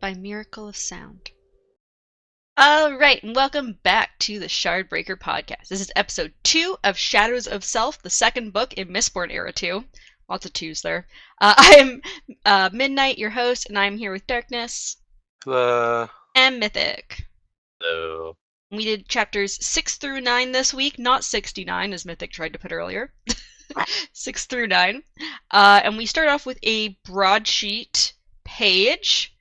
by miracle of sound. Alright, and welcome back to the Shardbreaker podcast. This is episode 2 of Shadows of Self, the second book in Mistborn Era 2. Lots of 2s there. I am Midnight, your host, and I'm here with Darkness. Hello. And Mythic. Hello. We did chapters 6 through 9 this week, not 69, as Mythic tried to put earlier. 6 through 9. And we start off with a broadsheet page.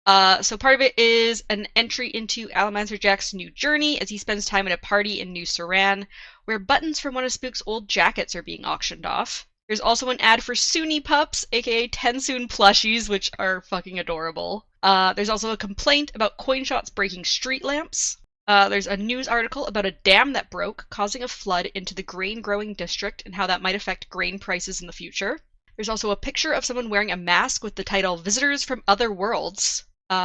So part of it is an entry into Alamancor Jack's new journey as he spends time at a party in New Saran, where buttons from one of Spook's old jackets are being auctioned off. There's also an ad for Suni Pups, aka Tensoon plushies, which are fucking adorable. There's also a complaint about coin shots breaking street lamps. There's a news article about a dam that broke, causing a flood into the grain-growing district and how that might affect grain prices in the future. There's also a picture of someone wearing a mask with the title Visitors from Other Worlds.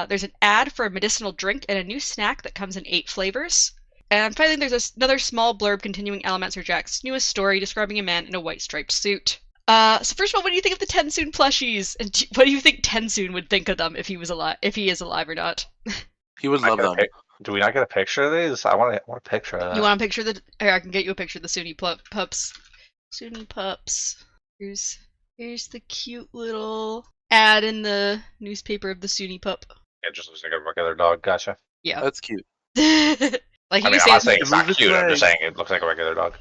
There's an ad for a medicinal drink and a new snack that comes in 8 flavors. And finally, there's another small blurb continuing Alamancor Jack's newest story describing a man in a white striped suit. So first of all, what do you think of the Tensoon plushies? And what do you think Tensoon would think of them if he was alive, if he is alive or not? He would love them. Do we not get a picture of these? I want a picture of that. You want a picture of the? Here, I can get you a picture of the Suni Pups. Suni Pups. Here's the cute little ad in the newspaper of the Suni Pup. It just looks like a regular dog. Gotcha. Yeah. That's cute. Like I mean, I'm not saying it's not cute. I'm just saying it looks like a regular dog.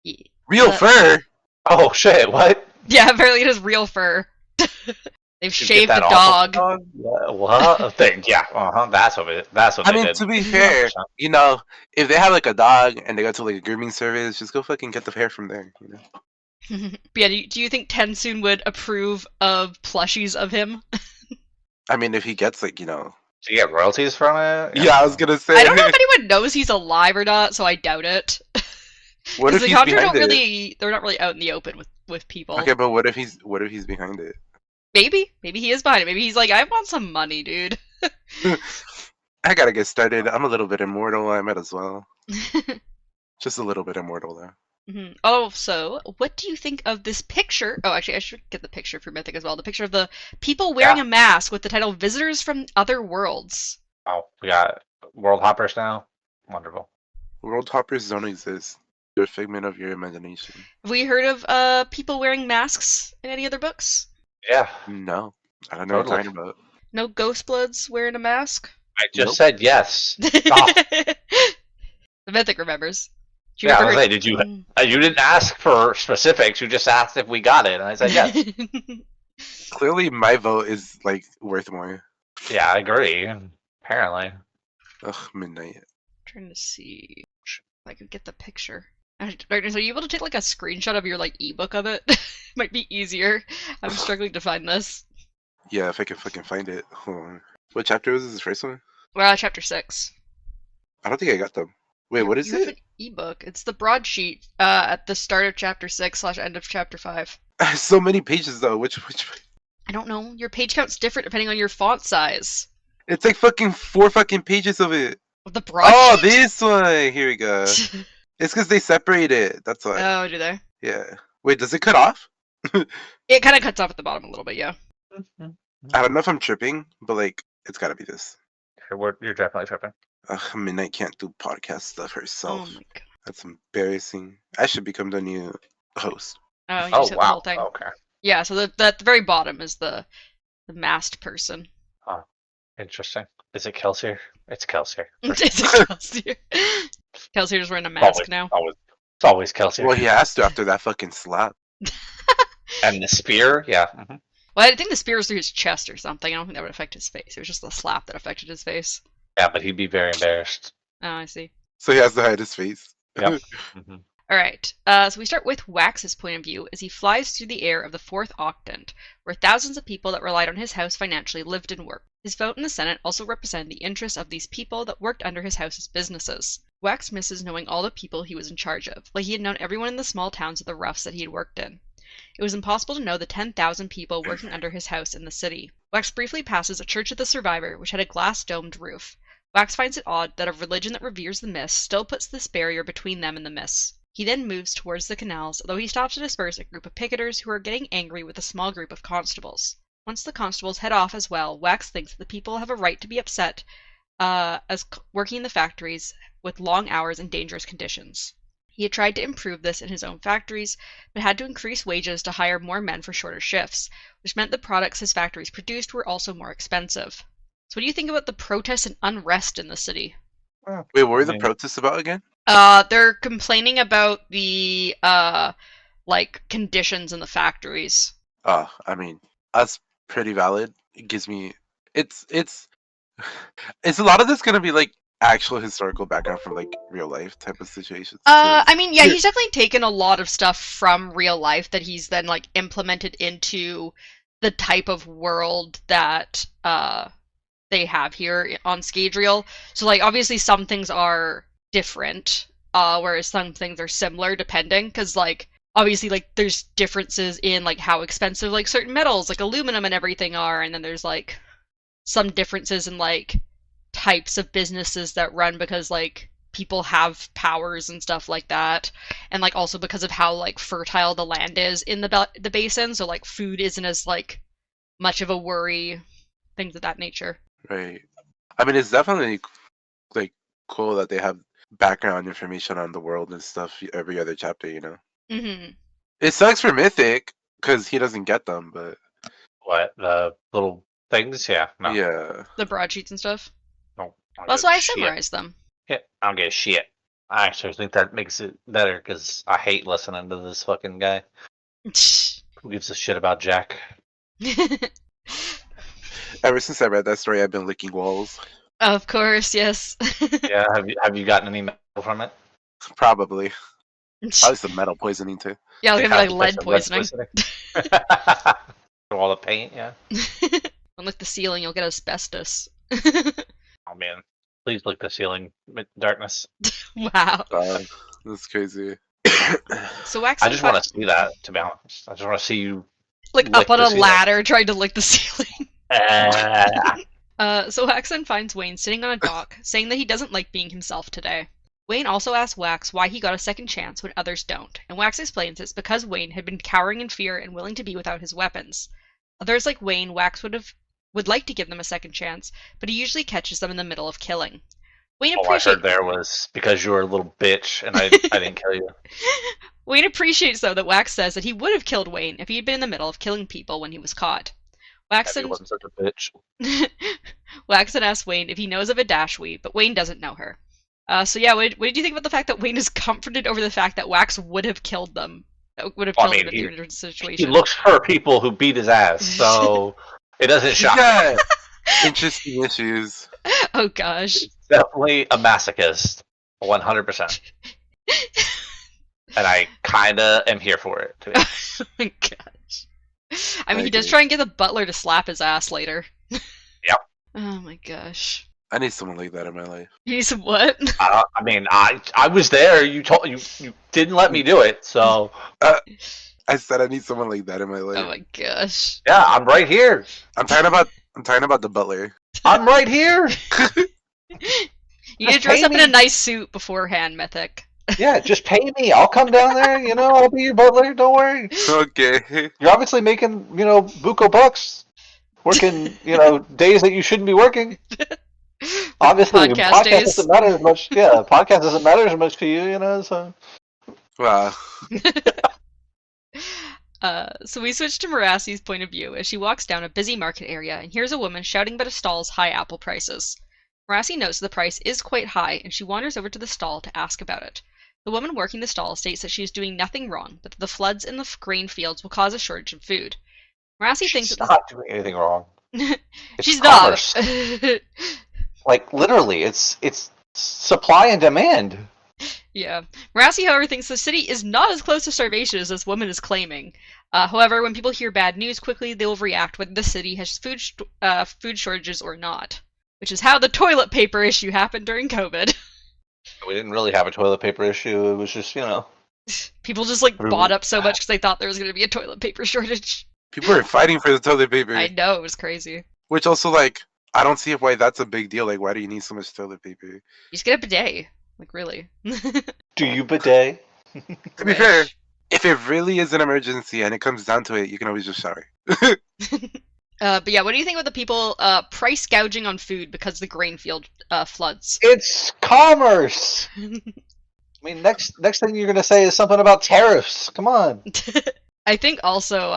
Yeah. Real fur? Oh shit! What? Yeah, apparently it has real fur. They've Did you shaved get the that off dog. of the dog? What? Thing? Yeah. That's what it. That's what I they mean, did. to be fair, you know, if they have like a dog and they go to like a grooming service, just go fucking get the hair from there. You know. But yeah, do you think Tensoon would approve of plushies of him? I mean, if he gets like, you know. Do you get royalties from it? Yeah, I was gonna say. I don't know if anyone knows he's alive or not, so I doubt it. What if the he's Conjure behind don't it? really, they're not really out in the open with people. Okay, but what if he's behind it? Maybe he is behind it. Maybe he's like, I want some money, dude. I gotta get started. I'm a little bit immortal. I might as well. Just a little bit immortal though. Mm-hmm. Also, what do you think of this picture? Oh, actually, I should get the picture for Mythic as well. The picture of the people wearing a mask with the title Visitors from Other Worlds. Oh, we got world hoppers now. Wonderful. World hoppers don't exist. They're a figment of your imagination. Have we heard of people wearing masks in any other books? Yeah. No. I don't know what you're talking about. No Ghostbloods wearing a mask? I just said yes. The Mythic remembers. Yeah, I was like, did you? You didn't ask for specifics. You just asked if we got it, and I said yes. Clearly, my vote is like worth more. Yeah, I agree. Apparently. Ugh, midnight. Trying to see if I could get the picture. Darkness, are you able to take like a screenshot of your like ebook of it? Might be easier. I'm struggling to find this. Yeah, if I can fucking find it. Hold on. What chapter was this first one? Chapter 6. I don't think I got them. Wait, what is you have it? an ebook. It's the broadsheet at the start of chapter 6 / end of chapter 5. So many pages though. Which? I don't know. Your page count's different depending on your font size. It's like fucking 4 fucking pages of it. The broadsheet? Oh, this one. Here we go. It's because they separate it. That's why. Oh, do they? Yeah. Wait, does it cut off? It kind of cuts off at the bottom a little bit, yeah. I don't know if I'm tripping, but like, it's gotta be this. You're definitely tripping. Midnight can't do podcast stuff herself. Oh my god. That's embarrassing. I should become the new host. Oh, you Oh just hit the wow. whole thing. Okay. Yeah, so at the very bottom is the masked person. Interesting. Is it Kelsier? It's Kelsier. It's Kelsier. Kelsier's wearing a mask now. It's always Kelsier. Well, he has to after that fucking slap. And the spear, yeah. Mm-hmm. Well, I think the spear was through his chest or something. I don't think that would affect his face. It was just the slap that affected his face. Yeah, but he'd be very embarrassed. Oh, I see. So he has to hide his face. Yep. Mm-hmm. Alright, so we start with Wax's point of view as he flies through the air of the 4th Octant, where thousands of people that relied on his house financially lived and worked. His vote in the Senate also represented the interests of these people that worked under his house's businesses. Wax misses knowing all the people he was in charge of, like he had known everyone in the small towns of the roughs that he had worked in. It was impossible to know the 10,000 people working under his house in the city. Wax briefly passes a Church of the Survivor, which had a glass-domed roof. Wax finds it odd that a religion that reveres the mists still puts this barrier between them and the mists. He then moves towards the canals, although he stops to disperse a group of picketers who are getting angry with a small group of constables. Once the constables head off as well, Wax thinks that the people have a right to be upset working in the factories with long hours and dangerous conditions. He had tried to improve this in his own factories, but had to increase wages to hire more men for shorter shifts, which meant the products his factories produced were also more expensive. So what do you think about the protests and unrest in the city? Wait, what were the protests about again? They're complaining about the conditions in the factories. Oh, I mean, that's pretty valid. It gives me it's a lot of this gonna be like actual historical background from like real life type of situations. I mean, yeah, he's definitely taken a lot of stuff from real life that he's then like implemented into the type of world that they have here on Scadrial. So like obviously some things are different, whereas some things are similar depending, because like obviously like there's differences in like how expensive like certain metals like aluminum and everything are, and then there's like some differences in like types of businesses that run because like people have powers and stuff like that, and like also because of how like fertile the land is in the basin, so like food isn't as like much of a worry, things of that nature. Right. I mean, it's definitely like cool that they have background information on the world and stuff every other chapter. You know. Mm-hmm. It sucks for Mythic because he doesn't get them, but What, the little things? Yeah, no. yeah. The broadsheets and stuff. No, That's why I summarized them. Yeah, I don't give a shit. I actually think that makes it better because I hate listening to this fucking guy. Who gives a shit about Jack? Ever since I read that story, I've been licking walls. Of course, yes. Yeah, have you gotten any metal from it? Probably. Probably some metal poisoning too. Yeah, I'll give it like Some lead poisoning. All the paint, yeah. Unlike the ceiling, you'll get asbestos. Oh man, please lick the ceiling, darkness. Wow. That's crazy. So Wax. I just want to see that. To be honest, I just want to see you like lick up on the a ceiling. ladder trying to lick the ceiling. Uh, So Wax then finds Wayne sitting on a dock, saying that he doesn't like being himself today. Wayne also asks Wax why he got a second chance when others don't, and Wax explains it's because Wayne had been cowering in fear and willing to be without his weapons. Others like Wayne, Wax would like to give them a second chance, but he usually catches them in the middle of killing. Wayne all I heard there was because you were a little bitch and I didn't kill you. Wayne appreciates, though, that Wax says that he would have killed Wayne if he had been in the middle of killing people when he was caught. He wasn't such a bitch. Waxon asks Wayne if he knows of a Dashwi, but Wayne doesn't know her. So yeah, what did you think about the fact that Wayne is comforted over the fact that Wax would have killed them? Would have killed them in the original situation. He looks for people who beat his ass, so it doesn't shock me. Interesting issues. Oh gosh. He's definitely a masochist, 100%. And I kinda am here for it. To be honest. Oh my gosh. I mean, he does try and get the butler to slap his ass later. Yep. Oh my gosh. I need someone like that in my life. You need some what? I mean, I was there. You didn't let me do it, so. I said I need someone like that in my life. Oh my gosh. Yeah, I'm right here. I'm talking about the butler. I'm right here. You need to dress up in a nice suit beforehand, Mythic. Yeah, just pay me. I'll come down there. I'll be your butler. Don't worry. Okay. You're obviously making, buco bucks, working, days that you shouldn't be working. Obviously, Podcast days. doesn't matter as much. Yeah, podcast doesn't matter as much to you, so. Wow. So we switch to Merassi's point of view as she walks down a busy market area and hears a woman shouting about a stall's high apple prices. Merassi notes the price is quite high and she wanders over to the stall to ask about it. The woman working the stall states that she is doing nothing wrong, but that the floods in the grain fields will cause a shortage of food. Merassi thinks She's not doing anything wrong. She's commerce. not. Like, literally, it's supply and demand. Yeah. Merassi, however, thinks the city is not as close to starvation as this woman is claiming. However, when people hear bad news quickly, they will react whether the city has food shortages or not. Which is how the toilet paper issue happened during COVID. We didn't really have a toilet paper issue. It was just, People just, bought up so much because they thought there was going to be a toilet paper shortage. People are fighting for the toilet paper. I know, it was crazy. Which also, I don't see why that's a big deal. Why do you need so much toilet paper? You just get a bidet. Really. Do you bidet? To be fair, if it really is an emergency and it comes down to it, you can always just shower. But yeah, what do you think about the people price gouging on food because the grain field floods? It's commerce. I mean, next thing you're gonna say is something about tariffs. Come on. I think also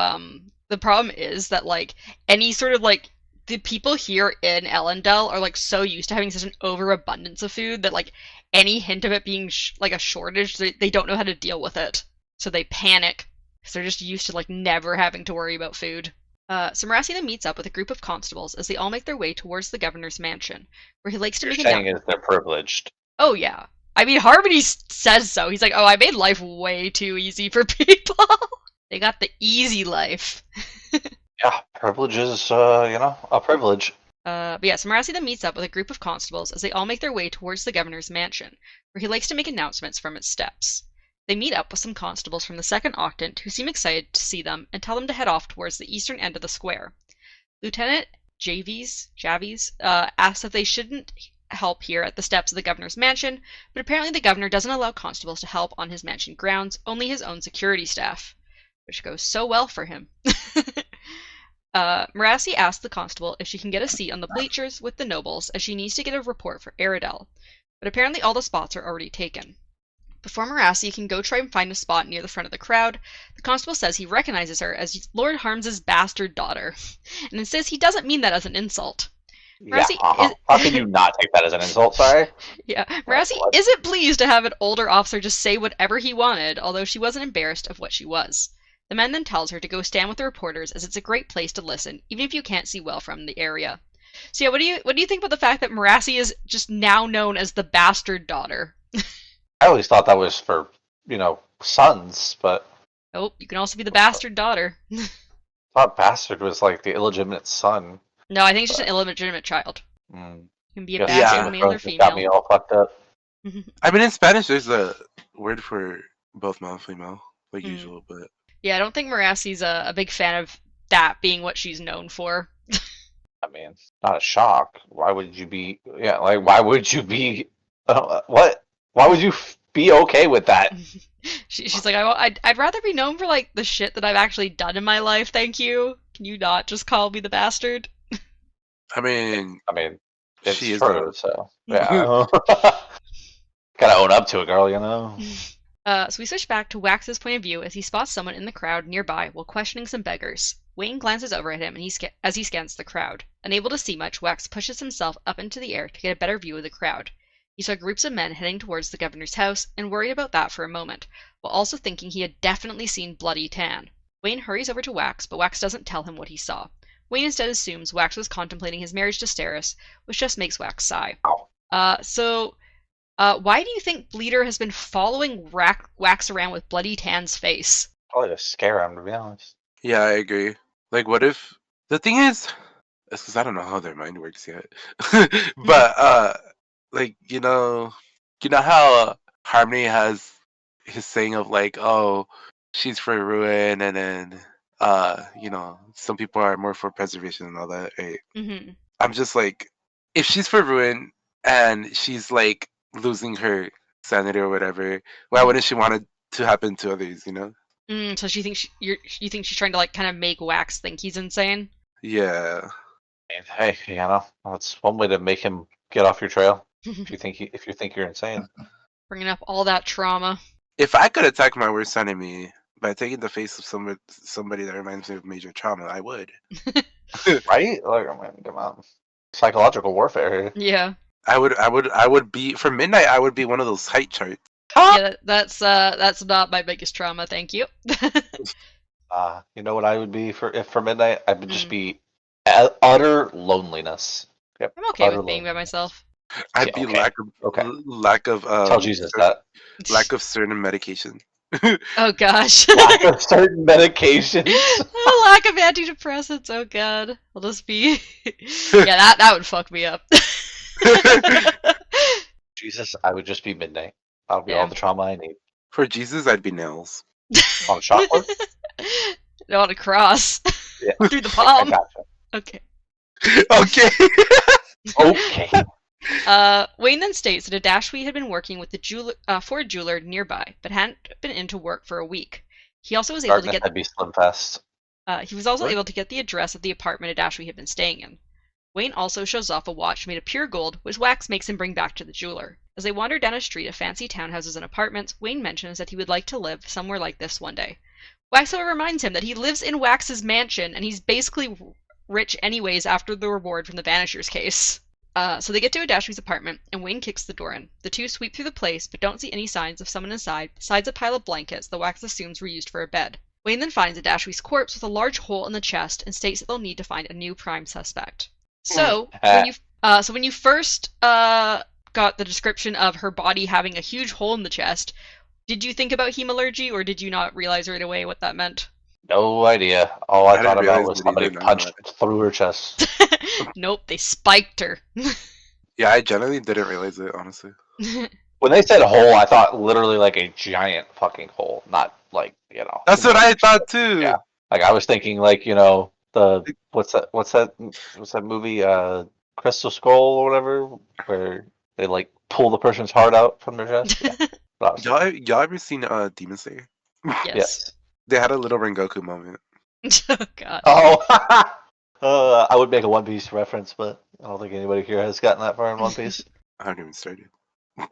the problem is that like any sort of like the people here in Ellendale are like so used to having such an overabundance of food that like any hint of it being like a shortage, they don't know how to deal with it. So they panic because they're just used to like never having to worry about food. So Marassi then meets up with a group of constables as they all make their way towards the governor's mansion, where he likes to You're make saying is they're privileged. Oh yeah. I mean, Harmony says so. He's like, oh, I made life way too easy for people. They got the easy life. Yeah, privilege is, a privilege. But yeah, so Marassi then meets up with a group of constables as they all make their way towards the governor's mansion, where he likes to make announcements from its steps. They meet up with some constables from the second octant who seem excited to see them and tell them to head off towards the eastern end of the square. Lieutenant Javies asks if they shouldn't help here at the steps of the governor's mansion, but apparently the governor doesn't allow constables to help on his mansion grounds, only his own security staff, which goes so well for him. Marassi asks the constable if she can get a seat on the bleachers with the nobles, as she needs to get a report for Aradel, but apparently all the spots are already taken. Before Marassi can go try and find a spot near the front of the crowd, the constable says he recognizes her as Lord Harms's bastard daughter, and insists he doesn't mean that as an insult. Marassi How can you not take that as an insult? Sorry. Yeah, Marassi isn't pleased to have an older officer just say whatever he wanted, although she wasn't embarrassed of what she was. The man then tells her to go stand with the reporters, as it's a great place to listen, even if you can't see well from the area. So yeah, what do you think about the fact that Marassi is just now known as the bastard daughter? I always thought that was for, sons, but Oh, you can also be the bastard daughter. I thought bastard was like the illegitimate son. No, I think it's just an illegitimate child. Mm. You can be a Yes, bastard, male or Got me female. all fucked up. I mean, in Spanish, there's a word for both male and female, like usual, but Yeah, I don't think Marassi's a big fan of that being what she's known for. I mean, not a shock. Why would you be? Yeah, like why would you be? What? Why would you be okay with that? She's like, I'd rather be known for like the shit that I've actually done in my life. Thank you. Can you not just call me the bastard? I mean, It's she is true. though. So yeah, gotta own up to it, girl. You know. So we switch back to Wax's point of view as he spots someone in the crowd nearby while questioning some beggars. Wayne glances over at him and as he scans the crowd. Unable to see much, Wax pushes himself up into the air to get a better view of the crowd. He saw groups of men heading towards the governor's house and worried about that for a moment, while also thinking he had definitely seen Bloody Tan. Wayne hurries over to Wax, but Wax doesn't tell him what he saw. Wayne instead assumes Wax was contemplating his marriage to Steris, which just makes Wax sigh. Why do you think Bleeder has been following Wax around with Bloody Tan's face? Probably to scare him, to be honest. Yeah, I agree. Like, what if the thing is, because I don't know how their mind works yet, but like how Harmony has his saying of like, oh, she's for ruin, and then some people are more for preservation and all that. Right? Mm-hmm. I'm just like, if she's for ruin and she's like losing her sanity or whatever, why wouldn't she want it to happen to others? You know? So she thinks you think she's trying to like kind of make Wax think he's insane? Yeah. Hey, that's one way to make him get off your trail. If you think you're insane. Bringing up all that trauma. If I could attack my worst enemy by taking the face of somebody that reminds me of major trauma, I would. Right? Like, I mean, come on. Psychological warfare. Yeah. I would be for midnight. I would be one of those height charts. Yeah, that's not my biggest trauma. Thank you. You know what I would be for midnight? I would just be utter loneliness. Yep. I'm okay with being by myself. I'd be okay. lack of Tell Jesus that. Lack of certain medication. Oh gosh. Lack of certain medications. Lack of antidepressants. Oh god. I'll just be. Yeah, that would fuck me up. Jesus, I would just be midnight. I'll be all the trauma I need. For Jesus, I'd be nails. On a chalkboard? No, on a cross. Yeah. Through the palm. I gotcha. Okay. Okay. Okay. Wayne then states that Adashwi had been working with the for a jeweler nearby, but hadn't been into work for a week. He also was able to get. That'd be Slim Fest. He was also What? able to get the address of the apartment Adashwi had been staying in. Wayne also shows off a watch made of pure gold, which Wax makes him bring back to the jeweler. As they wander down a street of fancy townhouses and apartments, Wayne mentions that he would like to live somewhere like this one day. Wax, however, reminds him that he lives in Wax's mansion, and he's basically rich anyways after the reward from the Vanishers case. So they get to Adashwi's apartment, and Wayne kicks the door in. The two sweep through the place, but don't see any signs of someone inside, besides a pile of blankets that Wax assumes were used for a bed. Wayne then finds Adashwi's corpse with a large hole in the chest and states that they'll need to find a new prime suspect. So when you first got the description of her body having a huge hole in the chest, did you think about hemalurgy, or did you not realize right away what that meant? No idea. All I I thought didn't about realize was that somebody either, no. punched through her chest. Nope, they spiked her. Yeah, I generally didn't realize it, honestly. When they said hole, I thought literally like a giant fucking hole, not like, That's what I thought too. Yeah. Like I was thinking like, the what's that movie, Crystal Skull or whatever, where they like pull the person's heart out from their chest. Yeah. Y'all ever seen Demon Slayer? Yes. They had a little Rengoku moment. Oh god. Oh, I would make a One Piece reference, but I don't think anybody here has gotten that far in One Piece. I haven't even started.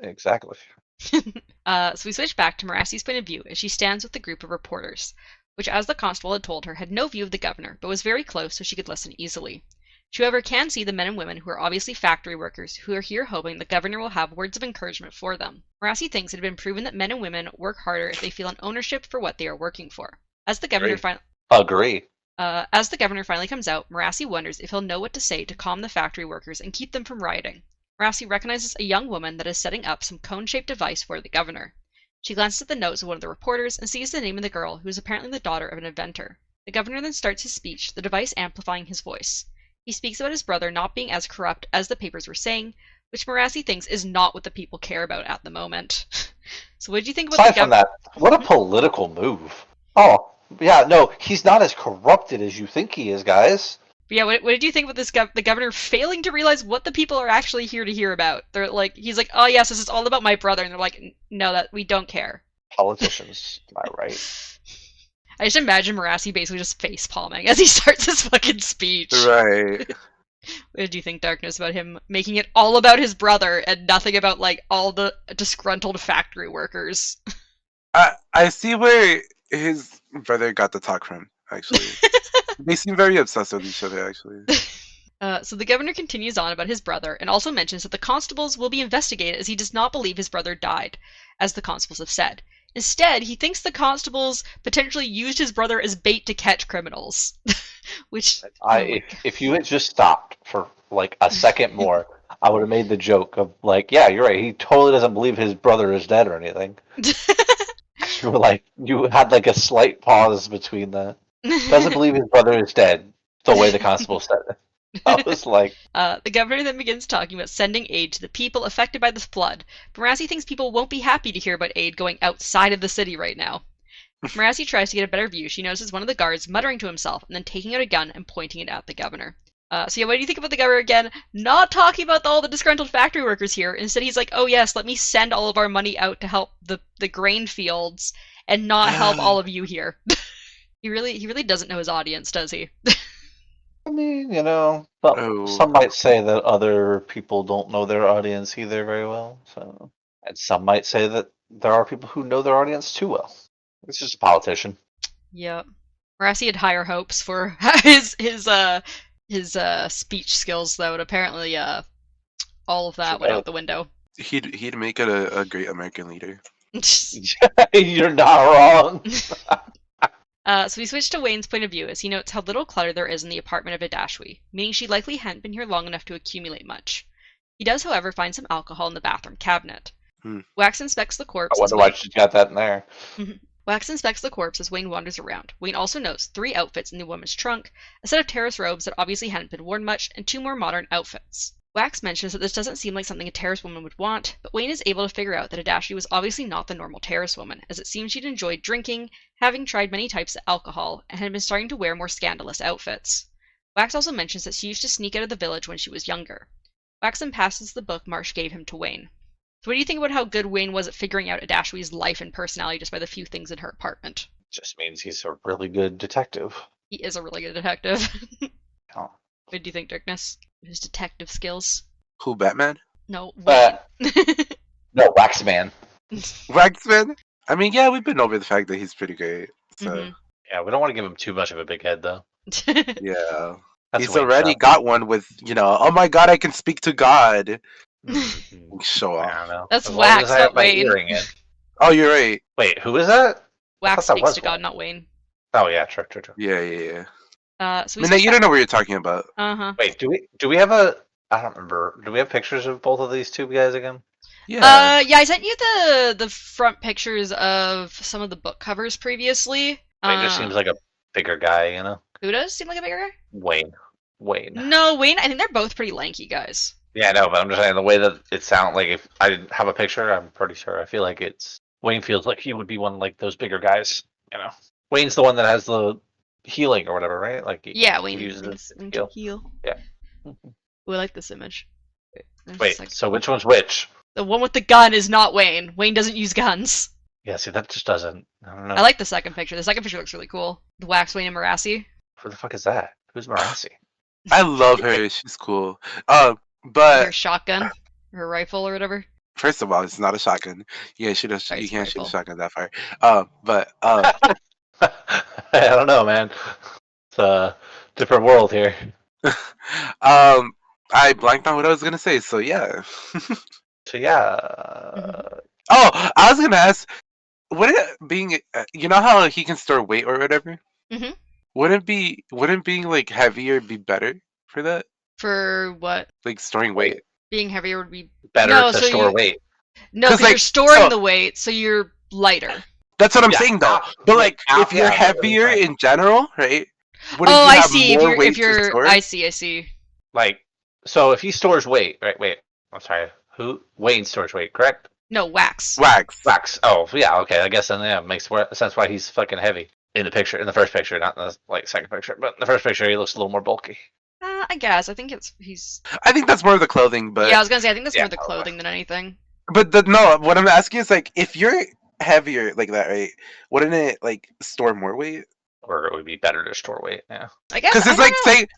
Exactly. So we switch back to Marassi's point of view as she stands with the group of reporters, which, as the constable had told her, had no view of the governor, but was very close so she could listen easily. She, however, can see the men and women who are obviously factory workers who are here hoping the governor will have words of encouragement for them. Marassi thinks it had been proven that men and women work harder if they feel an ownership for what they are working for. As the governor Agree. As the governor finally comes out, Marassi wonders if he'll know what to say to calm the factory workers and keep them from rioting. Marassi recognizes a young woman that is setting up some cone-shaped device for the governor. She glances at the notes of one of the reporters and sees the name of the girl, who is apparently the daughter of an inventor. The governor then starts his speech, the device amplifying his voice. He speaks about his brother not being as corrupt as the papers were saying, which Marassi thinks is not what the people care about at the moment. So what did you think about Aside from that, what a political move. Oh, yeah, no, he's not as corrupted as you think he is, guys. But yeah, what did you think about this the governor failing to realize what the people are actually here to hear about? They're like, he's like, oh yes, this is all about my brother, and they're like, no, that we don't care. Politicians, am I right? I just imagine Marassi basically just face palming as he starts his fucking speech. Right. What did you think, Darkness, about him making it all about his brother and nothing about like all the disgruntled factory workers? I see where his brother got the talk from, actually. They seem very obsessed with each other, actually. So the governor continues on about his brother and also mentions that the constables will be investigated as he does not believe his brother died, as the constables have said. Instead, he thinks the constables potentially used his brother as bait to catch criminals. Which, if you had just stopped for like a second more, I would have made the joke of like, yeah, you're right. He totally doesn't believe his brother is dead or anything. You had like a slight pause between that. Doesn't believe his brother is dead. The way the constable said it. I was like... the governor then begins talking about sending aid to the people affected by this flood. Marassi thinks people won't be happy to hear about aid going outside of the city right now. Marassi tries to get a better view. She notices one of the guards muttering to himself and then taking out a gun and pointing it at the governor. So yeah, what do you think about the governor again? Not talking about all the disgruntled factory workers here. Instead, he's like, oh yes, let me send all of our money out to help the grain fields and not help all of you here. He really doesn't know his audience, does he? I mean, but some might say that other people don't know their audience either very well. So, and some might say that there are people who know their audience too well. It's just a politician. Yep. Marassi had higher hopes for his speech skills, though, and apparently all of that went out the window. He'd make it a great American leader. You're not wrong. So we switch to Wayne's point of view as he notes how little clutter there is in the apartment of Adashwi, meaning she likely hadn't been here long enough to accumulate much. He does, however, find some alcohol in the bathroom cabinet. Wax inspects the corpse. I wonder why she got that in there. Wax inspects the corpse as Wayne wanders around. Wayne also notes 3 outfits in the woman's trunk, a set of terrace robes that obviously hadn't been worn much, and 2 more modern outfits. Wax mentions that this doesn't seem like something a terrace woman would want, but Wayne is able to figure out that Adashwi was obviously not the normal terrace woman, as it seems she'd enjoyed drinking, having tried many types of alcohol, and had been starting to wear more scandalous outfits. Wax also mentions that she used to sneak out of the village when she was younger. Wax then passes the book Marsh gave him to Wayne. So what do you think about how good Wayne was at figuring out Adashwi's life and personality just by the few things in her apartment? Just means he's a really good detective. He is a really good detective. Oh. What do you think, Darkness? His detective skills? Who, Batman? No, Wayne. No, Waxman. Waxman? I mean, yeah, we've been over the fact that he's pretty great. So Yeah, we don't want to give him too much of a big head, though. yeah. That's He's Wayne already stuff. got one with, oh my god, I can speak to God. Show I off. don't know. That's As long as Wax, I have not my Wayne. earring in. Oh, you're right. Wait, who is that? I Wax thought that speaks was to God, Wayne. not Wayne. Oh yeah, true. Yeah. So I we mean, switched you back. don't know what you're talking about. Wait, do we have a? I don't remember. Do we have pictures of both of these two guys again? Yeah. Yeah, I sent you the front pictures of some of the book covers previously. Wayne just seems like a bigger guy, you know. Who does seem like a bigger guy? Wayne. No, Wayne. I think they're both pretty lanky guys. Yeah, I know, but I'm just saying the way that it sounds like if I didn't have a picture, I'm pretty sure. I feel like it's Wayne feels like he would be one like those bigger guys, you know. Wayne's the one that has the healing or whatever, right? Like Yeah, he Wayne uses it needs to to heal. heal. Yeah. Oh, I like this image. There's Wait, like- so which one's which? the one with the gun is not Wayne. Wayne doesn't use guns. Yeah, see, that just doesn't. I don't know. I like the second picture. The second picture looks really cool. The Wax, Wayne, and Marassi. Who the fuck is that? Who's Marassi? I love her. She's cool. Her But shotgun, her rifle, or whatever. first of all, it's not a shotgun. You can't shoot a Sorry, it's shoot a rifle. shotgun that far. I don't know, man. It's a different world here. I blanked on what I was gonna say. So yeah. So yeah, Oh, I was gonna ask, would it being, you know how he can store weight or whatever? Mhm. Wouldn't being like heavier be better for that? For what? Like storing weight. Being heavier would be better No, to so store you- weight. no, 'Cause, because you're like, storing so- the weight, so you're lighter. That's what I'm Yeah, saying though. half- But like, half, if you're yeah, heavier right. in general, right? Wouldn't Oh, you I have see. If more you're, weight if to you're, store? I see. Like, so if he stores weight, right? Wait, I'm sorry. Who? Wayne stores weight, correct? No, Wax. Wax. Wax. Oh, yeah. Okay, I guess then yeah, it makes sense why he's fucking heavy in the picture, in the first picture, not in the second picture, but in the first picture he looks a little more bulky. I guess. I think he's. I think that's more of the clothing, but Yeah, I was gonna say. I think that's Yeah, more the clothing than anything. no. What I'm asking is like, if you're heavier like that, right? Wouldn't it like store more weight? Or it would be better to store weight. Yeah. I guess. Because I it's don't like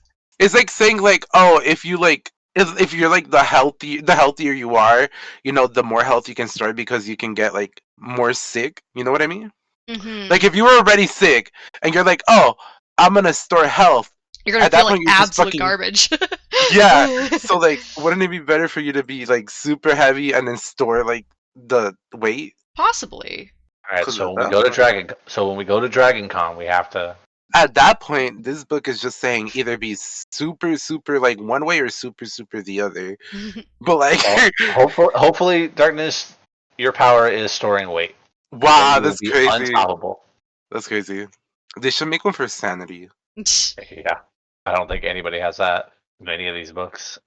know. saying, like, oh, if you like, if you're like the healthier you are, the more health you can store because you can get like more sick. You know what I mean? Mhm. Like if you were already sick and you're like, oh, I'm gonna store health. You're gonna at that feel like point, you're just absolute fucking- garbage. Yeah. So like, wouldn't it be better for you to be like super heavy and then store like the weight? Possibly. All right. 'Cause So of when we that go to one. Dragon Con, we have to. At that point, this book is just saying either be super like one way or super the other. But like, Well, hopefully, Darkness, your power is storing weight. wow, Then you will that's be crazy. Unstoppable. That's crazy. They should make one for sanity. Yeah. I don't think anybody has that in any of these books.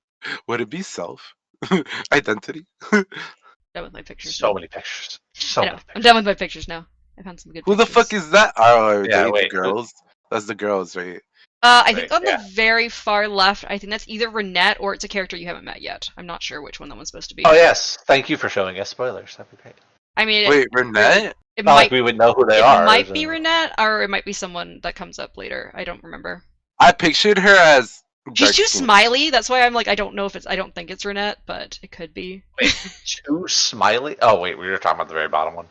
Would it be self identity? Done with my pictures. So now. many pictures. I know. I'm done with my pictures now. I found some good. Who the pictures. fuck is that? Oh, Yeah, they wait, the girls. That's the girls, right? I think on yeah. the very far left, I think that's either Renette or it's a character you haven't met yet. I'm not sure which one that one's supposed to be. Oh yes, thank you for showing us spoilers. That'd be great. I mean, Wait, Renette? it Not might like we would know who they it are. might be so- Renette, or it might be someone that comes up later. I don't remember. I pictured her as. She's too dark-skinned. smiley. That's why I'm like, I don't know if it's. I don't think it's Renette, but it could be. Too smiley. Oh wait, we were talking about the very bottom one.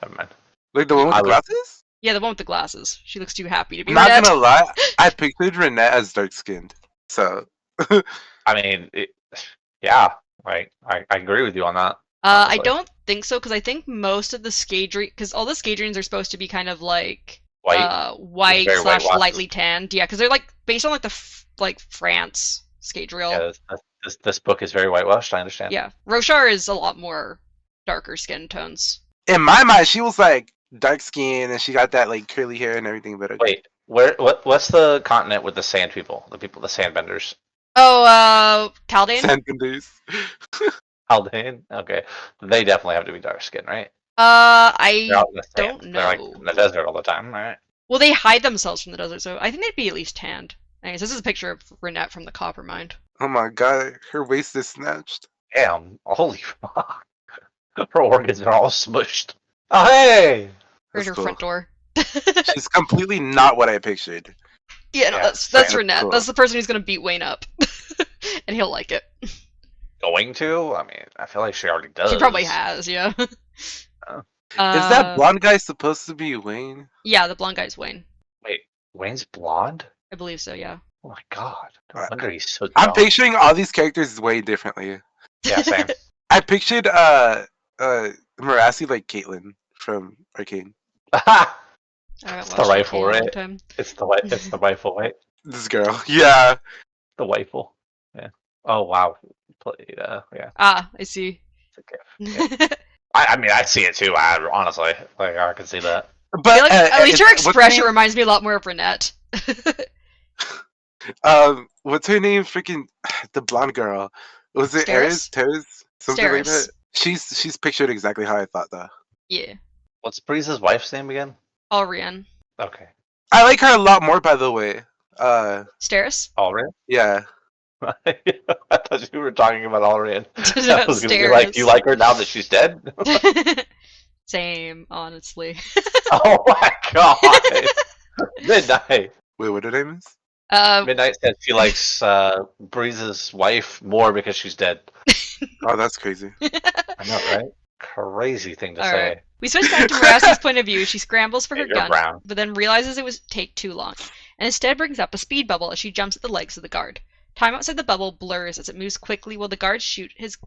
Never mind. Like the one with I the would- glasses? Yeah, the one with the glasses. She looks too happy to be I'm not Renette. gonna lie, I pictured Renette as dark skinned. So I mean, yeah, like I agree with you on that. I honestly. don't think so because I think most of the Scadrians, because all the Scadrians are supposed to be kind of like White. white Very slash whitewashed. lightly tanned. Yeah, because they're like based on like the like France Scadrial. Yeah, this book is very whitewashed. I understand. Yeah, Roshar is a lot more darker skin tones. in my mind, she was like dark skin and she got that like curly hair and everything. But Wait, what's the continent with the sand people? The sandbenders. Oh, Taldane? Sandbenders. Haldane? Okay. They definitely have to be dark skinned, right? I They're out in the sand. don't They're like know. in the desert all the time, right? Well, they hide themselves from the desert, so I think they'd be at least tanned. Anyways, this is a picture of Renette from the Coppermind. Oh my god, her waist is snatched. Damn. Holy fuck. Her organs are all smushed. Oh hey! Or at That's her cool. front door. She's completely not what I pictured. Yeah, no, Yeah, that's fair. Renette. Cool. That's the person who's gonna beat Wayne up, and he'll like it. Going to? I mean, I feel like she already does. She probably has, yeah. Oh. Is that blonde guy supposed to be Wayne? Yeah, the blonde guy's Wayne. Wait, Wayne's blonde? I believe so, yeah. Oh my god! No wonder he's so. I'm dumb. picturing all these characters way differently. Yeah, same. I pictured Marassi like Caitlyn from Arcane. I haven't It's the watched rifle, Arcane in a long right? time. It's the rifle, right? This girl, yeah. The rifle. Yeah. Oh wow. Yeah. Ah, I see. It's a gift. Yeah. I mean, I see it too. Honestly, like I can see that. But I feel like, at least her what's her expression name? reminds me a lot more of Renette. What's her name? Freaking the blonde girl. Was it Ares? Steris? Teres? Something like Steris. that. She's pictured exactly how I thought though. Yeah. What's Breeze's wife's name again? Alrian. Okay. I like her a lot more, by the way. Steris? Alrian? Yeah. I thought you were talking about Alrian. No, I was gonna be like, Steris. you like her now that she's dead? Same, honestly. Oh my god! Midnight. Wait, what her name is? Midnight said she likes Breeze's wife more because she's dead. Oh, that's crazy. I know, right? Crazy thing to All say. right. We switch back to Marassi's point of view. She scrambles for her You're gun, brown. but then realizes it would take too long, and instead brings up a speed bubble as she jumps at the legs of the guard. Time outside the bubble blurs as it moves quickly while the guard shoots his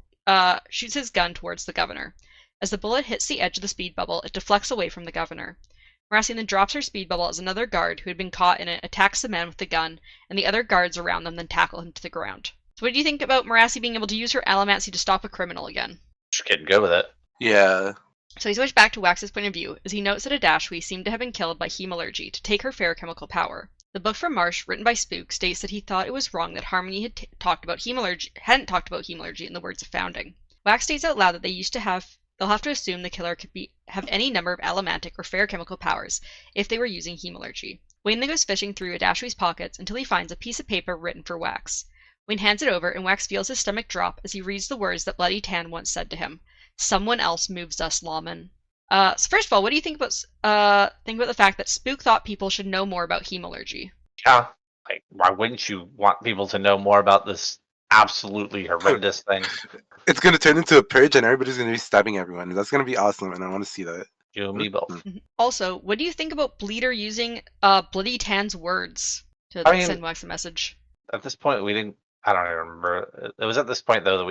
gun towards the governor. As the bullet hits the edge of the speed bubble, it deflects away from the governor. Marassi then drops her speed bubble as another guard who had been caught in it attacks the man with the gun, and the other guards around them then tackle him to the ground. So what do you think about Marassi being able to use her allomancy to stop a criminal again? She's getting good with it. Yeah. So he switched back to Wax's point of view as he notes that Adashwi seemed to have been killed by hemalurgy to take her ferrochemical power. The book from Marsh, written by Spook, states that he thought it was wrong that Harmony hadn't talked about hemalurgy in the words of Founding. Wax states out loud that they'll have to assume the killer could have any number of allomantic or ferrochemical powers if they were using hemalurgy. Wayne then goes fishing through Adashwi's pockets until he finds a piece of paper written for Wax. Wayne hands it over and Wax feels his stomach drop as he reads the words that Bloody Tan once said to him. Someone else moves us, lawman. So first of all, what do you think about the fact that Spook thought people should know more about hemalurgy? Yeah. Like, why wouldn't you want people to know more about this absolutely horrendous thing? It's gonna turn into a purge and everybody's gonna be stabbing everyone. That's gonna be awesome and I wanna see that. You and me both. Also, what do you think about Bleeder using Bloody Tan's words to send Wax a message? At this point, we didn't. I don't even remember. It was at this point though that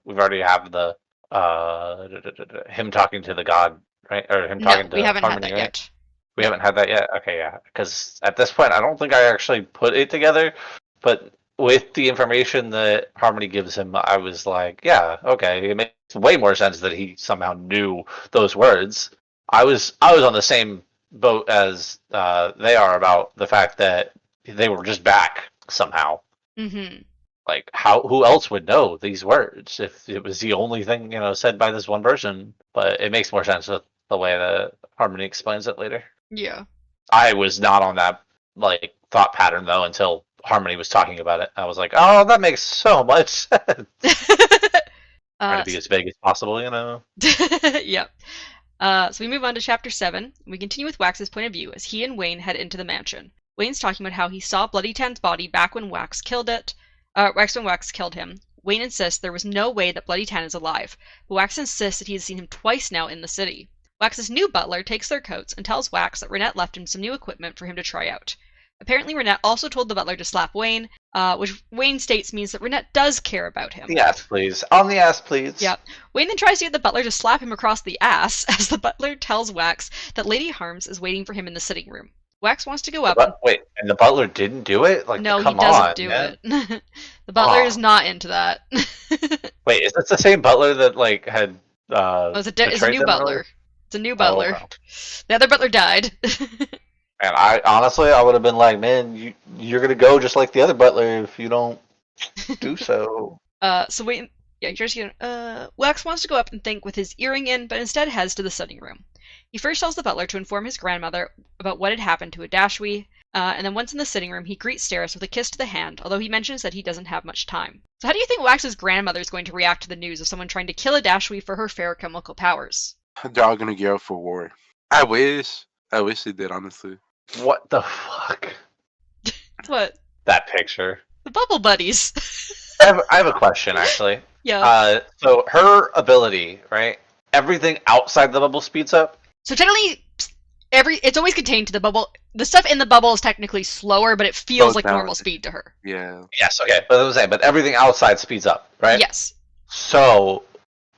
we've already have the him talking to the god, right? Or him talking to we haven't Harmony, had that right? yet. We haven't had that yet. Okay, yeah. Because at this point, I don't think I actually put it together. But with the information that Harmony gives him, I was like, yeah, okay. It makes way more sense that he somehow knew those words. I was on the same boat as they are about the fact that they were just back somehow. Mm-hmm. Like, who else would know these words if it was the only thing, said by this one person? But it makes more sense with the way that Harmony explains it later. Yeah. I was not on that, thought pattern, though, until Harmony was talking about it. I was like, oh, that makes so much sense. Trying to be as vague as possible, Yep. So we move on to Chapter 7. We continue with Wax's point of view as he and Wayne head into the mansion. Wayne's talking about how he saw Bloody Tan's body back when Wax killed him. Wayne insists there was no way that Bloody Tan is alive, but Wax insists that he has seen him twice now in the city. Wax's new butler takes their coats and tells Wax that Renette left him some new equipment for him to try out. Apparently, Renette also told the butler to slap Wayne, which Wayne states means that Renette does care about him. The ass, please. On the ass, please. Yep. Wayne then tries to get the butler to slap him across the ass as the butler tells Wax that Lady Harms is waiting for him in the sitting room. Wax wants to go up. Wait, and the butler didn't do it? No, come he doesn't on, do man. it. The butler is not into that. Wait, is this the same butler that had? It's a new butler. It's a new butler. Oh, wow. The other butler died. And I would have been like, man, you're gonna go just like the other butler if you don't do so. So Wayne, Wax wants to go up and think with his earring in, but instead heads to the sitting room. He first tells the butler to inform his grandmother about what had happened to Adashwi, and then once in the sitting room, he greets Steris with a kiss to the hand, although he mentions that he doesn't have much time. So how do you think Wax's grandmother is going to react to the news of someone trying to kill Adashwi for her ferrochemical powers? They're all gonna gear up for war. I wish they did, honestly. What the fuck? What? That picture. The bubble buddies. I have a question, actually. Yeah. So her ability, right? Everything outside the bubble speeds up? So technically, it's always contained to the bubble. The stuff in the bubble is technically slower, but it feels Slows like down. normal speed to her. Yeah. Yes, okay. But I was saying, but everything outside speeds up, right? Yes. So,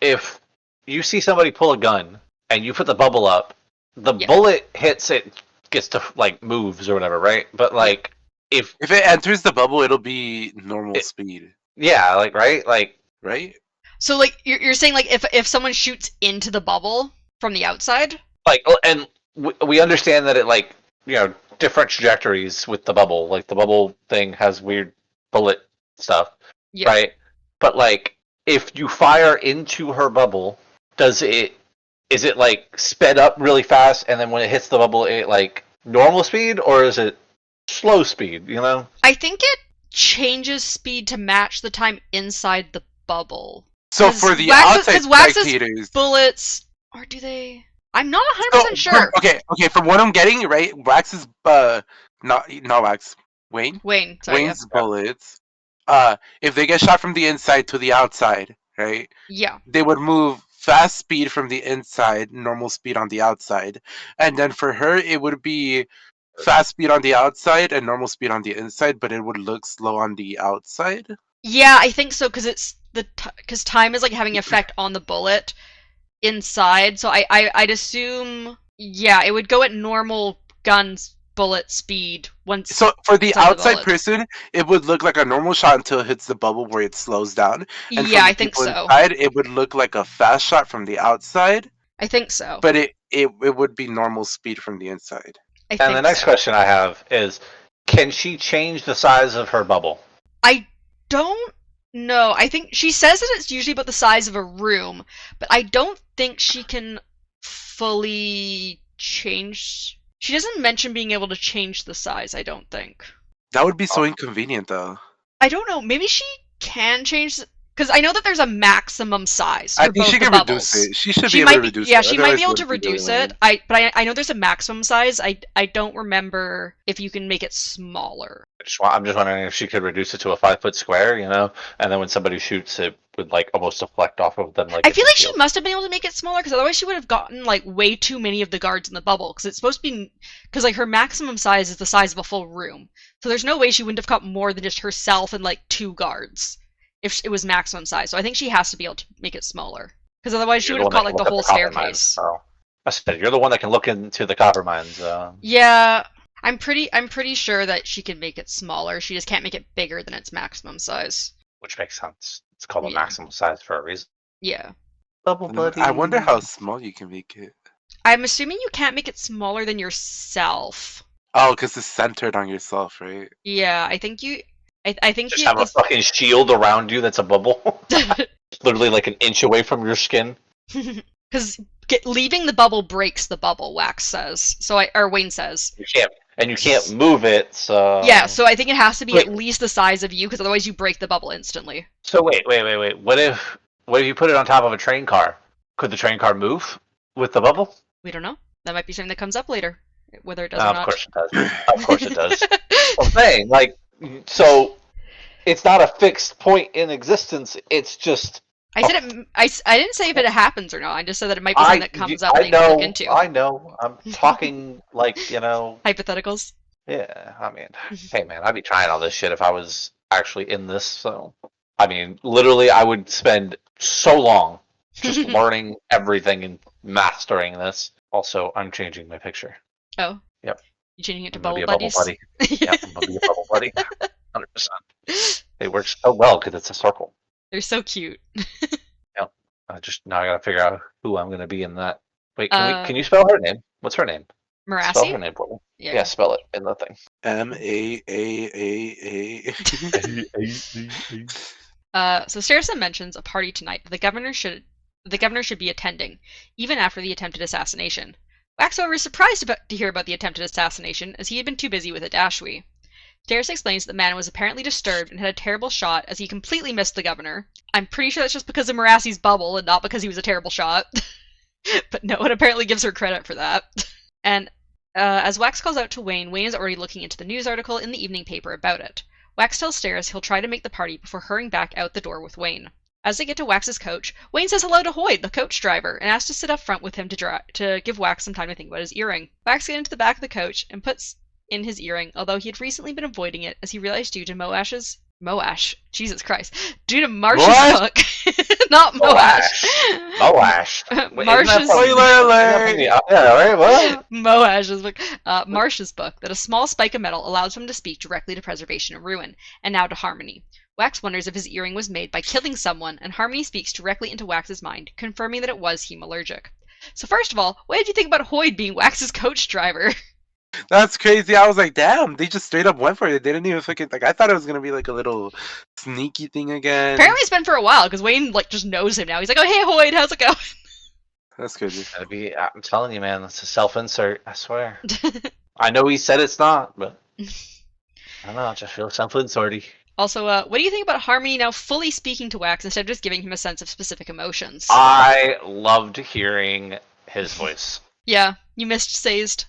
if you see somebody pull a gun and you put the bubble up, the Yeah. bullet hits it, gets to like moves or whatever, right? But like if If it enters the bubble, it'll be normal speed, yeah, like right, like right? So like you're saying like if someone shoots into the bubble from the outside, like and we understand that it like different trajectories with the bubble. Like the bubble thing has weird bullet stuff, yeah. right? But like if you fire into her bubble, is it like sped up really fast and then when it hits the bubble it like normal speed or is it slow speed, you know? I think it changes speed to match the time inside the bubble. So for the outside spectators, bullets, or do they? I'm not 100% sure. Okay. From what I'm getting, right, Wax's not Wax, Wayne's bullets, if they get shot from the inside to the outside, right? Yeah. They would move fast speed from the inside, normal speed on the outside, and then for her it would be fast speed on the outside and normal speed on the inside, but it would look slow on the outside. Yeah, I think so because it's because time is like having effect on the bullet inside. So I'd assume it would go at normal guns bullet speed once. So for the outside the person, it would look like a normal shot until it hits the bubble where it slows down. And yeah, I think so. Inside, it would look like a fast shot from the outside. I think so. But it would be normal speed from the inside. And the next question I have is, can she change the size of her bubble? I don't know. I think she says that it's usually about the size of a room, but I don't think she can fully change. She doesn't mention being able to change the size, I don't think. That would be so inconvenient, though. I don't know. Maybe she can change. Because I know that there's a maximum size. I think she can reduce it. She should be able to reduce it. Yeah, she might be able to reduce it. But I know there's a maximum size. I don't remember if you can make it smaller. I'm just wondering if she could reduce it to a 5-foot square, and then when somebody shoots, it would like almost deflect off of them. Like I feel like she must have been able to make it smaller because otherwise she would have gotten like way too many of the guards in the bubble. Because it's supposed to be because like her maximum size is the size of a full room. So there's no way she wouldn't have caught more than just herself and like 2 guards if it was maximum size. So I think she has to be able to make it smaller because otherwise she would have caught like the whole staircase. So I said you're the one that can look into the copper mines. Yeah. I'm pretty sure that she can make it smaller. She just can't make it bigger than its maximum size. Which makes sense. It's called a maximum size for a reason. Yeah. Bubble buddy. I wonder how small you can make it. I'm assuming you can't make it smaller than yourself. Oh, because it's centered on yourself, right? Yeah, I think you. I think just have a fucking shield around you that's a bubble. Literally like an inch away from your skin. Because leaving the bubble breaks the bubble. Wax says. Wayne says. You can't move it, so... Yeah, so I think it has to be at least the size of you, because otherwise you break the bubble instantly. So wait. What if you put it on top of a train car? Could the train car move with the bubble? We don't know. That might be something that comes up later, whether it does or not. Of course it does. Of course it does. I'm saying, like, so it's not a fixed point in existence. It's just... I said I didn't say if it happens or not. I just said that it might be something that comes up that you can look into. I know. I'm talking like, hypotheticals. Yeah, I mean, hey man, I'd be trying all this shit if I was actually in this. So, I mean, literally, I would spend so long just learning everything and mastering this. Also, I'm changing my picture. Oh. Yep. You changing it to bubble buddies? Bubble buddy. Yeah, I'm gonna be a bubble buddy. 100%. It works so well because it's a circle. They're so cute. Yep. Now I gotta figure out who I'm gonna be in that. Wait, can you spell her name? What's her name? Marassi? Spell her name for me. Yeah, spell it in the thing. MAAAA. So Saracen mentions a party tonight that the governor should be attending, even after the attempted assassination. Wax, however, is surprised to hear about the attempted assassination, as he had been too busy with Adashwi. Darius explains that the man was apparently disturbed and had a terrible shot as he completely missed the governor. I'm pretty sure that's just because of Marassi's bubble and not because he was a terrible shot. But no one apparently gives her credit for that. And As Wax calls out to Wayne, Wayne is already looking into the news article in the evening paper about it. Wax tells Stairs he'll try to make the party before hurrying back out the door with Wayne. As they get to Wax's coach, Wayne says hello to Hoyd, the coach driver, and asks to sit up front with him to give Wax some time to think about his earring. Wax gets into the back of the coach and puts in his earring, although he had recently been avoiding it as he realized due to Jesus Christ. Due to Marsh's book. Not Moash. Marsh's Spoiler alert! Yeah, right, what? Moash's book. Marsh's book, that a small spike of metal allows him to speak directly to preservation and ruin, and now to Harmony. Wax wonders if his earring was made by killing someone, and Harmony speaks directly into Wax's mind, confirming that it was hemallergic. So first of all, what did you think about Hoyd being Wax's coach driver? That's crazy. I was like, damn, they just straight up went for it. They didn't even fucking, like, I thought it was gonna be like a little sneaky thing again. Apparently it's been for a while, because Wayne, like, just knows him now. He's like, oh, hey, Hoyd, how's it going? That's crazy. I'm telling you, man, that's a self-insert, I swear. I know he said it's not, but I don't know, I just feel self-inserty. Also, what do you think about Harmony now fully speaking to Wax instead of just giving him a sense of specific emotions? I loved hearing his voice. Yeah, you missed Sazed.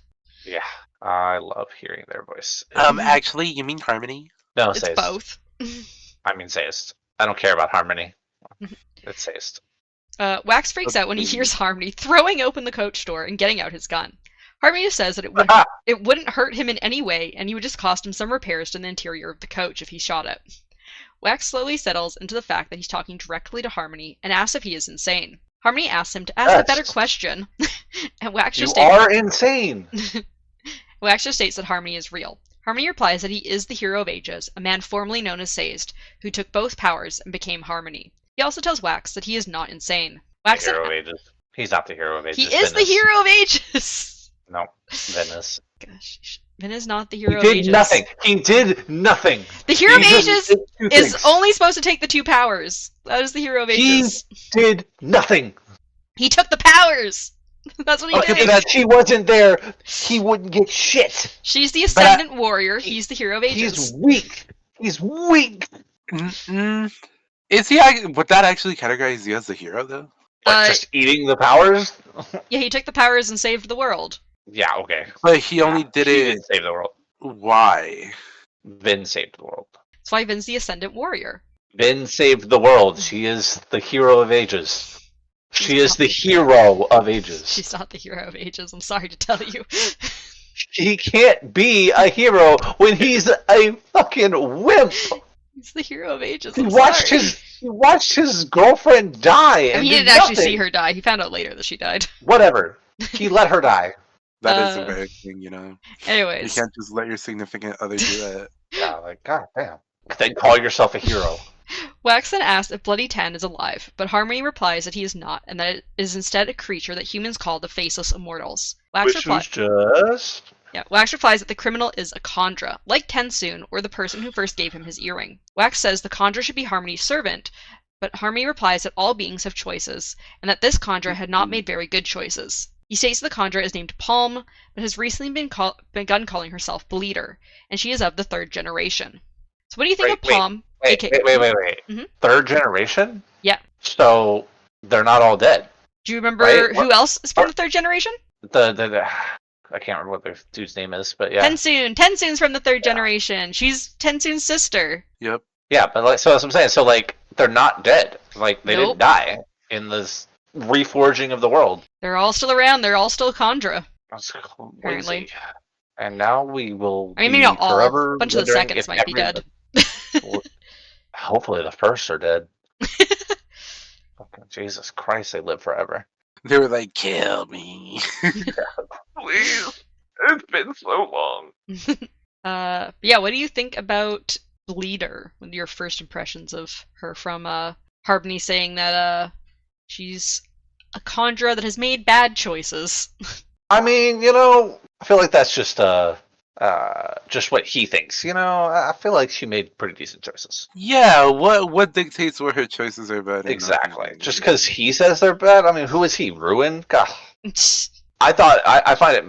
Yeah, I love hearing their voice. Actually, you mean Harmony? No, It's Sazed. both. I mean Sazed. I don't care about Harmony. It's Sazed. Wax freaks out when he hears Harmony throwing open the coach door and getting out his gun. Harmony says that it wouldn't hurt him in any way, and he would just cost him some repairs to the interior of the coach if he shot it. Wax slowly settles into the fact that he's talking directly to Harmony and asks if he is insane. Harmony asks him to ask a better question, and Wax just insane! Wax just states that Harmony is real. Harmony replies that he is the hero of ages, a man formerly known as Sazed, who took both powers and became Harmony. He also tells Wax that he is not insane. Wax The hero of ages. He's not the hero of ages. He is the hero of ages! No, Venice. Gosh, Vin is not the hero of He ages. did nothing. He did nothing. The hero of He just ages did two is things. only supposed to take the two powers. That is the hero of ages. He did nothing. He took the powers! That's what he Okay, did! but she wasn't there. He wouldn't get shit. She's the Ascendant Warrior, he's the hero of ages. He's weak. He's weak. Is he? Would that actually categorize you as a hero, though? Like, just eating the powers? Yeah, he took the powers and saved the world. Yeah, okay. But he only did He it. didn't save the world. Why? Vin saved the world. That's why Vin's the Ascendant Warrior. Vin saved the world. She is the hero of ages. She is the hero of ages. She's not the hero of ages, I'm sorry to tell you. He can't be a hero when he's a fucking wimp. He's the hero of ages, He I'm watched sorry. his girlfriend die. I And mean, he did didn't actually nothing. see her die. He found out later that she died. Whatever. He let her die. That is embarrassing, you know. You Anyways. can't just let your significant other do that. Yeah, like, god damn. Then call yourself a hero. Wax then asks if Bloody Ten is alive, but Harmony replies that he is not, and that it is instead a creature that humans call the Faceless Immortals. Wax replies that the criminal is a Khandra, like Tensoon, or the person who first gave him his earring. Wax says the Khandra should be Harmony's servant, but Harmony replies that all beings have choices, and that this Khandra had not made very good choices. He states the Khandra is named Palm, but has recently begun calling herself Bleeder, and she is of the third generation. So what do you think of Palm? Wait. Mhm. Third generation? Yeah. So they're not all dead. Do you remember Right? who else is from the third generation? I can't remember what their dude's name is, but yeah. Tensoon. Tensoon's from the third generation. She's Tensoon's sister. Yep. Yeah, but like, so that's what I'm saying. So like, they're not dead. Like they Nope. didn't die in this reforging of the world. They're all still around. They're all still Khandra. That's Apparently. crazy. And now we will I mean, maybe be not all. forever A bunch of the wondering seconds if might be every- dead. Hopefully the first are dead. Fucking Jesus Christ, they live forever. They were like, kill me. Please. It's been so long. Yeah, what do you think about Bleeder? What are your first impressions of her from Harmony saying that she's a Khandra that has made bad choices? I mean, you know, I feel like that's just what he thinks. You know, I feel like she made pretty decent choices. Yeah, what dictates what her choices are bad? Exactly. Just because he says they're bad, I mean, who is he? Ruin? God. I find it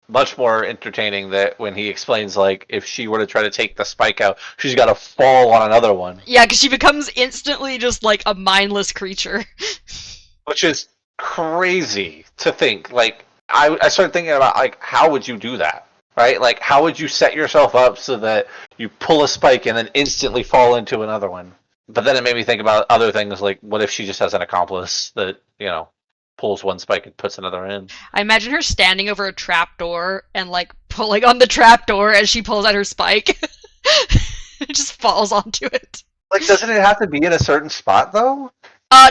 much more entertaining that when he explains, like, if she were to try to take the spike out, she's got to fall on another one. Yeah, because she becomes instantly just like a mindless creature. Which is crazy to think. Like, I started thinking about like how would you do that, right? Like how would you set yourself up so that you pull a spike and then instantly fall into another one? But then it made me think about other things like what if she just has an accomplice that pulls one spike and puts another in? I imagine her standing over a trapdoor and like pulling on the trapdoor as she pulls out her spike. It just falls onto it. Like, doesn't it have to be in a certain spot though?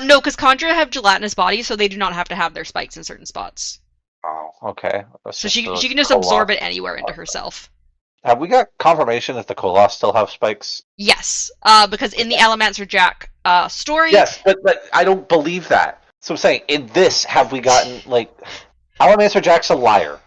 No, because Conjura have gelatinous bodies, so they do not have to have their spikes in certain spots. Oh, okay. So she can just absorb it anywhere into herself. Have we got confirmation that the Koloss still have spikes? Yes, because in the Alamancer Jack story... Yes, but I don't believe that. So I'm saying, in this, have we gotten, like... Alamancer Jack's a liar.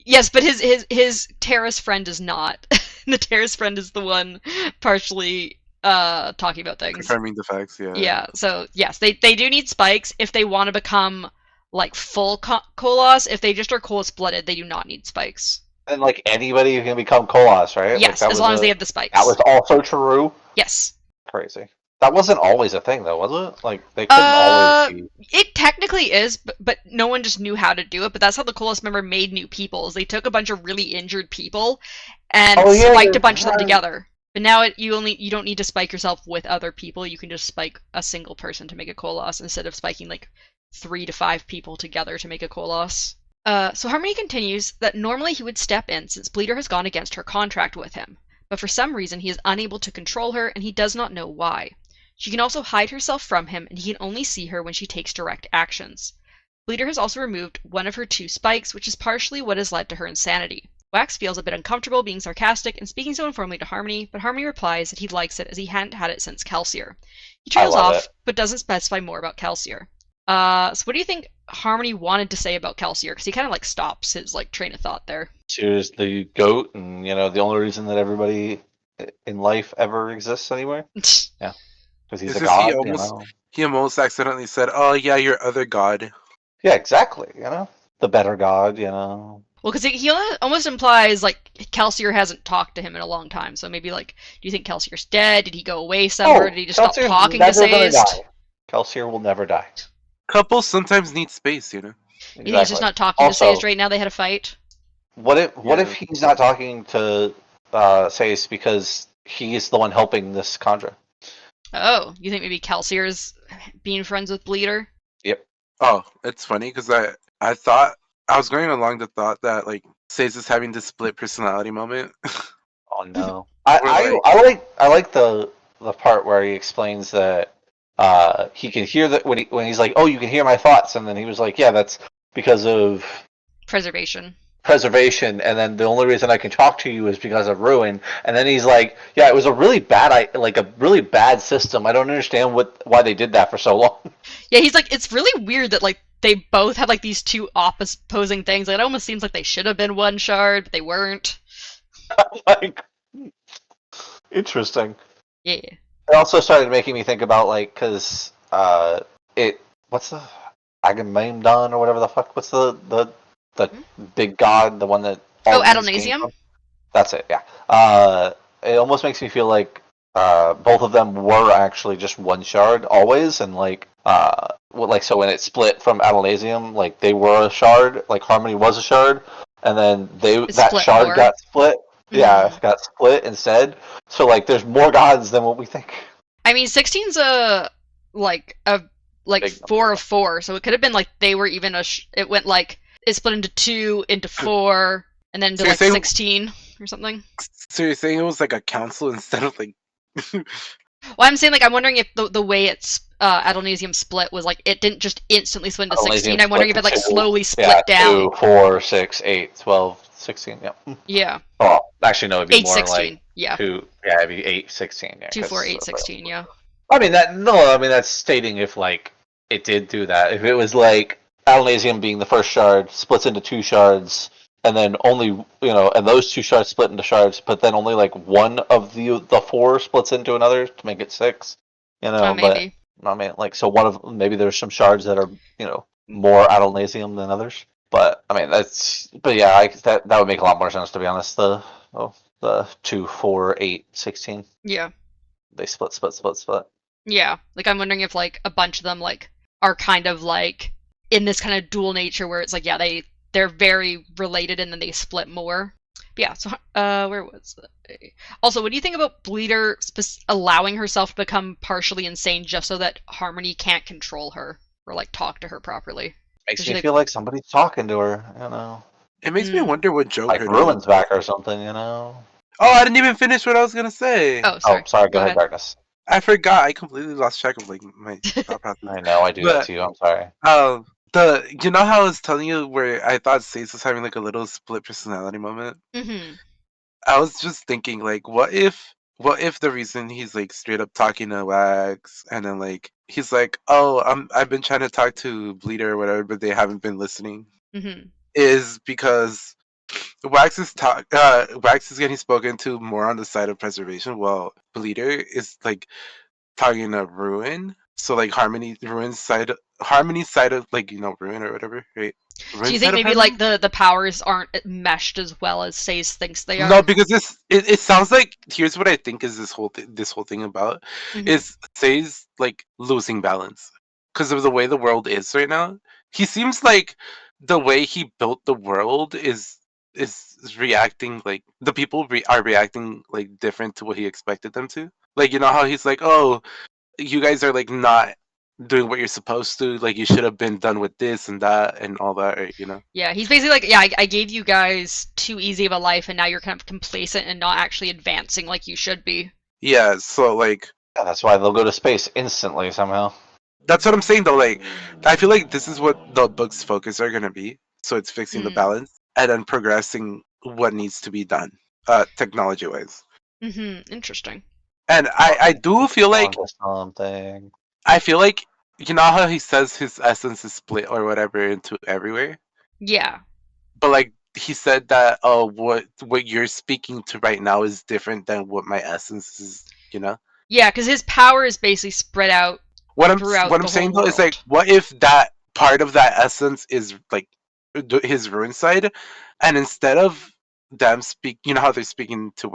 Yes, but his terrorist friend is not. The terrorist friend is the one partially talking about things. Confirming the facts, yeah. Yeah, so yes, they do need spikes if they want to become like full Koloss. If they just are Koloss-blooded, they do not need spikes. And like anybody can become Koloss, right? Yes, like, as long as they have the spikes. That was also true? Yes. Crazy. That wasn't always a thing, though, was it? Like, they couldn't always be... It technically is, but no one just knew how to do it. But that's how the Koloss member made new people. Is they took a bunch of really injured people and spiked a bunch of them together. But now you don't need to spike yourself with other people. You can just spike a single person to make a Koloss instead of spiking like 3 to 5 people together to make a Koloss. So Harmony continues that normally he would step in since Bleeder has gone against her contract with him. But for some reason he is unable to control her and he does not know why. She can also hide herself from him and he can only see her when she takes direct actions. Bleeder has also removed one of her 2 spikes, which is partially what has led to her insanity. Wax feels a bit uncomfortable being sarcastic and speaking so informally to Harmony, but Harmony replies that he likes it as he hadn't had it since Kelsier. He trails off, but doesn't specify more about Kelsier. So what do you think Harmony wanted to say about Kelsier? Because he kind of like stops his like train of thought there. She was the goat, and the only reason that everybody in life ever exists anywhere. Yeah, because he's a god. He almost accidentally said, "Oh yeah, your other god." Yeah, exactly. The better god. Well, because he almost implies like Kelsier hasn't talked to him in a long time. So maybe like, do you think Kelsier's dead? Did he go away somewhere? Did he just Kelsier's stop talking to Sazed? Kelsier will never die. Couples sometimes need space, You think he's just not talking to Sazed right now? They had a fight. What if he's not talking to Sazed because he's the one helping this Conjure? Oh, you think maybe Kelsier's being friends with Bleeder? Yep. Oh, it's funny because I thought I was going along the thought that like Sazed is having this split personality moment. Oh no! I like the part where he explains that he can hear that when he's like, "Oh, you can hear my thoughts," and then he was like, "Yeah, that's because of preservation." And then the only reason I can talk to you is because of Ruin. And then he's like, "Yeah, it was a really bad system. I don't understand why they did that for so long." Yeah, he's like, it's really weird that like they both had like these 2 opposing things. Like it almost seems like they should have been one shard, but they weren't. Like, interesting. Yeah. It also started making me think about like, because what's the Agamemnon or whatever the fuck? What's the big god, the one that... Adonasium? That's it, yeah. It almost makes me feel like both of them were actually just one shard always, and so when it split from Adonasium, like they were a shard, like Harmony was a shard, and then that shard got split. Mm-hmm. Yeah, got split instead. So like there's more gods than what we think. I mean, 16's a 4 of 4, so it could have been like they were even it went like it split into 2, into 4, and then into 16 or something. So you're saying it was like a council instead of like... Well, I'm saying like I'm wondering if the way it's Adonasium split was like it didn't just instantly split into 16. I'm wondering if it like slowly split down. 2, 4, 6, 8, 12, 16. Yeah. Yeah. Oh, actually no, it'd be 8, more 16. Like yeah. 2. Yeah, it'd be 8, 16. Yeah. 2, 4, 8, 16. Yeah. I mean that's stating if like it did do that. If it was like Adonasium being the first shard splits into 2 shards, and then only and those 2 shards split into shards, but then only like one of the 4 splits into another to make it 6. Maybe. But I mean, like, so maybe there's some shards that are more Adonasium than others. But I mean that would make a lot more sense, to be honest. The 2, 4, 8, 16. Yeah. They split. Yeah, like I'm wondering if like a bunch of them like are kind of like in this kind of dual nature where it's like, yeah, they're very related and then they split more. But yeah, so where was it? Also, what do you think about Bleeder allowing herself to become partially insane just so that Harmony can't control her or like talk to her properly? Makes Does she me like? feel like somebody's talking to her, you know. It makes me wonder what drove Like her to. Ruin's back or something, you know. Oh, I didn't even finish what I was gonna say. Oh, Oh, sorry. sorry. Go Go ahead, ahead. Darkness. I forgot. I completely lost track of like my thought process. I know I do that But to you. I'm sorry. you know how I was telling you where I thought Stace was having like a little split personality moment. Mm-hmm. I was just thinking like, what if the reason he's like straight up talking to Wax and then like he's like, oh, I've been trying to talk to Bleeder or whatever, but they haven't been listening, Mm-hmm. is because Wax is getting spoken to more on the side of preservation, while Bleeder is like talking to Ruin. So like Harmony's side of like Ruin or whatever, right? So you Ruin's think side of maybe Harmony. like the powers aren't meshed as well as Sace thinks they No, are? because it sounds like, here's what I think is this whole thing about Mm-hmm. is Say's like losing balance because of the way the world is right now. He seems like the way he built the world is reacting, like the people are reacting like different to what he expected them to. Like, you know how he's like, oh, you guys are like not doing what you're supposed to, like you should have been done with this and that and all that, right? Yeah, he's basically like, yeah, I gave you guys too easy of a life, and now you're kind of complacent and not actually advancing like you should be. Yeah, so like Yeah, that's why they'll go to space instantly somehow. that's what I'm saying though. Like, I feel like this is what the book's focus are gonna be. So it's fixing the Mm. balance and then progressing what needs to be done, technology wise. Mm-hmm. Interesting. And I do feel like Something. I feel like you know how he says his essence is split or whatever into everywhere, Yeah. but like he said that what you're speaking to right now is different than what my essence is. You know. Yeah, because his power is basically spread out What throughout I'm the whole saying though is like, world. what if that part of that essence is like his ruin side, and instead of them speak, you know how they're speaking to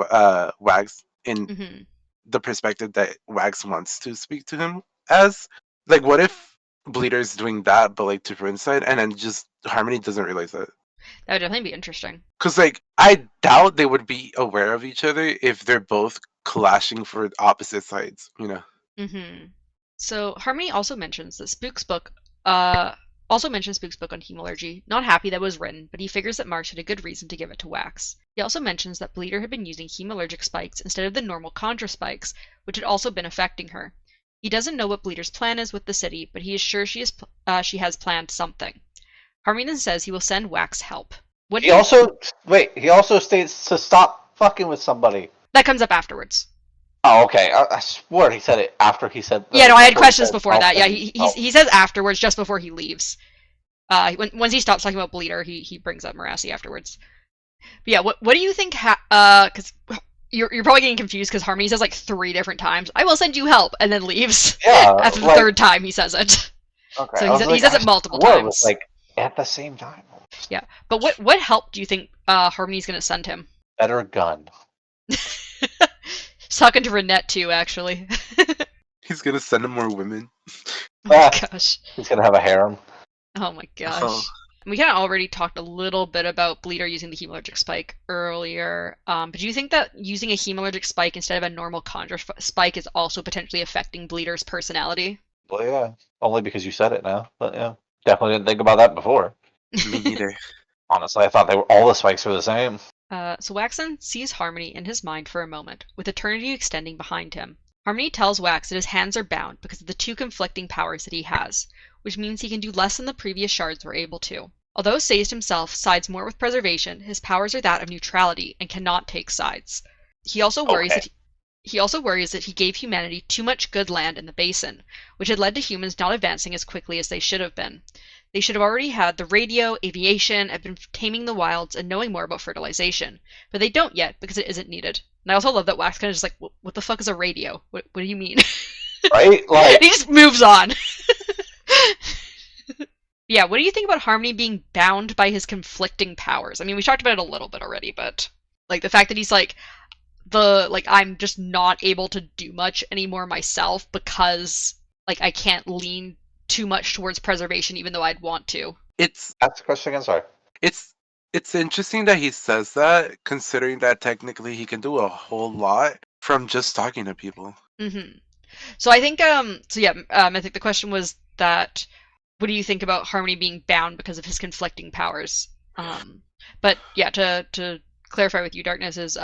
Wags in Mm-hmm. the perspective that Wags wants to speak to him as, like, what if Bleeder's doing that, but like to ruin side, and then just Harmony doesn't realize that? That would definitely be interesting. Because like I doubt they would be aware of each other if they're both clashing for opposite sides. You know. Mm-hmm. So Harmony also mentions that Spook's book Spook's book on hemalurgy, not happy that it was written, but he figures that Marsh had a good reason to give it to Wax. He also mentions that Bleeder had been using hemalurgic spikes instead of the normal conjure spikes, which had also been affecting her. He doesn't know what Bleeder's plan is with the city, but he is sure she has planned something. Harmony then says he will send Wax help. He also states to stop fucking with somebody. That comes up afterwards. Oh, okay. I swear he said it after he said. Yeah, no, I had before he questions said before help that. Yeah, and- he says afterwards, just before he leaves. Once he stops talking about Bleeder, he brings up Marassi afterwards. But yeah, what do you think? Because you're probably getting confused because Harmony says like 3 different times, "I will send you help," and then leaves. Yeah, After the like, 3rd time he says it. Okay, So he says it multiple times. Like at the same time. Yeah, but what help do you think Harmony's gonna send him? Better gun. He's talking to Renette too, actually. He's gonna send him more women. Oh my gosh. He's gonna have a harem. Oh my gosh. Oh. We kind of already talked a little bit about Bleeder using the hemalurgic spike earlier, but do you think that using a hemalurgic spike instead of a normal conjure spike is also potentially affecting Bleeder's personality? Well, yeah. Only because you said it now. But yeah. Definitely didn't think about that before. Me neither. Honestly, I thought all the spikes were the same. So Waxen sees Harmony in his mind for a moment, with eternity extending behind him. Harmony tells Wax that his hands are bound because of the 2 conflicting powers that he has, which means he can do less than the previous shards were able to. Although Sazed himself sides more with preservation, his powers are that of neutrality and cannot take sides. He also worries that he gave humanity too much good land in the basin, which had led to humans not advancing as quickly as they should have been. They should have already had the radio, aviation, have been taming the wilds, and knowing more about fertilization. But they don't yet because it isn't needed. And I also love that Wax kind of just like, what the fuck is a radio? What do you mean? Right? Like, he just moves on. Yeah, what do you think about Harmony being bound by his conflicting powers? I mean, we talked about it a little bit already, but like the fact that he's like I'm just not able to do much anymore myself because like I can't lean too much towards preservation even though I'd want to. It's Ask the question again, sorry. it's interesting that he says that, considering that technically he can do a whole lot from just talking to people. Mm-hmm. So I think I think the question was that what do you think about Harmony being bound because of his conflicting powers? But yeah, to clarify with you, Darkness is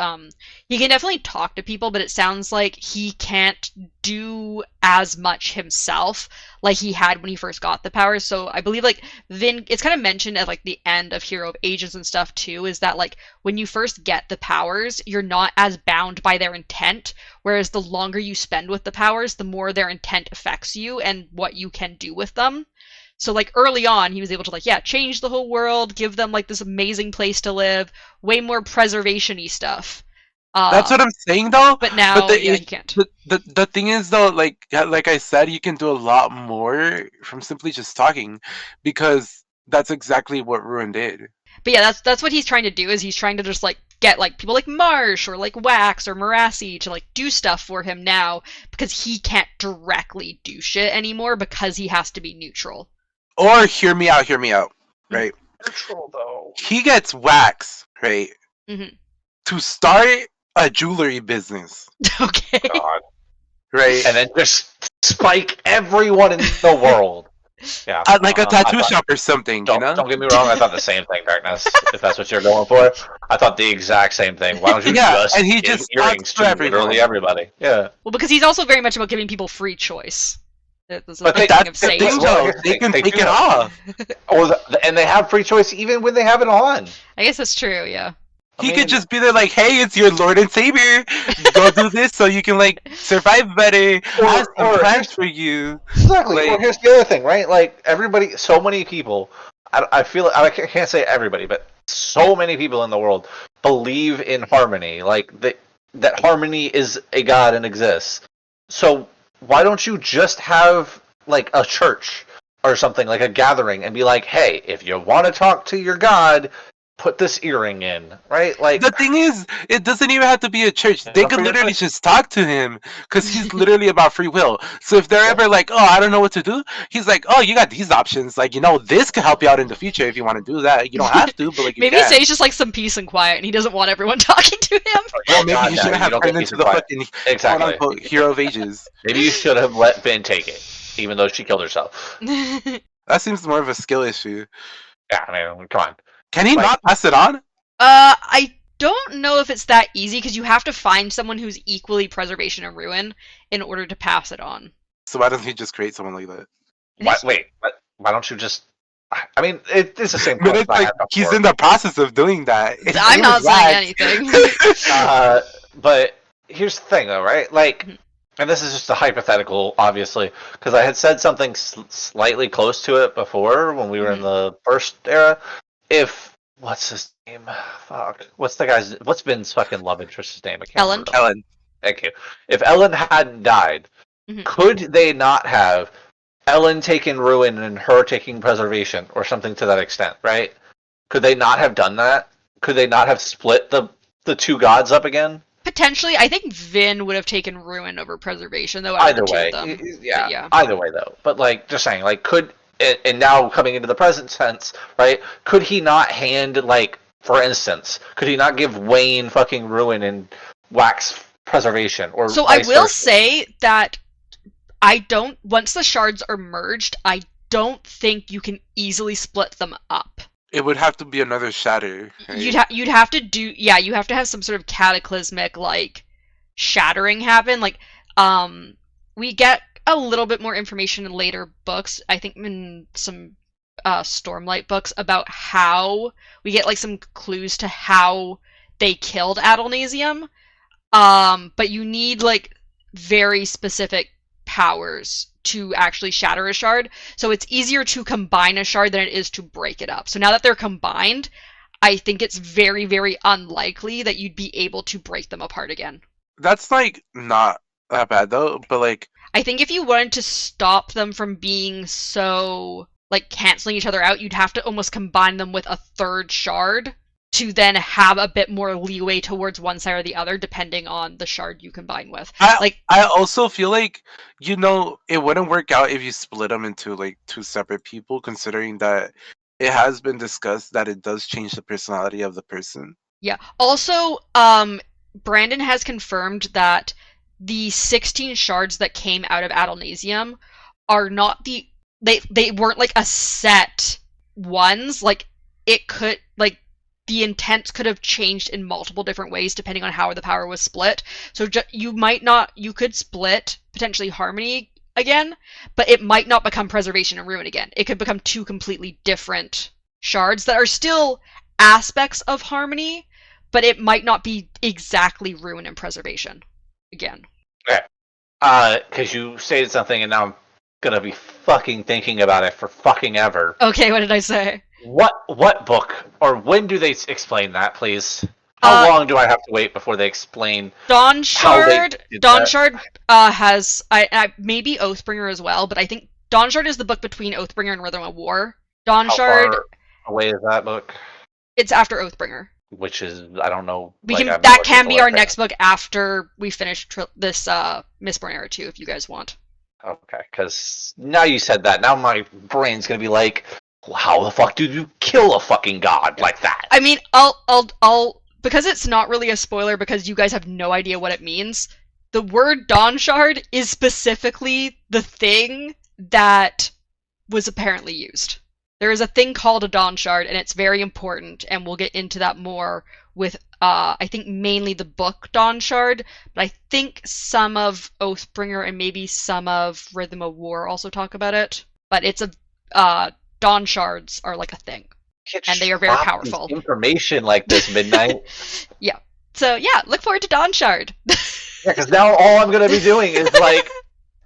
he can definitely talk to people, but it sounds like he can't do as much himself like he had when he first got the powers. So I believe like Vin, it's kind of mentioned at like the end of Hero of Ages and stuff too, is that like when you first get the powers, you're not as bound by their intent, whereas the longer you spend with the powers, the more their intent affects you and what you can do with them. So like early on, he was able to like change the whole world, give them like this amazing place to live, way more preservation-y stuff. That's what I'm saying though. But now, But you can't. the thing is though, like I said, you can do a lot more from simply just talking, because that's exactly what Ruin did. But yeah, that's what he's trying to do. Is he's trying to just like get like people like Marsh or like Wax or Marassi to like do stuff for him now because he can't directly do shit anymore because he has to be neutral. Or hear me out, right? Neutral though. He gets Wax, right? Mm-hmm. To start a jewelry business. Okay. God. Right? And then just spike everyone in the world. Yeah. Like a tattoo shop or something, Don't get me wrong, I thought the same thing, Darkness. If that's what you're going for. I thought the exact same thing. Why don't you and he give just earrings to literally everybody? Yeah. Well, because he's also very much about giving people free choice. That's but the thing of saying. They can take it off. And they have free choice even when they have it on. I guess that's true, yeah. He could just be there like, hey, it's your Lord and Savior. Go do this so you can, like, survive better. I have some plans for you. Exactly. Like, or here's the other thing, right? Like, everybody, so many people, I feel, I can't say everybody, but so many people in the world believe in Harmony. Like, that Harmony is a god and exists. So, why don't you just have, like, a church or something, like a gathering, and be like, hey, if you want to talk to your god, put this earring in, right? Like, the thing is, it doesn't even have to be a church. They could literally just talk to him, because he's literally about free will. So if they're ever like, oh, I don't know what to do, he's like, oh, you got these options. Like, this could help you out in the future if you want to do that. You don't have to, but like, you maybe can. Say's just like some peace and quiet, and he doesn't want everyone talking to him. Well, maybe you should have turned into the fucking quote-unquote Hero of Ages. Maybe you should have let Vin take it, even though she killed herself. That seems more of a skill issue. Yeah, I mean, come on. Can he not pass it on? I don't know if it's that easy, because you have to find someone who's equally preservation and ruin in order to pass it on. So why doesn't he just create someone like that? Why don't you just... I mean, it's the same question. But it's like, he's in the process of doing that. I'm not saying anything. But here's the thing, though, right? Like, and this is just a hypothetical, obviously, because I had said something slightly close to it before when we were in the first era. If... What's his name? Fuck. What's Vin's fucking love interest's name? Ellen. Ellen. Thank you. If Ellen hadn't died, could they not have Ellen taken ruin and her taking preservation, or something to that extent, right? Could they not have done that? Could they not have split the two gods up again? Potentially. I think Vin would have taken ruin over preservation, though. Either way. Yeah. Either way, though. But, like, just saying, like, and now coming into the present tense, right? Could he not hand, like, for instance, could he not give Wayne fucking ruin and Wax preservation? Or so I will say that once the shards are merged, I don't think you can easily split them up. It would have to be another shatter. Right? You'd have to you have to have some sort of cataclysmic, like, shattering happen. Like, we get a little bit more information in later books, I think in some Stormlight books, about how we get like some clues to how they killed Adelnasium, but you need like very specific powers to actually shatter a shard, so it's easier to combine a shard than it is to break it up. So now that they're combined, I think it's very, very unlikely that you'd be able to break them apart again. That's like not that bad though, but like, I think if you wanted to stop them from being so, like, canceling each other out, you'd have to almost combine them with a third shard to then have a bit more leeway towards one side or the other, depending on the shard you combine with. I also feel like, it wouldn't work out if you split them into, like, two separate people, considering that it has been discussed that it does change the personality of the person. Yeah. Also, Brandon has confirmed that the 16 shards that came out of Adonasium are not they weren't like a set ones. Like it could like the intent could have changed in multiple different ways depending on how the power was split. So you could split potentially Harmony again, but it might not become Preservation and Ruin again. It could become two completely different shards that are still aspects of Harmony, but it might not be exactly Ruin and Preservation again. Okay. Because you stated something and now I'm gonna be fucking thinking about it for fucking ever. Okay, what did I say? What book, or when do they explain that, please? How long do I have to wait before they explain Dawnshard? Dawnshard has I maybe Oathbringer as well, but I think Dawnshard is the book between Oathbringer and Rhythm of War. Dawnshard. How far away is that book? It's after Oathbringer. Which is, I don't know. That can be our next book after we finish this Mistborn Era 2, if you guys want. Okay, because now you said that, now my brain's gonna be like, how the fuck did you kill a fucking god like that? I mean, I'll because it's not really a spoiler because you guys have no idea what it means. The word Dawnshard is specifically the thing that was apparently used. There is a thing called a Dawnshard, and it's very important, and we'll get into that more with, I think, mainly the book Dawnshard, but I think some of Oathbringer and maybe some of Rhythm of War also talk about it. But it's Dawnshards are like a thing, and they are very powerful. Information like this, Midnight. Yeah. So, yeah, look forward to Dawnshard. Yeah, because now all I'm going to be doing is, like,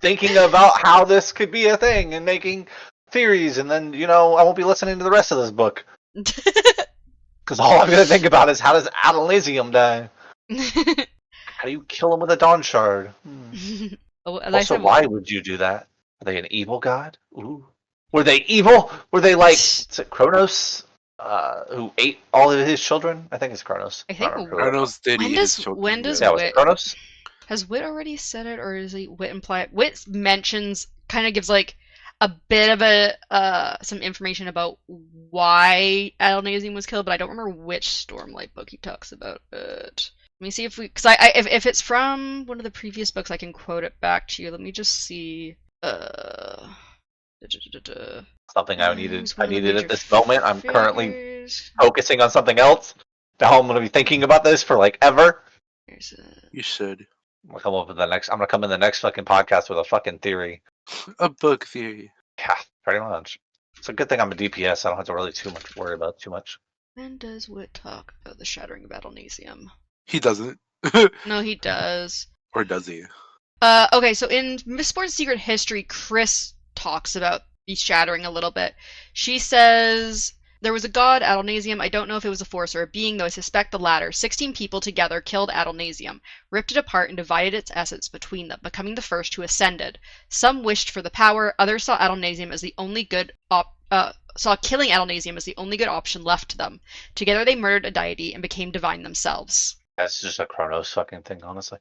thinking about how this could be a thing and making theories, and then, I won't be listening to the rest of this book. Because all I'm going to think about is, how does Adonasium die? How do you kill him with a Dawnshard? Also, why would you do that? Are they an evil god? Ooh. Were they evil? Were they like, is it Kronos, who ate all of his children? I think it's Kronos. I think Kronos did eat his children. When does was it Kronos? Has Wit already said it, or is Wit imply? Wit mentions, kind of gives like a bit of some information about why Adonasium was killed, but I don't remember which Stormlight book he talks about it. Let me see if if it's from one of the previous books, I can quote it back to you. Let me just see. Something I needed at this moment. I'm currently focusing on something else. Now I'm going to be thinking about this for like ever. You should. I'm gonna come in the next fucking podcast with a fucking theory. A book theory. Yeah, pretty much. It's a good thing I'm a DPS. I don't have to really worry about too much. When does Wit talk about the shattering of Adonasium? He doesn't. No, he does. Or does he? Okay, so in Mistborn's Secret History, Chris talks about the shattering a little bit. She says, there was a god, Adonasium. I don't know if it was a force or a being, though I suspect the latter. 16 people together killed Adonasium, ripped it apart, and divided its essence between them, becoming the first who ascended. Some wished for the power, others saw Adonasium as the only good saw killing Adonasium as the only good option left to them. Together they murdered a deity and became divine themselves. That's just a Kronos fucking thing, honestly.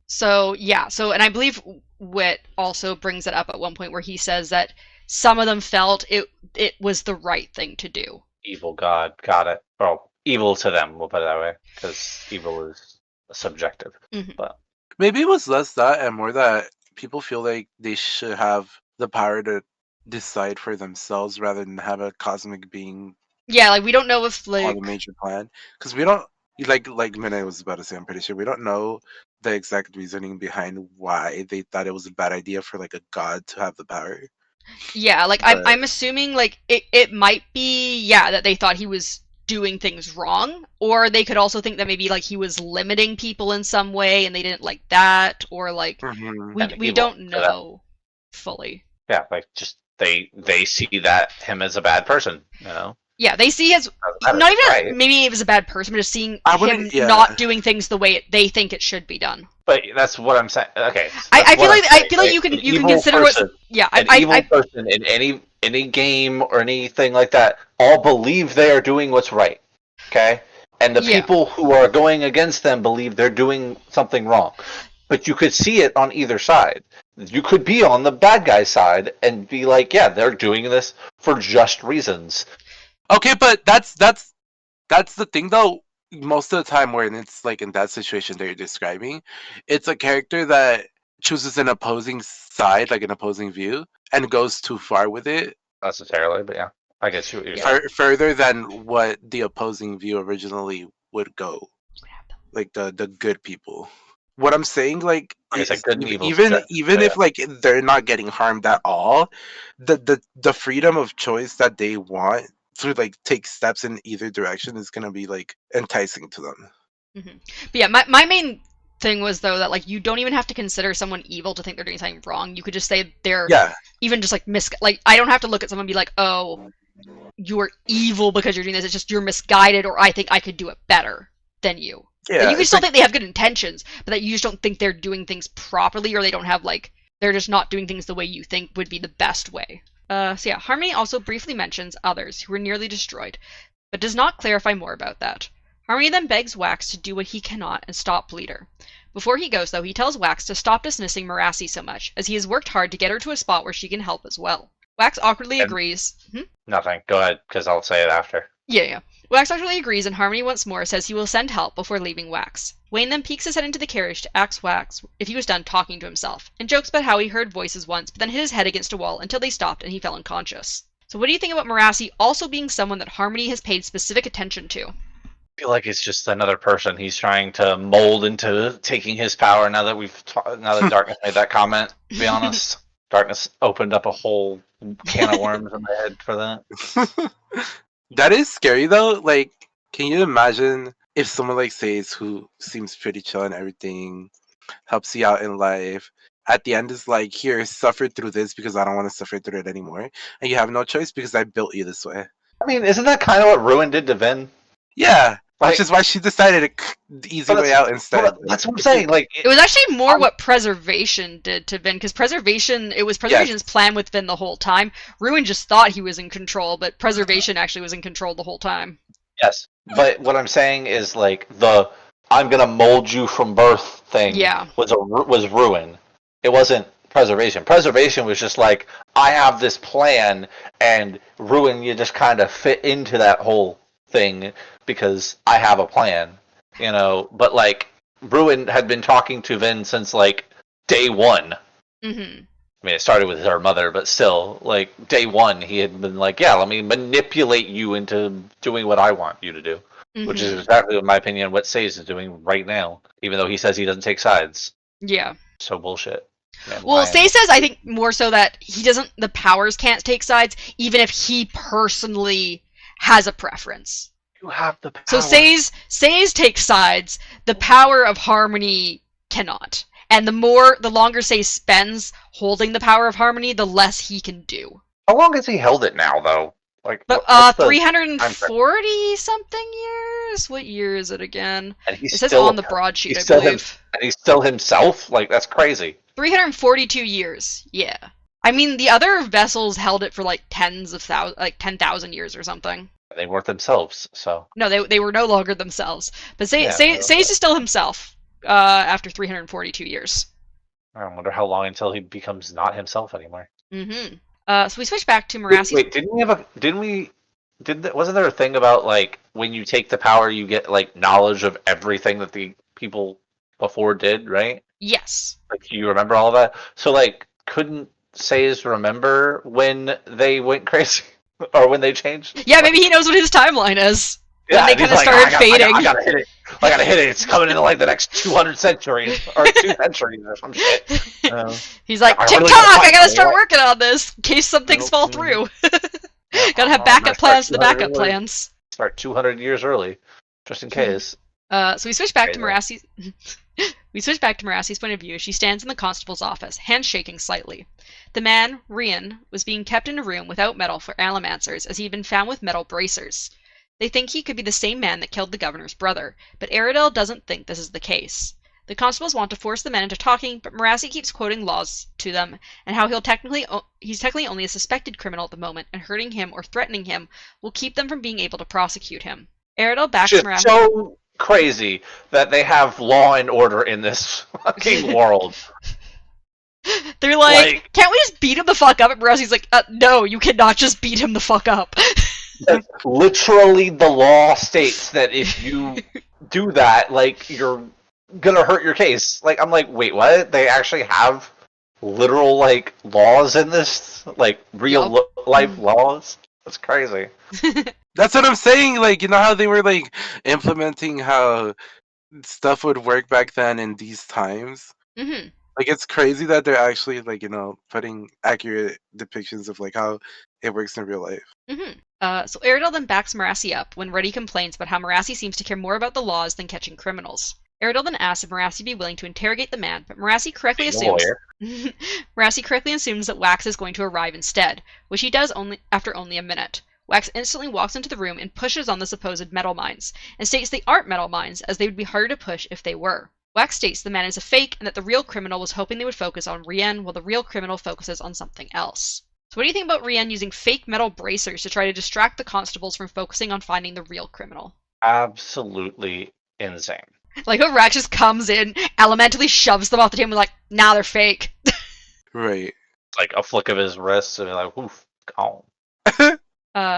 So, yeah, and I believe Wit also brings it up at one point where he says that some of them felt it was the right thing to do. Evil god, got it. Well, evil to them, we'll put it that way, because evil is subjective. Mm-hmm. But maybe it was less that and more that people feel like they should have the power to decide for themselves rather than have a cosmic being. Yeah, like we don't know if like on the major plan, because we don't like Minna was about to say. I'm pretty sure we don't know the exact reasoning behind why they thought it was a bad idea for like a god to have the power. Yeah, like I'm assuming like it might be that they thought he was doing things wrong, or they could also think that maybe like he was limiting people in some way and they didn't like that, or like we don't know fully. Yeah, like just they see that him as a bad person, Yeah, they see his not even maybe he was a bad person, but just seeing him not doing things the way they think it should be done. But that's what I'm saying. Okay, I feel like you can consider person, an evil person in any game or anything like that all believe they are doing what's right. Okay, and the people who are going against them believe they're doing something wrong. But you could see it on either side. You could be on the bad guy's side and be like, yeah, they're doing this for just reasons. Okay, but that's the thing though. Most of the time, when it's like in that situation that you're describing, it's a character that chooses an opposing side, like an opposing view, and goes too far with it. Necessarily, but yeah, I guess what you're Yeah. saying. Further than what the opposing view originally would go, like the good people. What I'm saying, like, Like I said, is good and evil even if like they're not getting harmed at all, the freedom of choice that they want to like take steps in either direction is gonna be like enticing to them. Mm-hmm. But yeah, my main thing was though that like you don't even have to consider someone evil to think they're doing something wrong. You could just say they're Yeah, even just like like I don't have to look at someone and be like, oh, you're evil because you're doing this. It's just you're misguided, or I think I could do it better than you. Like, yeah. you can It's still like think they have good intentions, but that you just don't think they're doing things properly, or they don't have like they're just not doing things the way you think would be the best way. So yeah, Harmony also briefly mentions others who were nearly destroyed, but does not clarify more about that. Harmony then begs Wax to do what he cannot and stop Bleeder. Before he goes, though, he tells Wax to stop dismissing Marassi so much, as he has worked hard to get her to a spot where she can help as well. Wax awkwardly agrees. Nothing. Go ahead, because I'll say it after. Yeah. Wax actually agrees, and Harmony once more says he will send help before leaving Wax. Wayne then peeks his head into the carriage to ask Wax if he was done talking to himself, and jokes about how he heard voices once, but then hit his head against a wall until they stopped and he fell unconscious. So what do you think about Marassi also being someone that Harmony has paid specific attention to? I feel like it's just another person he's trying to mold into taking his power. Now that now that Darkness made that comment, to be honest, Darkness opened up a whole can of worms in my head for that. that is scary though. Like, can you imagine if someone like Says, who seems pretty chill and everything, helps you out in life, at the end is like, here, suffer through this because I don't want to suffer through it anymore, and you have no choice because I built you this way. I mean, isn't that kind of what Ruin did to Vin? Yeah, Like, which is why she decided the easy way out instead. That's what I'm saying. Like, it was actually more what Preservation did to Vin, because it was Preservation's plan with Vin the whole time. Ruin just thought he was in control, but Preservation actually was in control the whole time. Yes, but what I'm saying is like the "I'm gonna mold you from birth" thing was Ruin. It wasn't Preservation. Preservation was just like, I have this plan, and Ruin, you just kind of fit into that whole thing because I have a plan, you know. But like, Ruin had been talking to Vin since like day one. Mm-hmm. I mean, it started with her mother, but still, like, day one, he had been like, yeah, let me manipulate you into doing what I want you to do. Mm-hmm. Which is exactly, in my opinion, what Sage is doing right now, even though he says he doesn't take sides. Yeah. So bullshit. Man, well, Sage says, I think, more so that the powers can't take sides, even if he personally has a preference. You have the power. So Sage takes sides, the power of Harmony cannot. And the longer Sage spends holding the power of Harmony, the less he can do. How long has he held it now, though? Like, but 340 something years. What year is it again? And he's it says on the broadsheet, I believe. And he's still himself. Like, that's crazy. 342 years. Yeah. I mean, the other vessels held it for like 10,000 years or something. They weren't themselves, so. No, they were no longer themselves. But Sage is still himself. After 342 years. I wonder how long until he becomes not himself anymore. Mm-hmm. So we switch back to Marassi. Wait, wasn't there a thing about, like, when you take the power, you get, like, knowledge of everything that the people before did, right? Yes. Like, you remember all of that? So, like, couldn't Seize remember when they went crazy? Or when they changed? Yeah, maybe he knows what his timeline is. Yeah, when they kind of started fading. I gotta hit it. I gotta hit it. It's coming in like the next 200 centuries or 2 centuries or some shit. He's like, TikTok! I gotta start working on this in case some things fall through. Gotta have backup plans to the backup plans. Start 200 years early, just in case. So we switch back to Marassi's. We switch back to Marassi's point of view as she stands in the constable's office, hands shaking slightly. The man, Rian, was being kept in a room without metal for allomancers as he had been found with metal bracers. They think he could be the same man that killed the governor's brother, but Aradel doesn't think this is the case. The constables want to force the men into talking, but Marassi keeps quoting laws to them, and how he's technically only a suspected criminal at the moment, and hurting him or threatening him will keep them from being able to prosecute him. Aradel backs Marassi. So crazy that they have law and order in this fucking world. They're like, can't we just beat him the fuck up? And Marassi's like, no, you cannot just beat him the fuck up. Like, literally, the law states that if you do that, like, you're gonna hurt your case. Like, I'm like, wait, what? They actually have literal, like, laws in this? Like, real life laws? That's crazy. That's what I'm saying. Like, you know how they were like implementing how stuff would work back then in these times. Mm-hmm. Like, it's crazy that they're actually like, putting accurate depictions of like how it works in real life. Mm-hmm. So Aerodel then backs Marassi up when Reddy complains about how Marassi seems to care more about the laws than catching criminals. Aerodel then asks if Marassi be willing to interrogate the man, but Marassi correctly assumes that Wax is going to arrive instead, which he does after only a minute. Wax instantly walks into the room and pushes on the supposed metal mines, and states they aren't metal mines, as they would be harder to push if they were. Wax states the man is a fake and that the real criminal was hoping they would focus on Rien while the real criminal focuses on something else. So what do you think about Rien using fake metal bracers to try to distract the constables from focusing on finding the real criminal? Absolutely insane. Like how Rax just comes in, elementally shoves them off the table, like, nah, they're fake. Right. Like a flick of his wrist, and like, oof, gone.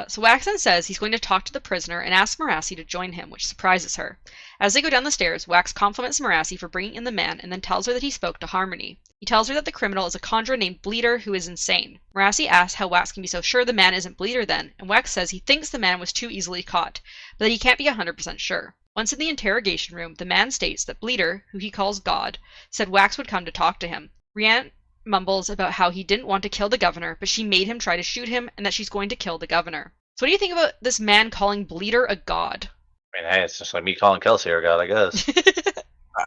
So Wax then says he's going to talk to the prisoner and asks Marassi to join him, which surprises her. As they go down the stairs, Wax compliments Marassi for bringing in the man and then tells her that he spoke to Harmony. He tells her that the criminal is a conjurer named Bleeder who is insane. Marassi asks how Wax can be so sure the man isn't Bleeder then, and Wax says he thinks the man was too easily caught, but that he can't be 100% sure. Once in the interrogation room, the man states that Bleeder, who he calls God, said Wax would come to talk to him. Rien mumbles about how he didn't want to kill the governor, but she made him try to shoot him, and that she's going to kill the governor. So what do you think about this man calling Bleeder a god? I mean, hey, it's just like me calling Kelsey a god, I guess.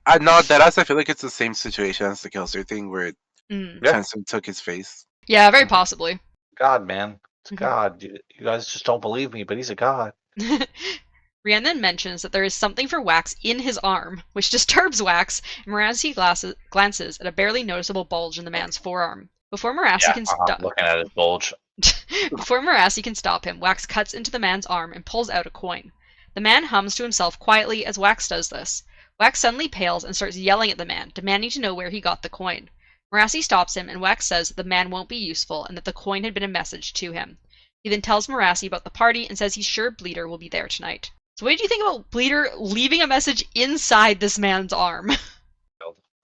I know that I feel like it's the same situation as the Kelser thing where Tenson took his face. Yeah, very possibly. God, man. It's God. You guys just don't believe me, but he's a god. Rien then mentions that there is something for Wax in his arm, which disturbs Wax, and Marassi glances at a barely noticeable bulge in the man's forearm. Before Marassi can stop, looking at his bulge. Before Marassi can stop him, Wax cuts into the man's arm and pulls out a coin. The man hums to himself quietly as Wax does this. Wax suddenly pales and starts yelling at the man, demanding to know where he got the coin. Marassi stops him, and Wax says that the man won't be useful and that the coin had been a message to him. He then tells Marassi about the party and says he's sure Bleeder will be there tonight. So what did you think about Bleeder leaving a message inside this man's arm?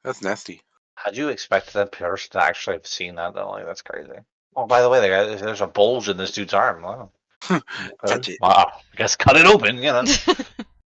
That's nasty. How'd you expect that person to actually have seen that, though? Like, that's crazy. Oh, by the way, there's a bulge in this dude's arm. Wow. Touch it. Wow. I guess cut it open,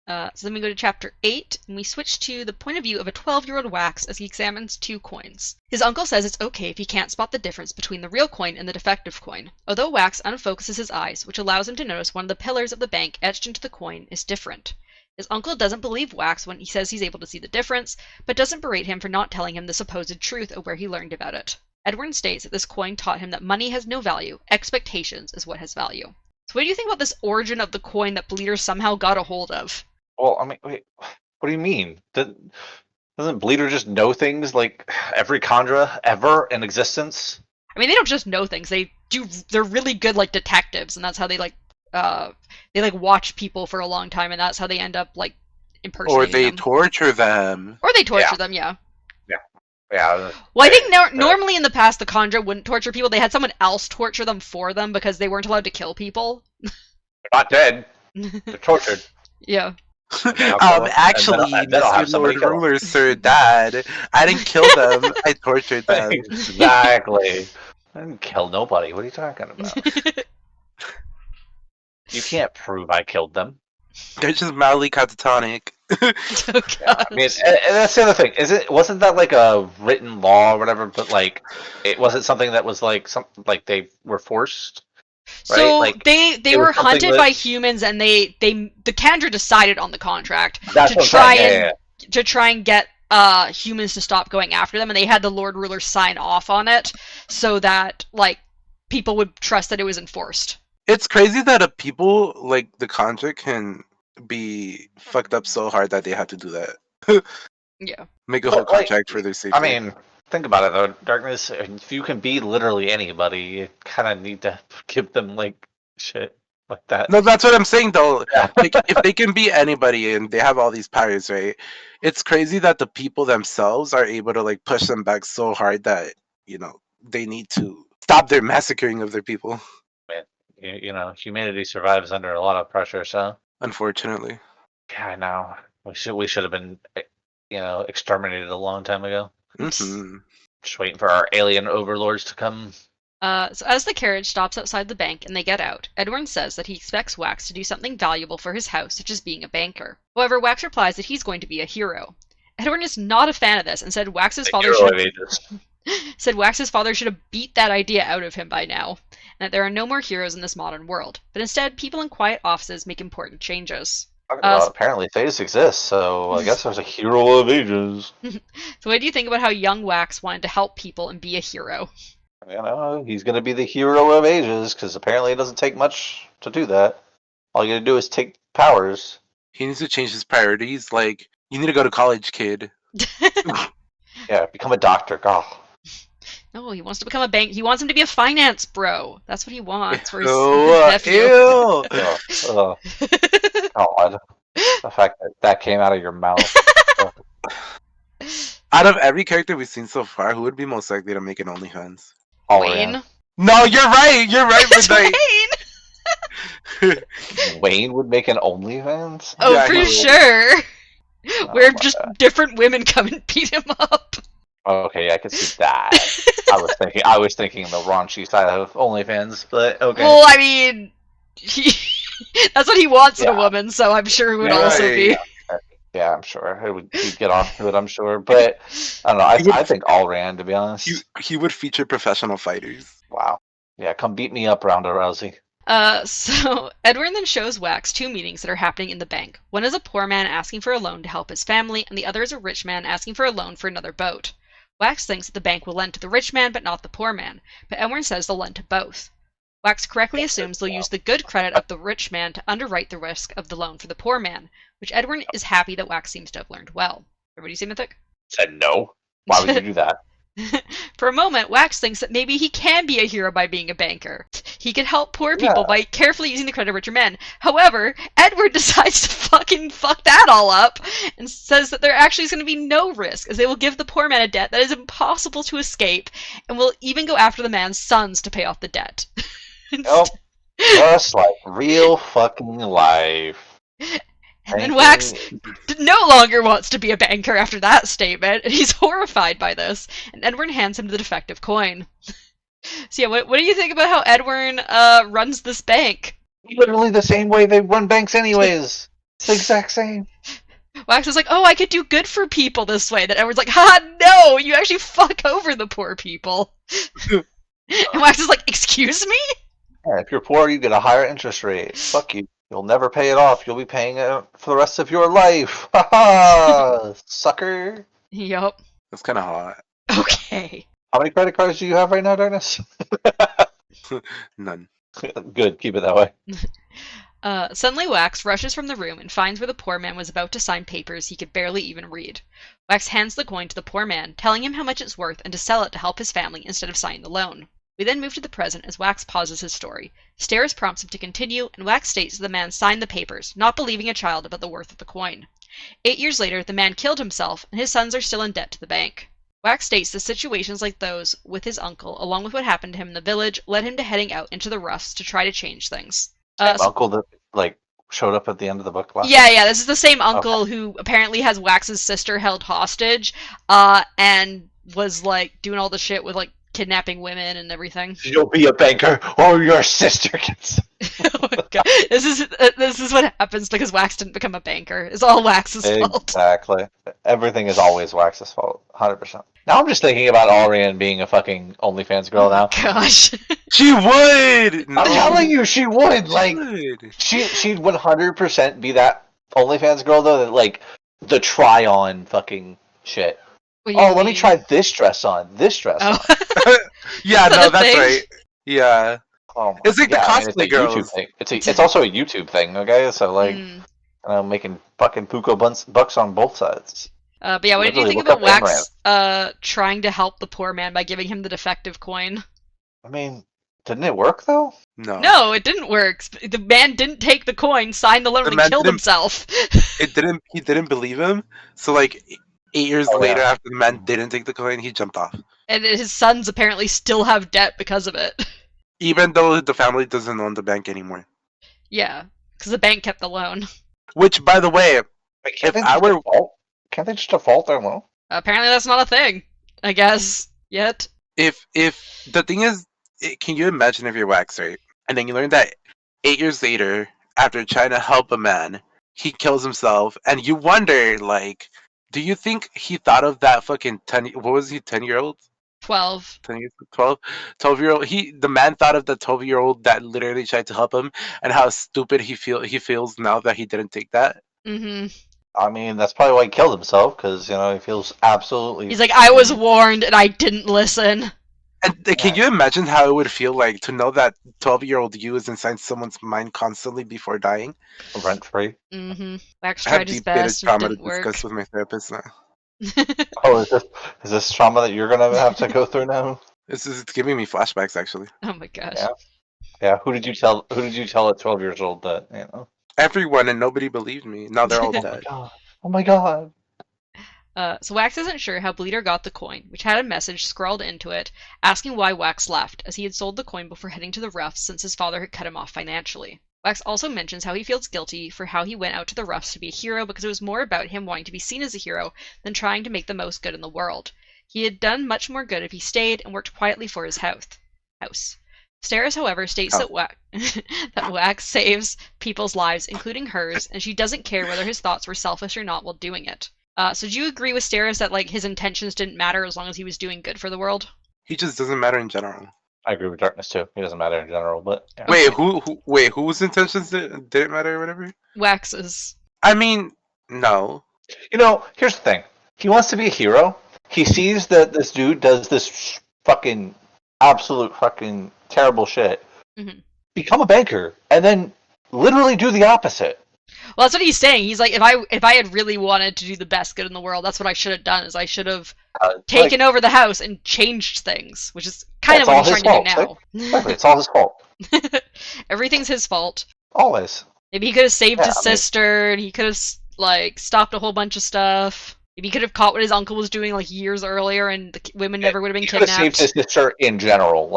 So then we go to chapter 8, and we switch to the point of view of a 12-year-old Wax as he examines 2 coins. His uncle says it's okay if he can't spot the difference between the real coin and the defective coin, although Wax unfocuses his eyes, which allows him to notice one of the pillars of the bank etched into the coin is different. His uncle doesn't believe Wax when he says he's able to see the difference, but doesn't berate him for not telling him the supposed truth of where he learned about it. Edwin states that this coin taught him that money has no value, expectations is what has value. So what do you think about this origin of the coin that Bleeder somehow got a hold of? Well, I mean, wait, what do you mean? Doesn't Bleeder just know things like every Khandra ever in existence? I mean, they don't just know things. They're really good like detectives, and that's how they watch people for a long time, and that's how they end up like impersonating them. Or they torture them. Or they torture them, yeah. Yeah. Well, I think normally in the past the Khandra wouldn't torture people. They had someone else torture them for them because they weren't allowed to kill people. They're not dead. They're tortured. Yeah. Actually, Mr. Lord Ruler, Sir Dad, I didn't kill them. I tortured them. Exactly. I didn't kill nobody. What are you talking about? You can't prove I killed them. They're just mildly catatonic. Oh, God. I mean, and that's the other thing. Wasn't that like a written law or whatever? But like, it wasn't something that was like they were forced. Right? So like, they were hunted by humans, and the Khandra decided on the contract to try and get humans to stop going after them, and they had the Lord Ruler sign off on it so that like people would trust that it was enforced. It's crazy that a people like the contract can be fucked up so hard that they have to do that. Yeah. Make a whole contract for their safety. I mean, think about it though. Darkness, if you can be literally anybody, you kind of need to give them like shit like that. No, that's what I'm saying though. Yeah. Like, if they can be anybody and they have all these powers, right? It's crazy that the people themselves are able to like push them back so hard that they need to stop their massacring of their people. you know, humanity survives under a lot of pressure. So Unfortunately. yeah, I know we should have been, you know, exterminated a long time ago. Mm-hmm. Just waiting for our alien overlords to come. So as the carriage stops outside the bank and they get out, Edwin says that he expects Wax to do something valuable for his house, such as being a banker. However, Wax replies that he's going to be a hero. Edwin is not a fan of this and said Wax's father should have beat that idea out of him by now, and that there are no more heroes in this modern world, but instead people in quiet offices make important changes. Apparently Thais exists, so I guess there's a hero of ages. So what do you think about how young Wax wanted to help people and be a hero? You know, he's going to be the hero of ages, because apparently it doesn't take much to do that. All you got to do is take powers. He needs to change his priorities. Like, you need to go to college, kid. Yeah, become a doctor. God. No, he wants to become a bank. He wants him to be a finance bro. That's what he wants for his nephew. Ew. God. The fact that came out of your mouth. Out of every character we've seen so far, who would be most likely to make an OnlyFans? Wayne. No, you're right. You're right, Midnight. Wayne. Wayne would make an OnlyFans? Oh, Yeah, for he sure. Oh Where my just God. different women come and beat him up. Okay, I can see that. I was thinking the raunchy side of OnlyFans, but okay. Well, I mean, that's what he wants in a Yeah. woman, so I'm sure it would Yeah, also be. Yeah. Yeah, I'm sure he'd get on to it. I'm sure, but I don't know. I think all ran, to be honest. He would feature professional fighters. Wow. Yeah, come beat me up, Ronda Rousey. So Edward then shows Wax two meetings that are happening in the bank. One is a poor man asking for a loan to help his family, and the other is a rich man asking for a loan for another boat. Wax thinks that the bank will lend to the rich man, but not the poor man, but Edward says they'll lend to both. Wax correctly assumes they'll use the good credit of the rich man to underwrite the risk of the loan for the poor man, which Edward is happy that Wax seems to have learned well. Everybody see Mythic? Said no. Why would you do that? For a moment, Wax thinks that maybe he can be a hero by being a banker. He could help poor people by carefully using the credit of richer men. However, Edward decides to fucking fuck that all up and says that there actually is going to be no risk, as they will give the poor man a debt that is impossible to escape, and will even go after the man's sons to pay off the debt. Nope. Just like real fucking life. And then Wax no longer wants to be a banker after that statement, and he's horrified by this, and Edward hands him the defective coin. So yeah, what do you think about how Edward runs this bank? Literally the same way they run banks anyways. It's the exact same. Wax is like, oh, I could do good for people this way. Then Edward's like, ha, no, you actually fuck over the poor people. And Wax is like, excuse me? Yeah, if you're poor, you get a higher interest rate. Fuck you. You'll never pay it off. You'll be paying it for the rest of your life. Ha ha! Sucker. Yup. That's kind of hot. Okay. How many credit cards do you have right now, Darkness? None. Good, keep it that way. Suddenly Wax rushes from the room and finds where the poor man was about to sign papers he could barely even read. Wax hands the coin to the poor man, telling him how much it's worth and to sell it to help his family instead of signing the loan. We then move to the present as Wax pauses his story. Stares prompts him to continue, and Wax states that the man signed the papers, not believing a child about the worth of the coin. 8 years later, the man killed himself, and his sons are still in debt to the bank. Wax states that situations like those with his uncle, along with what happened to him in the village, led him to heading out into the roughs to try to change things. Uncle that showed up at the end of the book last Yeah, this is the same uncle who apparently has Wax's sister held hostage, and was doing all the shit with kidnapping women and everything. You'll be a banker, or your sister gets. Oh my God. This is what happens because Wax didn't become a banker. It's all Wax's fault. Exactly. Everything is always Wax's fault. 100%. Now I'm just thinking about Arian being a fucking OnlyFans girl now. Gosh. She would! I'm telling you, she would. She'd 100% be that OnlyFans girl, though, that, the try-on fucking shit. Let me try this dress on. This dress on. Yeah, no, that's thing? right. Yeah. Oh it's like the cosplay it's a girls. YouTube thing. It's also a YouTube thing, okay? So, making fucking puko bucks on both sides. But yeah, what did you think about Wax trying to help the poor man by giving him the defective coin? I mean, didn't it work, though? No, it didn't work. The man didn't take the coin, signed the loan, and killed himself. He didn't believe him, so 8 years later, after the man didn't take the coin, he jumped off. And his sons apparently still have debt because of it. Even though the family doesn't own the bank anymore. Yeah, because the bank kept the loan. Which, by the way, Wait, if I were... Can't they just default their loan? Apparently that's not a thing, I guess, yet. If the thing is, can you imagine if you're Wax, right? And then you learn that 8 years later, after trying to help a man, he kills himself, and you wonder, like, do you think he thought of that fucking 10... What was he, 10-year-old? 12. 10 years, 12? 12-year-old? The man thought of the 12-year-old that literally tried to help him, and how stupid he feels now that he didn't take that. Mm-hmm. I mean, that's probably why he killed himself, because, he feels absolutely... He's like, I was warned and I didn't listen. And can you imagine how it would feel like to know that 12-year-old you is inside someone's mind constantly before dying? Rent-free. Mm-hmm. Wax I have tried his deep bit of best and it trauma to didn't work. discuss with my therapist now. Oh, is this trauma that you're gonna have to go through now? It's giving me flashbacks, actually. Oh my gosh. Yeah. Who did you tell at 12 years old that, Everyone, and nobody believed me. Now they're all dead. Oh my god. So Wax isn't sure how Bleeder got the coin, which had a message scrawled into it asking why Wax left, as he had sold the coin before heading to the Roughs since his father had cut him off financially. Wax also mentions how he feels guilty for how he went out to the Roughs to be a hero because it was more about him wanting to be seen as a hero than trying to make the most good in the world. He had done much more good if he stayed and worked quietly for his house. Steris, however, states that Wax saves people's lives, including hers, and she doesn't care whether his thoughts were selfish or not while doing it. So do you agree with Steris that his intentions didn't matter as long as he was doing good for the world? He just doesn't matter in general. I agree with Darkness too. He doesn't matter in general, but yeah. Wait, whose intentions didn't matter or whatever? Wax's. I mean, no. Here's the thing. He wants to be a hero. He sees that this dude does this fucking absolute fucking terrible shit. Mm-hmm. Become a banker and then literally do the opposite. Well, that's what he's saying. He's like, if I had really wanted to do the best good in the world, that's what I should have done. Is I should have taken over the house and changed things, which is kind of what he's trying to do now. Exactly, it's all his fault. Everything's his fault. Always. Maybe he could have saved his sister, and he could have stopped a whole bunch of stuff. Maybe he could have caught what his uncle was doing years earlier, and the women never would have been kidnapped. He could have saved his sister in general,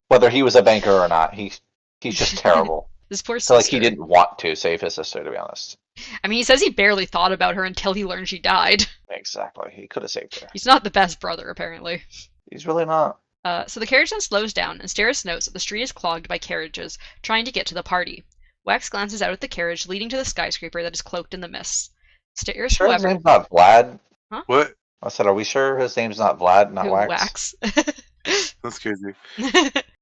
whether he was a banker or not. He's just terrible. This poor sister. So he didn't want to save his sister, to be honest. I mean, he says he barely thought about her until he learned she died. Exactly. He could have saved her. He's not the best brother, apparently. He's really not. So the carriage then slows down, and Steris notes that the street is clogged by carriages trying to get to the party. Wax glances out at the carriage leading to the skyscraper that is cloaked in the mists. Steris, sure however... his name's not Vlad? Huh? What? I said, are we sure his name's not Vlad, not Wax? That's crazy.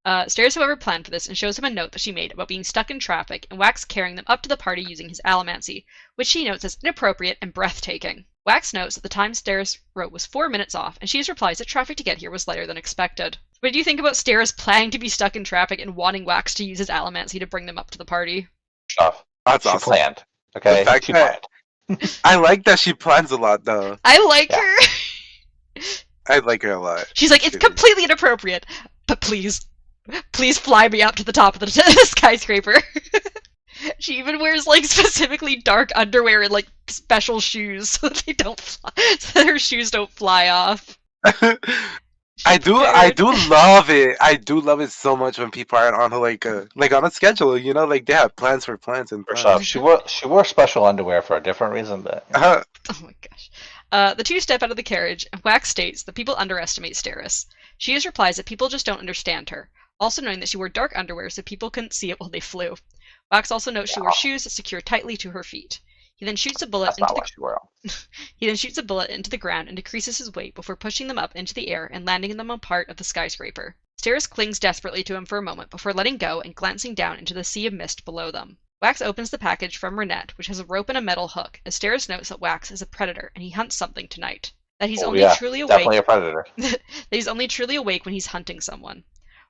Steris, however, planned for this and shows him a note that she made about being stuck in traffic and Wax carrying them up to the party using his allomancy, which she notes as inappropriate and breathtaking. Wax notes that the time Steris wrote was 4 minutes off, and she replies that traffic to get here was lighter than expected. What do you think about Steris planning to be stuck in traffic and wanting Wax to use his allomancy to bring them up to the party? Stuff. That's she awesome. Planned. Okay, she planned. I like that she plans a lot, though. I like her. I like her a lot. She's like, it's completely inappropriate, but please fly me up to the top of the skyscraper. She even wears specifically dark underwear and special shoes so that so that her shoes don't fly off. I do love it. I do love it so much when people are on on a schedule, they have plans for plans and plans. She wore special underwear for a different reason, but Oh my gosh. The two step out of the carriage, and Wax states that people underestimate Steris. She just replies that people just don't understand her, also knowing that she wore dark underwear so people couldn't see it while they flew. Wax also notes she wore shoes that secure tightly to her feet. He then shoots a bullet He then shoots a bullet into the ground and decreases his weight before pushing them up into the air and landing them on part of the skyscraper. Steris clings desperately to him for a moment before letting go and glancing down into the sea of mist below them. Wax opens the package from Renette, which has a rope and a metal hook, as Steris notes that Wax is a predator and he hunts something tonight. That he's truly awake. Definitely a predator. That he's only truly awake when he's hunting someone.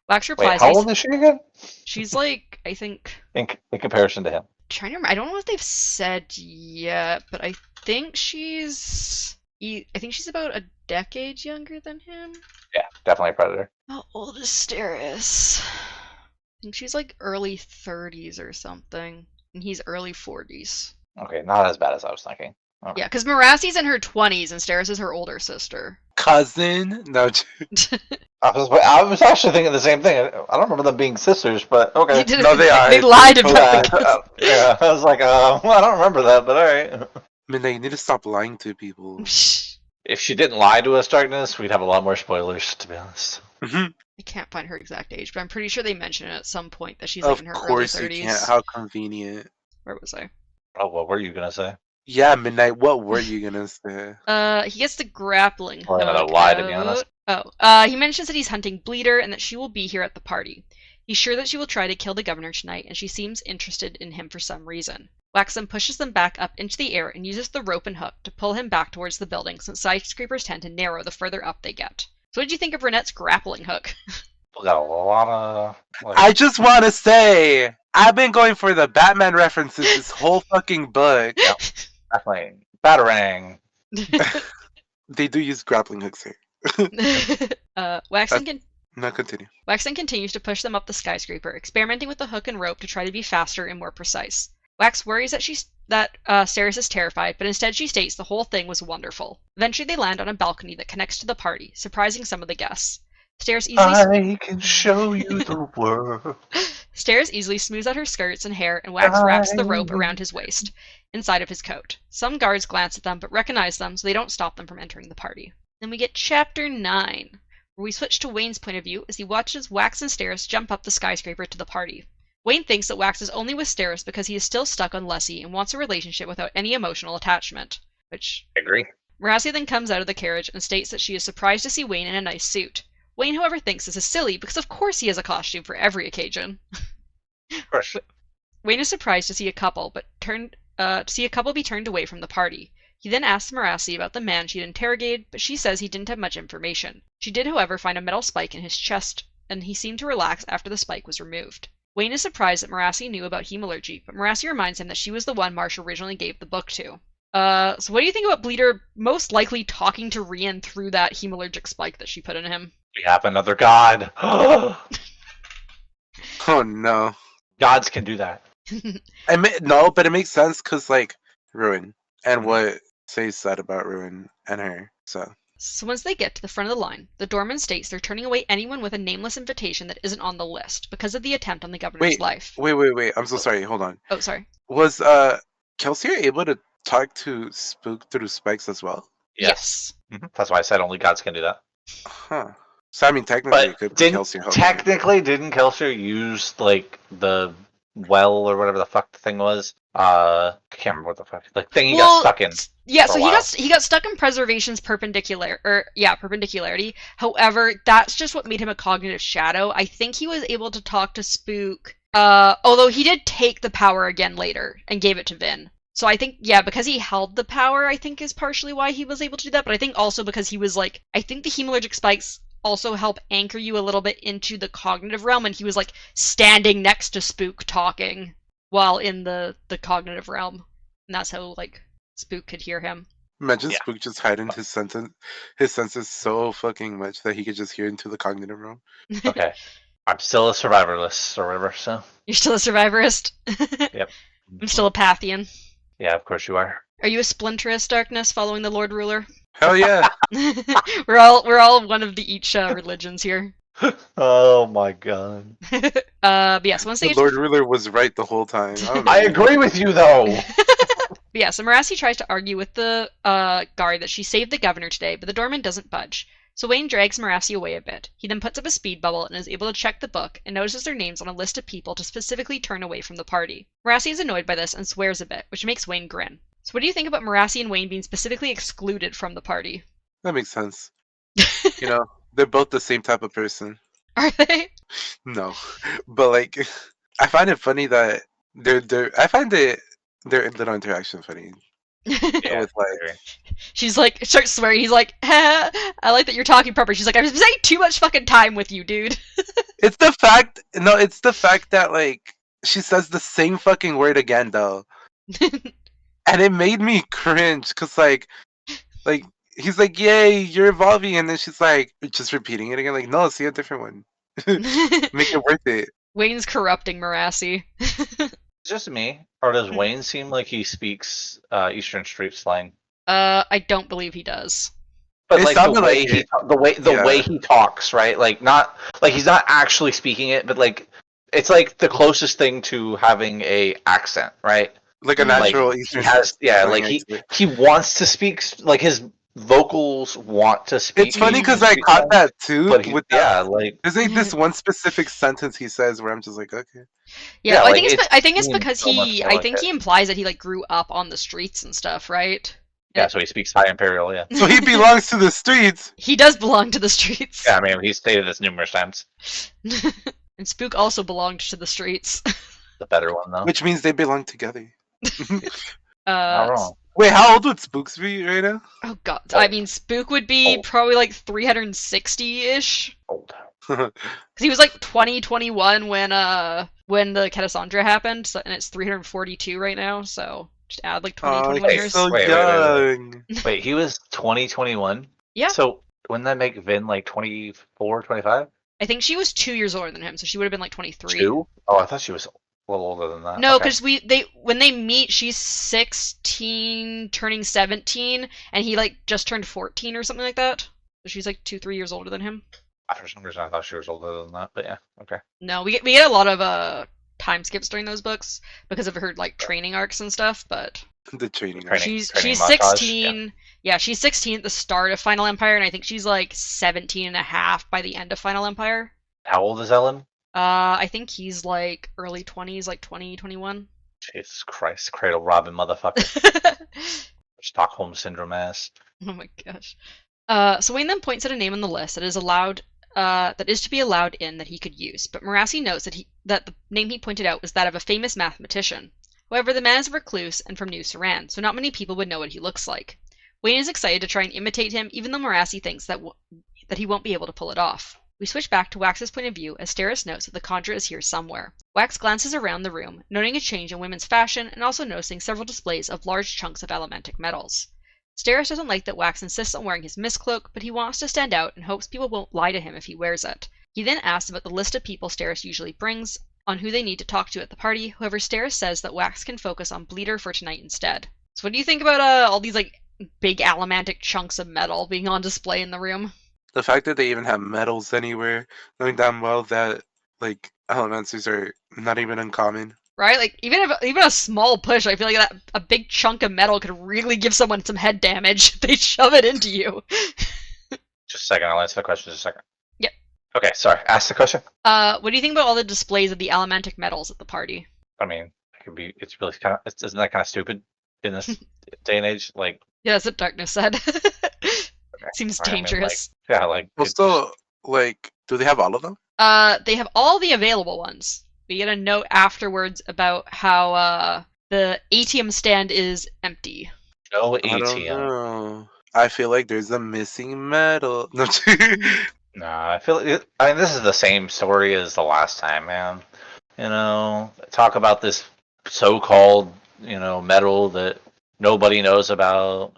Wax replies. Wait, how old is she again? She's I think. In comparison to him. Trying to remember. I don't know if they've said yet, but I think she's about a decade younger than him. Yeah, definitely a predator. How old is Steris? I think she's early 30s or something, and he's early 40s. Okay, not as bad as I was thinking. Okay. Yeah, because Merassi's in her 20s and Steris is her older sister. cousin? No. I was actually thinking the same thing. I don't remember them being sisters, but okay. No, they are. They lied They're about totally the cousin. Yeah, I was like, I don't remember that, but all right. Midnight, you need to stop lying to people. If she didn't lie to us, Darkness, we'd have a lot more spoilers, to be honest. I can't find her exact age, but I'm pretty sure they mention it at some point that she's like in her early 30s. Of course you can't. How convenient. Where was I? Oh, what were you gonna say? Yeah, Midnight, what were you gonna say? He gets the grappling hook I'm gonna lie, to be honest. He mentions that he's hunting Bleeder and that she will be here at the party. He's sure that she will try to kill the governor tonight, and she seems interested in him for some reason. Waxham pushes them back up into the air and uses the rope and hook to pull him back towards the building, since skyscrapers tend to narrow the further up they get. So what did you think of Renette's grappling hook? We got a lot of... I just want to say, I've been going for the Batman references this whole fucking book. Yep, definitely. Batarang. They do use grappling hooks here. Continue. Waxon continues to push them up the skyscraper, experimenting with the hook and rope to try to be faster and more precise. Wax worries that Steris is terrified, but instead she states the whole thing was wonderful. Eventually they land on a balcony that connects to the party, surprising some of the guests. I can show you the world. Steris easily smooths out her skirts and hair, and Wax wraps the rope around his waist, inside of his coat. Some guards glance at them, but recognize them, so they don't stop them from entering the party. Then we get Chapter 9, where we switch to Wayne's point of view as he watches Wax and Steris jump up the skyscraper to the party. Wayne thinks that Wax is only with Steris because he is still stuck on Lessie and wants a relationship without any emotional attachment. Which... I agree. Marassi then comes out of the carriage and states that she is surprised to see Wayne in a nice suit. Wayne, however, thinks this is silly because of course he has a costume for every occasion. Of course. Wayne is surprised to see a couple be turned away from the party. He then asks Marassi about the man she had interrogated, but she says he didn't have much information. She did, however, find a metal spike in his chest, and he seemed to relax after the spike was removed. Wayne is surprised that Marassi knew about hemalurgy, but Marassi reminds him that she was the one Marsh originally gave the book to. So what do you think about Bleeder most likely talking to Rian through that hemalurgic spike that she put in him? We have another god. Oh no. Gods can do that. No, but it makes sense because, like, Ruin and what Say said about Ruin and her, so. So once they get to the front of the line, the doorman states they're turning away anyone with a nameless invitation that isn't on the list because of the attempt on the governor's life. Wait. I'm so sorry. Hold on. Oh, sorry. Was Kelsier able to talk to Spook through spikes as well? Yes. Mm-hmm. That's why I said only gods can do that. Huh. So I mean, technically, it could be Kelsier. Didn't Kelsier use like the well or whatever the fuck the thing was? I can't remember what the fuck the thing he got stuck in. Yeah, so he got stuck in preservation's perpendicularity. However, that's just what made him a cognitive shadow. I think he was able to talk to Spook. Although he did take the power again later and gave it to Vin. So I think, yeah, because he held the power, I think is partially why he was able to do that. But I think also because he was like, I think the hemalurgic spikes also help anchor you a little bit into the cognitive realm, and he was like standing next to Spook talking while in the cognitive realm, and that's how like Spook could hear him. Imagine Spook just hiding his senses so fucking much that he could just hear into the cognitive realm. Okay, I'm still a survivalist or whatever. So you're still a survivorist. Yep. I'm still a Pathian. Yeah, of course you are. Are you a splinterist, Darkness, following the Lord Ruler? Hell yeah. We're all one of the each religions here. Oh my god. But yes, once the Lord Ruler was right the whole time. I agree with you though. But yeah, so Marassi tries to argue with the guard that she saved the governor today, but the doorman doesn't budge. So Wayne drags Marassi away a bit. He then puts up a speed bubble and is able to check the book and notices their names on a list of people to specifically turn away from the party. Marassi is annoyed by this and swears a bit, which makes Wayne grin. So what do you think about Marassi and Wayne being specifically excluded from the party? That makes sense. You know, they're both the same type of person. Are they? No. But like, I find it funny that I find their little interaction funny. Yeah, with like, she's like, starts swearing. He's like, I like that you're talking proper. She's like, I'm spending too much fucking time with you, dude. It's the fact that like she says the same fucking word again though, and it made me cringe because like he's like, yay, you're evolving, and then she's like just repeating it again. Like, no, see a different one. Make it worth it. Wayne's corrupting Marassi. Just me, or does Wayne seem like he speaks Eastern Street slang? I don't believe he does. But It like the sounded way like it. the Yeah. way he talks, right? Like not like he's not actually speaking it, but like it's like the closest thing to having a accent, right? Like a Like natural he Eastern has, yeah, slang like accent. he wants to speak, like his vocals want to It's speak funny because Eastern I caught slang, that too. but he, With that, yeah, like there's like this one specific sentence he says where I'm just like, okay. Yeah, yeah, well, like it I think it's seems because so much more I like think it. he implies that he like grew up on the streets and stuff, right? Yeah, so he speaks High Imperial, yeah. So he belongs to the streets, He does belong to the streets. Yeah, I mean he's stated this numerous times. And Spook also belonged to the streets. The better one though. which means they belong together. Not wrong. Wait, how old would Spooks be right now? Oh god. Old. I mean, Spook would be Old. probably like 360-ish. Old. Because he was like 2021 when the Cassandra happened, so, and it's 342 right now, so just add like 20, 21 years. So Wait. young. Wait, he was 2021? Yeah. So wouldn't that make Vin like 24, 25? I think she was 2 years older than him, so she would have been like 23. 2? Oh, I thought she was a little older than that. No, Okay. because when they meet, she's 16, turning 17, and he like just turned 14 or something like that. So she's like 2, 3 years older than him. For some reason, I thought she was older than that, but yeah, okay. No, we get a lot of time skips during those books because of her like training arcs and stuff. But The training. she's montage, 16. Yeah, she's 16 at the start of Final Empire, and I think she's like 17 and a half by the end of Final Empire. How old is Ellen? I think he's like early 20s, like 20, 21. Jesus Christ, Cradle Robin motherfucker. Stockholm Syndrome ass. Oh my gosh. So Wayne then points at a name on the list that is to be allowed in that he could use, but Marassi notes that the name he pointed out was that of a famous mathematician. However, the man is a recluse and from New Saran, so not many people would know what he looks like. Wayne is excited to try and imitate him, even though Marassi thinks that he won't be able to pull it off. We switch back to Wax's point of view as Steris notes that the conjurer is here somewhere. Wax glances around the room, noting a change in women's fashion and also noticing several displays of large chunks of elementic metals. Steris doesn't like that Wax insists on wearing his mist cloak, but he wants to stand out and hopes people won't lie to him if he wears it. He then asks about the list of people Steris usually brings, on who they need to talk to at the party. However, Steris says that Wax can focus on Bleeder for tonight instead. So what do you think about all these like big allomantic chunks of metal being on display in the room? The fact that they even have medals anywhere, knowing damn well that like elementals are not even uncommon. Right? Like even a small push, I feel like that a big chunk of metal could really give someone some head damage if they shove it into you. Just a second, I'll answer the question just a second. Yep. Okay, sorry. Ask the question. What do you think about all the displays of the allomantic metals at the party? I mean, it's really kind of, isn't that kind of stupid in this day and age? Like, Yeah, that's what Darkness said. Seems I mean, dangerous. yeah, like. Well, still, like, do they have all of them? They have all the available ones. We get a note afterwards about how the ATM stand is empty. No I don't ATM. know. I feel like there's a missing medal. No, Nah, I feel like I mean this is the same story as the last time, man. You know, talk about this so-called, metal that nobody knows about.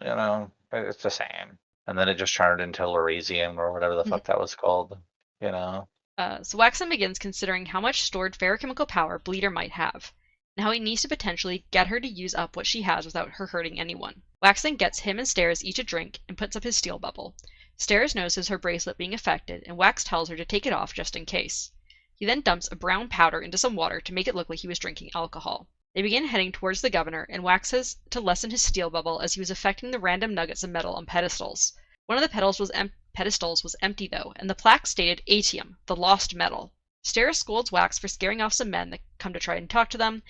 It's the same. And then it just turned into Elysium or whatever the fuck that was called. So Waxen begins considering how much stored ferrochemical power Bleeder might have, and how he needs to potentially get her to use up what she has without her hurting anyone. Waxen gets him and Steris each a drink and puts up his steel bubble. Steris notices her bracelet being affected, and Wax tells her to take it off just in case. He then dumps a brown powder into some water to make it look like he was drinking alcohol. They begin heading towards the governor, and Wax says to lessen his steel bubble as he was affecting the random nuggets of metal on pedestals. One of the pedestals was empty though, and the plaque stated Atium, the lost metal. Steris scolds Wax for scaring off some men that come to try and talk to them.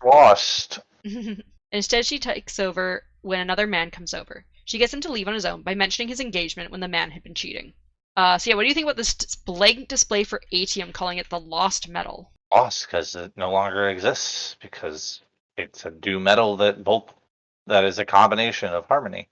Lost. Instead, she takes over when another man comes over. She gets him to leave on his own by mentioning his engagement when the man had been cheating. What do you think about this blatant display for Atium, calling it the lost metal? Lost because it no longer exists, because it's a new metal that is a combination of harmony,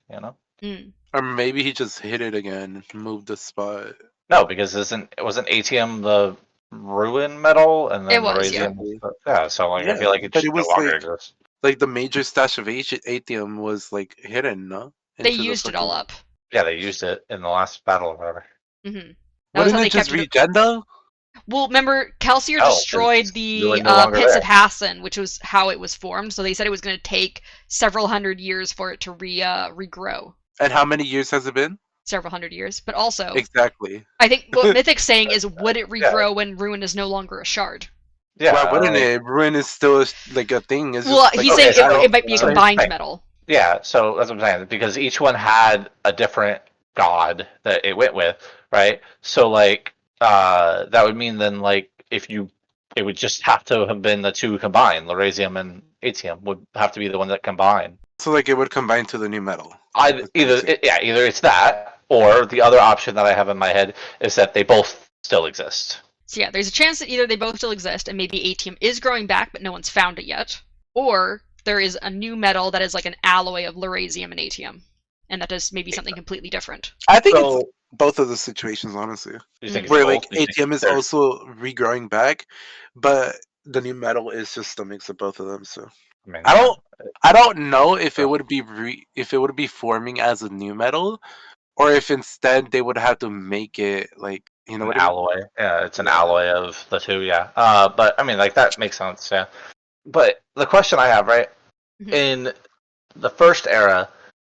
Or maybe he just hit it again and moved the spot. No, because wasn't ATM the ruin metal, and then It was, Elysium yeah. So I feel like it but just it was no longer like- exists. Like the major stash of Atium was like hidden, no? They Into the used it all fucking- up. Yeah, they used it in the last battle or whatever. Mm-hmm. That was Wouldn't how it they just kept regen though? Well, remember, Kelsier No, destroyed it's the really no longer pits there. of Hassan, which was how it was formed. So they said it was going to take several hundred years for it to regrow. And how many years has it been? several hundred years. But also, exactly. I think what Mythic's saying is, would it regrow when Ruin is no longer a shard? Yeah, why wouldn't it? Ruin is still like a thing. It's Well, just like he's saying it might be a combined metal. Yeah, so that's what I'm saying, because each one had a different god that it went with, right? So like that would mean then like it would just have to have been the two combined, Lerasium and Atium would have to be the one that combined. So like it would combine to the new metal. Either it's that, or the other option that I have in my head is that they both still exist. So yeah, there's a chance that either they both still exist and maybe Atium is growing back but no one's found it yet, or there is a new metal that is like an alloy of Lerasium and Atium, and that is maybe something completely different. I think it's both of the situations, honestly. You think where like Atium is also regrowing back, but the new metal is just a mix of both of them. So I don't know if it would be forming as a new metal, or if instead they would have to make it like an alloy. Yeah, it's an alloy of the two. Yeah, but I mean like that makes sense. Yeah, but the question I have, right, in the first era,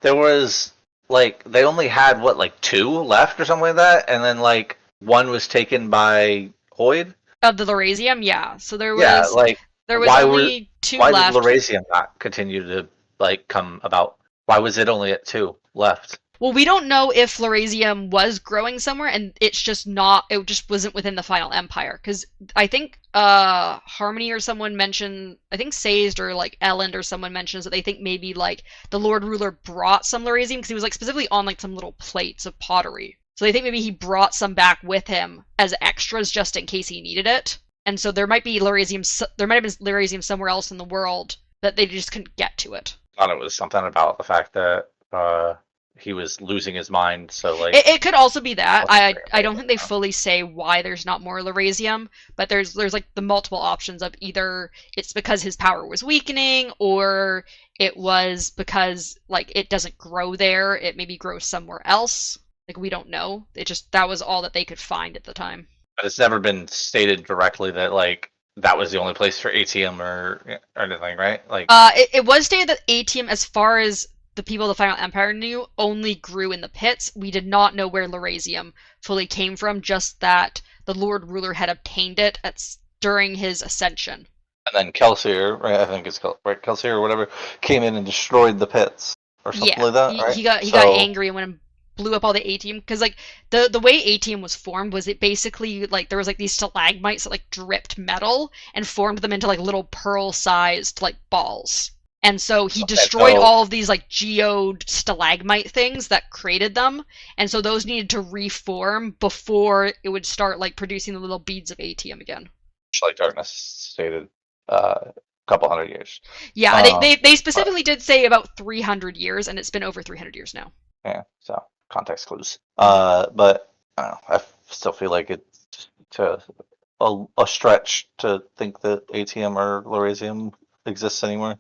there was like they only had what like 2 left or something like that, and then like 1 was taken by Hoid. Of the Lerasium, yeah. So there was only 2 why left. Why did Lerasium not continue to like come about? Why was it only at 2 left? Well, we don't know if Lerasium was growing somewhere, and it's just not. It just wasn't within the final empire. Because I think Harmony or someone mentioned, I think Sazed or like Elend or someone mentions that they think maybe like the Lord Ruler brought some Lerasium because he was like specifically on like some little plates of pottery. So they think maybe he brought some back with him as extras just in case he needed it. And so there might be Lerasium. There might have been Lerasium somewhere else in the world that they just couldn't get to it. I thought it was something about the fact that he was losing his mind, so like it could also be that. I don't think they fully say why there's not more Lerasium, but there's like the multiple options of either it's because his power was weakening, or it was because like it doesn't grow there, it maybe grows somewhere else. Like we don't know. It just that was all that they could find at the time. But it's never been stated directly that like that was the only place for Atium or anything, right? Like it was stated that Atium, as far as the people of the Final Empire knew, only grew in the pits. We did not know where Lerasium fully came from, just that the Lord Ruler had obtained it during his ascension. And then Kelsier, right? I think it's called right, Kelsier or whatever, came in and destroyed the pits or something like that. Right? He got angry and went and blew up all the Atium, because like the way Atium was formed was it basically like there was like these stalagmites that like dripped metal and formed them into like little pearl-sized like balls. And so he destroyed all of these like geode stalagmite things that created them, and so those needed to reform before it would start like producing the little beads of Atium again. Like Darkness stated, a couple hundred years. Yeah, they specifically did say about 300 years, and it's been over 300 years now. Yeah, so context clues. But I don't know. I still feel like it's a stretch to think that Atium or Lerasium exists anymore.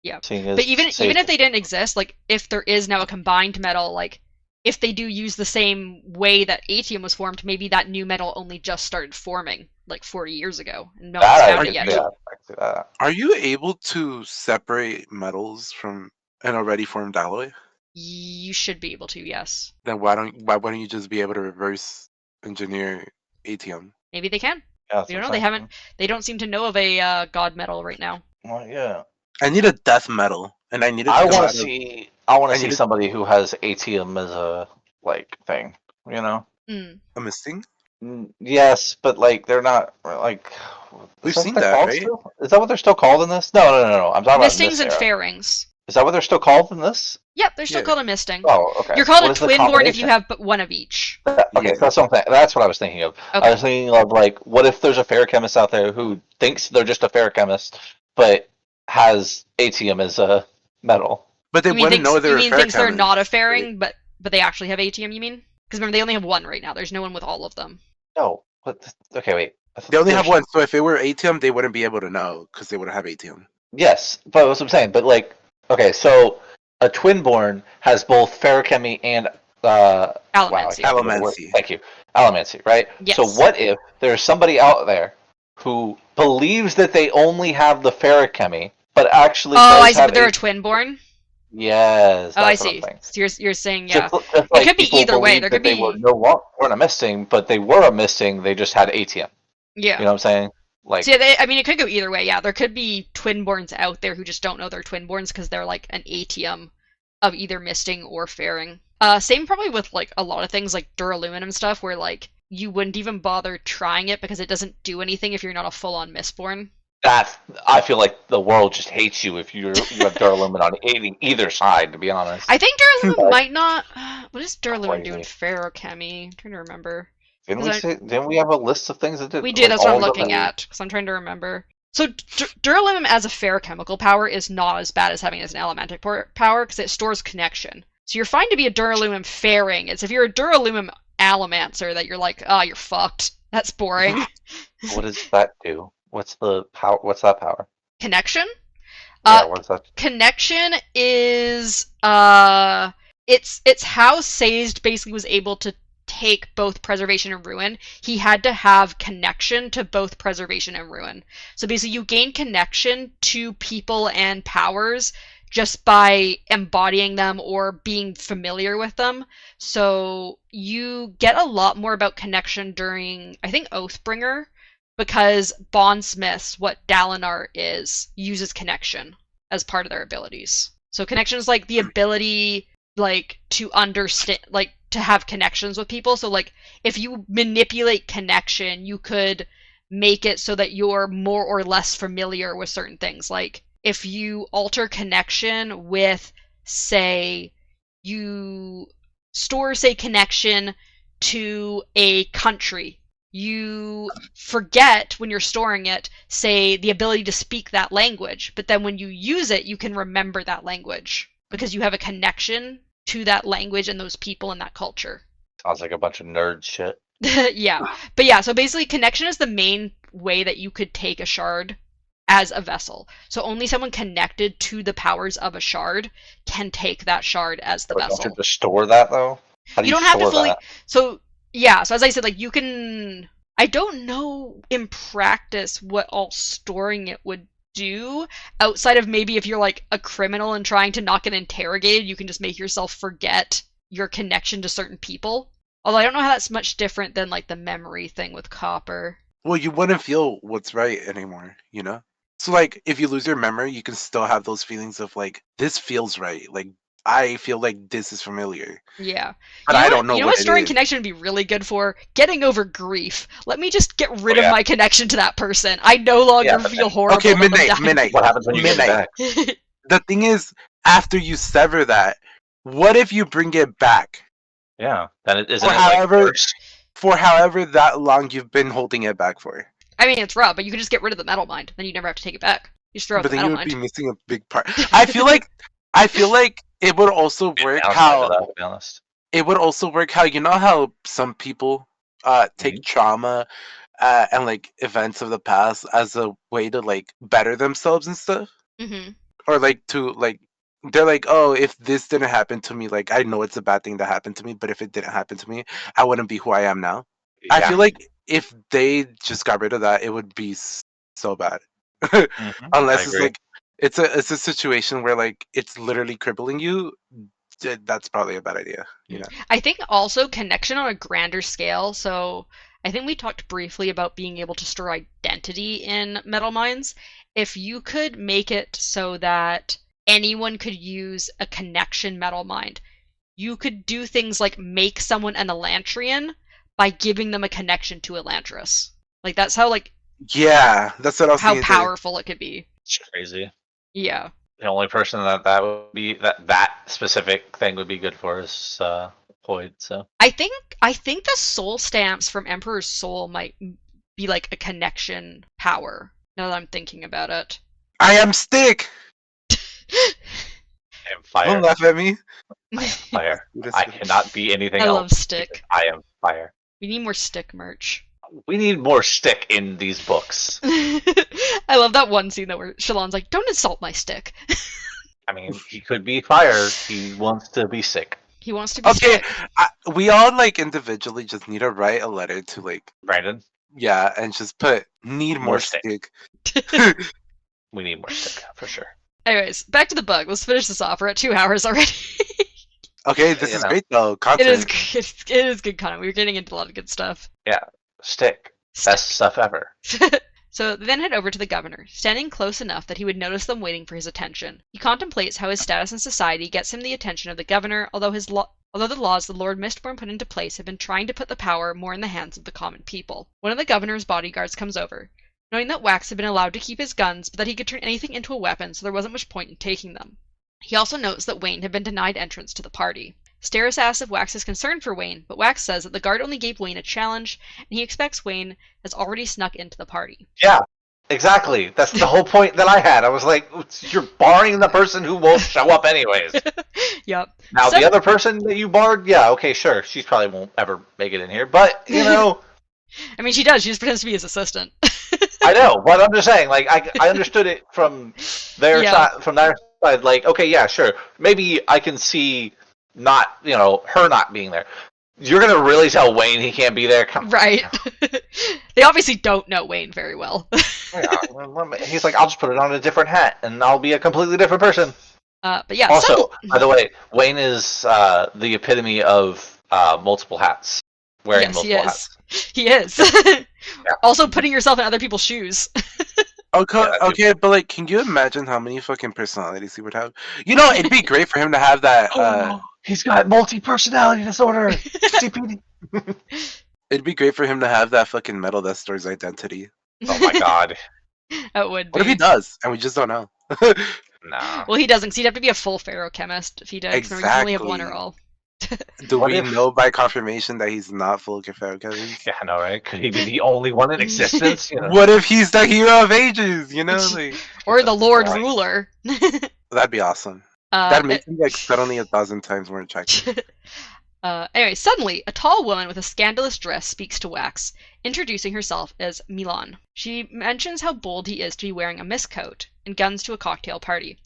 Yeah, but even if they didn't exist, like if there is now a combined metal, like if they do use the same way that Atium was formed, maybe that new metal only just started forming like 40 years ago, and no one's found it yet. Yeah, I see that. Are you able to separate metals from an already formed alloy? You should be able to, yes. Then why wouldn't you just be able to reverse engineer Atium? Maybe they can. Yeah, you know, they don't seem to know of a god metal right now. Well, yeah. I need a death metal, and I need it. I want to see somebody who has Atium as a like thing. You know, a misting. Yes, but like they're not like. We've seen that, right? Still? Is that what they're still called in this? No. I'm talking about mistings and fairings. Is that what they're still called in this? Yep, they're still called a misting. Oh, okay. You're called a twinborn if you have but one of each. Okay, that's something. That's what I was thinking of. Okay. I was thinking of like, what if there's a ferrochemist out there who thinks they're just a ferrochemist, but has Atium as a metal? But they wouldn't know they're a ferrochemist. You mean thinks they're not a fairing, but they actually have Atium, you mean? Because remember, they only have one right now. There's no one with all of them. No. Okay, wait. They only have one, so if it were Atium, they wouldn't be able to know, because they wouldn't have Atium. Yes, but that's what I'm saying. But like, okay, so a twinborn has both ferrochemy and Allomancy. Allomancy. Thank you. Allomancy, right? Yes. So what if there's somebody out there who believes that they only have the ferrochemy, but actually I see, but they're a twinborn? Yes, Oh, I that's what I'm see. saying. So you're saying, Just, yeah. just It like could be people either way. There believe could that they be, weren't a missing, but they were a missing. They just had ATM. yeah. You know what I'm saying? So Like yeah, I mean, it could go either way. Yeah, there could be twinborns out there who just don't know they're twinborns because they're like an ATM of either misting or fairing. Same probably with like a lot of things like duralumin stuff, where like you wouldn't even bother trying it because it doesn't do anything if you're not a full-on mistborn. that. I feel like the world just hates you if you have Duralumin on either side. To be honest, I think duralumin like might not. What does duralumin do in crazy. ferochemy? I'm trying to remember. Didn't we Because say? Didn't we have a list of things that did we did. like That's what I'm all of looking them? at because I'm trying to remember. So duralumin as a ferochemical power is not as bad as having it as an elementic power because it stores connection. So you're fine to be a duralumin fairing. It's if you're a duralumin allomancer that you're like, oh, you're fucked. That's boring. What does that do? What's the power? What's that power? Connection. Yeah, what is that? Connection is it's how Sazed basically was able to take both preservation and ruin. He had to have connection to both preservation and ruin. So basically you gain connection to people and powers just by embodying them or being familiar with them. So you get a lot more about connection during I think Oathbringer because Bondsmiths, what Dalinar is, uses connection as part of their abilities. So connection is like the ability like to understand like to have connections with people. So like if you manipulate connection, you could make it so that you're more or less familiar with certain things. Like if you alter connection with say you store say connection to a country, you forget when you're storing it, say, the ability to speak that language. But then when you use it, you can remember that language because you have a connection to that language and those people and that culture. Sounds like a bunch of nerd shit. Yeah. But yeah, so basically, connection is the main way that you could take a shard as a vessel. So only someone connected to the powers of a shard can take that shard as the But don't you vessel. have to store that though? How do You you don't have to store fully. that? So yeah, so as I said, like you can. I don't know in practice what all storing it would do outside of maybe if you're like a criminal and trying to not get interrogated, you can just make yourself forget your connection to certain people. Although I don't know how that's much different than like the memory thing with copper. Well, you wouldn't feel what's right anymore, you know? So, like, if you lose your memory, you can still have those feelings of, like, this feels right. Like, I feel like this is familiar. Yeah. But I don't know You know what what it storing is. connection would be really good for? Getting over grief. Let me just get rid Oh, of yeah. my connection to that person. I no longer Yeah, but feel then horrible Okay, about them midnight, dying. midnight, what happens when you get it midnight. back? The thing is, after you sever that, what if you bring it back? Yeah, then isn't For it like however, worse? for however that long you've been holding it back for. I mean, it's rough, but you can just get rid of the metal mind. Then you never have to take it back. You just throw out But the then you metal would be mind. missing a big part. I feel like it would also work Downside to how that, to be honest. it would also work how you know how some people take trauma and like events of the past as a way to like better themselves and stuff, Mm-hmm. or like to like they're like, oh, if this didn't happen to me, like I know it's a bad thing that happened to me, but if it didn't happen to me, I wouldn't be who I am now. I Yeah. feel like if they just got rid of that, it would be so bad. I Unless it's agree. like it's a situation where like it's literally crippling you. That's probably a bad idea. You know. I think also connection on a grander scale. So I think we talked briefly about being able to store identity in metal mines. If you could make it so that anyone could use a connection metal mine, you could do things like make someone an Elantrian by giving them a connection to Elantris. Like that's how Yeah, that's what I was how thinking too. powerful it could be. It's crazy. Yeah. The only person that would be that specific thing would be good for is Hoyd. So I think the soul stamps from Emperor's Soul might be like a connection power. Now that I'm thinking about it. I am stick. I am fire. Don't laugh at me. Fire. I cannot be anything I else. love stick. I am fire. We need more stick merch. We need more stick in these books. I love that one scene that where Shalon's like, "Don't insult my stick." I mean, he could be fire. He wants to be sick. He wants to be Okay, stick. we all like individually just need to write a letter to like Brandon, and just put need more More stick. stick. we need more stick for sure. Anyways, back to the book. Let's finish this off. We're at 2 hours already. Okay, this is great though. It is Content. it is good content. We're getting into a lot of good stuff. Yeah. Stick. Best stuff ever. So they then head over to the governor, standing close enough that he would notice them waiting for his attention. He contemplates how his status in society gets him the attention of the governor, although the laws the Lord Mistborn put into place have been trying to put the power more in the hands of the common people. One of the governor's bodyguards comes over, knowing that Wax had been allowed to keep his guns, but that he could turn anything into a weapon, so there wasn't much point in taking them. He also notes that Wayne had been denied entrance to the party. Steris asks if Wax is concerned for Wayne, but Wax says that the guard only gave Wayne a challenge, and he expects Wayne has already snuck into the party. Yeah, exactly. That's the whole point that I had. I was like, you're barring the person who won't show up anyways. Yep. Now, the other person that you barred, yeah, okay, sure. She probably won't ever make it in here, but, you know... I mean, she does. She just pretends to be his assistant. I know, but I'm just saying, like, I understood it from their side, like, okay, yeah, sure. Maybe I can see not, you know, her not being there. You're gonna really tell Wayne he can't be there? Right. They obviously don't know Wayne very well. Yeah, he's like, I'll just put it on a different hat, and I'll be a completely different person. But yeah. Also, by the way, Wayne is the epitome of multiple hats. Wearing multiple hats. He is. Yeah. Also putting yourself in other people's shoes. Okay, but like, can you imagine how many fucking personalities he would have? You know, it'd be great for him to have that. He's got multi-personality disorder. CPD. It'd be great for him to have that fucking metal that stores identity. Oh my god. That would be. What if he does, and we just don't know? Nah. Well, he doesn't, because he'd have to be a full ferrochemist if he did. Exactly. You can only have one or all. Do we know by confirmation that he's not full ferrochemist? Yeah, I know, right? Could he be the only one in existence? You know? What if he's the hero of ages? You know, like, or the Lord Ruler. That'd be awesome. That makes him like suddenly 1,000 times more attractive. Anyway, suddenly, a tall woman with a scandalous dress speaks to Wax, introducing herself as Milan. She mentions how bold he is to be wearing a miscoat and guns to a cocktail party.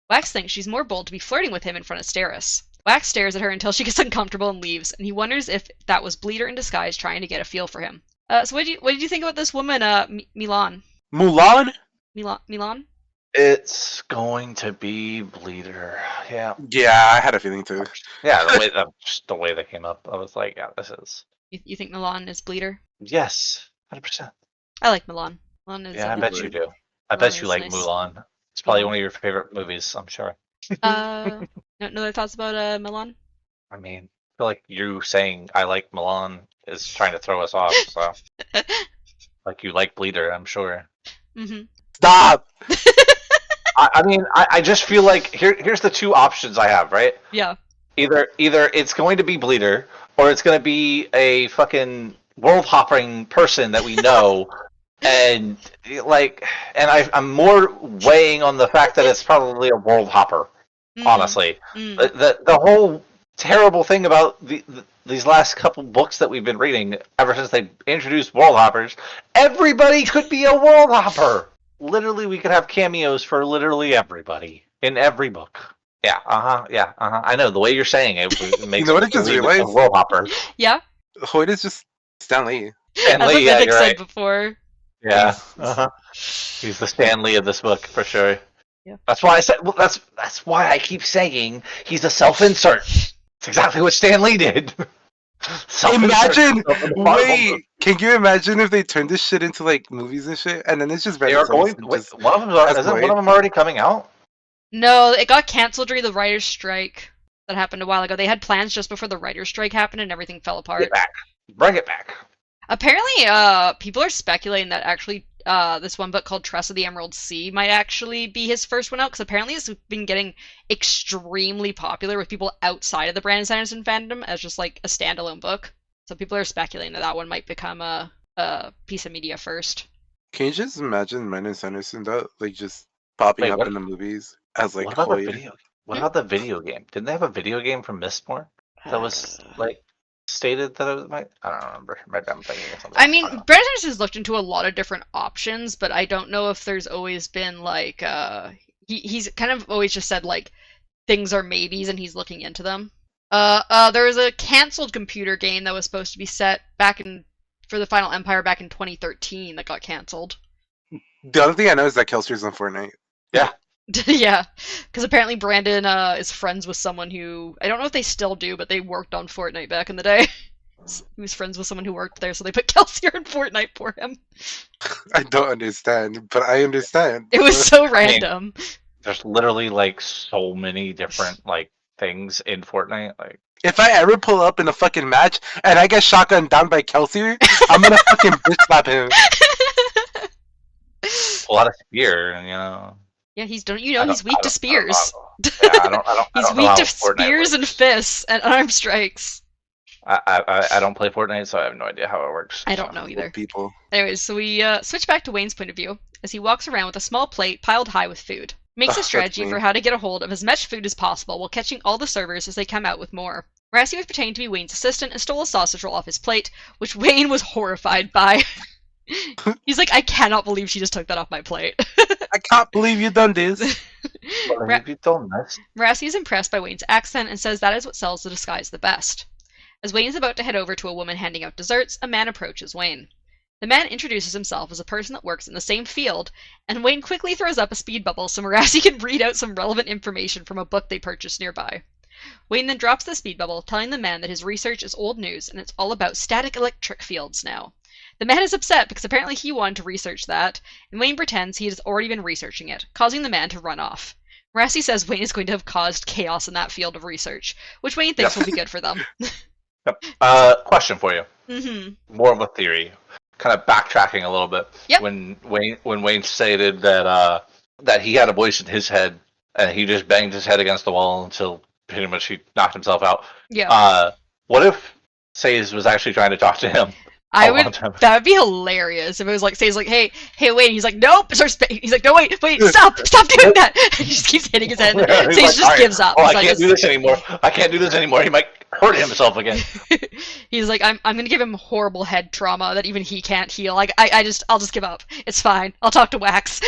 Wax thinks she's more bold to be flirting with him in front of Steris. Wax stares at her until she gets uncomfortable and leaves, and he wonders if that was Bleeder in disguise trying to get a feel for him. So what did you think about this woman, Milan? Mulan? Milan? It's going to be Bleeder. Yeah. Yeah, I had a feeling too. Yeah, the way that came up, I was like, yeah, this is. You think Milan is Bleeder? Yes, 100%. I like Milan. Milan is. Yeah, I bet you do. I bet you like nice. Mulan. It's probably one of your favorite movies, I'm sure. No other thoughts about Milan? I mean, I feel like you saying I like Milan is trying to throw us off. So, like you like Bleeder, I'm sure. Mm-hmm. Stop. I mean, I just feel like here's the two options I have, right? Yeah. Either it's going to be Bleeder, or it's going to be a fucking world hopping person that we know. And I'm more weighing on the fact that it's probably a world hopper. Honestly, the whole terrible thing about these last couple books that we've been reading, ever since they introduced world hoppers, everybody could be a world hopper. Literally, we could have cameos for literally everybody in every book. Yeah, I know the way you're saying it makes you know what I just realized? A world hopper. Yeah. Hoyt is just Stan Lee. Stan Lee, yeah, you're right. Said before. Yeah, he's the Stan Lee of this book for sure. Yeah. That's why I said. Well, that's why I keep saying he's a self-insert. It's exactly what Stan Lee did. Imagine, wait, can you imagine if they turned this shit into like movies and shit, and then it's just they are going. Isn't one of them already coming out? No, it got canceled during the writers' strike that happened a while ago. They had plans just before the writers' strike happened, and everything fell apart. Bring it back. Apparently, people are speculating that actually this one book called Tress of the Emerald Sea might actually be his first one out, because apparently it's been getting extremely popular with people outside of the Brandon Sanderson fandom as just like a standalone book. So people are speculating that one might become a piece of media first. Can you just imagine Brandon Sanderson like just popping up in the movies as like What about the video game? Didn't they have a video game from Mistborn that was like stated that it might? I don't remember. Maybe I'm thinking of something. I mean, Brandon has looked into a lot of different options, but I don't know if there's always been like he's kind of always just said like things are maybes and he's looking into them. There was a canceled computer game that was supposed to be set for the Final Empire back in 2013 that got canceled. The other thing I know is that Kelster's on Fortnite. Yeah. Yeah, because apparently Brandon is friends with someone who, I don't know if they still do, but they worked on Fortnite back in the day. He was friends with someone who worked there, so they put Kelsier in Fortnite for him. I don't understand, but I understand. It was so random. There's literally like so many different like things in Fortnite. Like, if I ever pull up in a fucking match and I get shotgunned down by Kelsier, I'm gonna fucking bitch slap him. pull out a spear, and Yeah, he's he's weak to spears. I don't He's weak to spears and fists and arm strikes. I don't play Fortnite, so I have no idea how it works. I don't know either. People. Anyways, so we switch back to Wayne's point of view as he walks around with a small plate piled high with food. Makes a strategy for how to get a hold of as much food as possible while catching all the servers as they come out with more. Marassi was pretending to be Wayne's assistant and stole a sausage roll off his plate, which Wayne was horrified by. He's like, I cannot believe she just took that off my plate. I can't believe you done this. What have you done this? Marassi is impressed by Wayne's accent and says that is what sells the disguise the best. As Wayne is about to head over to a woman handing out desserts, a man approaches Wayne. The man introduces himself as a person that works in the same field, and Wayne quickly throws up a speed bubble so Marassi can read out some relevant information from a book they purchased nearby. Wayne then drops the speed bubble, telling the man that his research is old news and it's all about static electric fields now. The man is upset because apparently he wanted to research that, and Wayne pretends he has already been researching it, causing the man to run off. Marassi says Wayne is going to have caused chaos in that field of research, which Wayne thinks will be good for them. Yep. Question for you. Mm-hmm. More of a theory, kind of backtracking a little bit. Yep. When Wayne stated that that he had a voice in his head and he just banged his head against the wall until pretty much he knocked himself out. Yeah. What if Saze was actually trying to talk to him? That would be hilarious if it was like Say's like, hey Wayne, he's like, nope, he's like, no, wait, stop doing that. He just keeps hitting his head. Say like, just gives up. I can't do this anymore. He might hurt himself again. He's like, I'm gonna give him horrible head trauma that even he can't heal. Like I'll just give up. It's fine. I'll talk to Wax.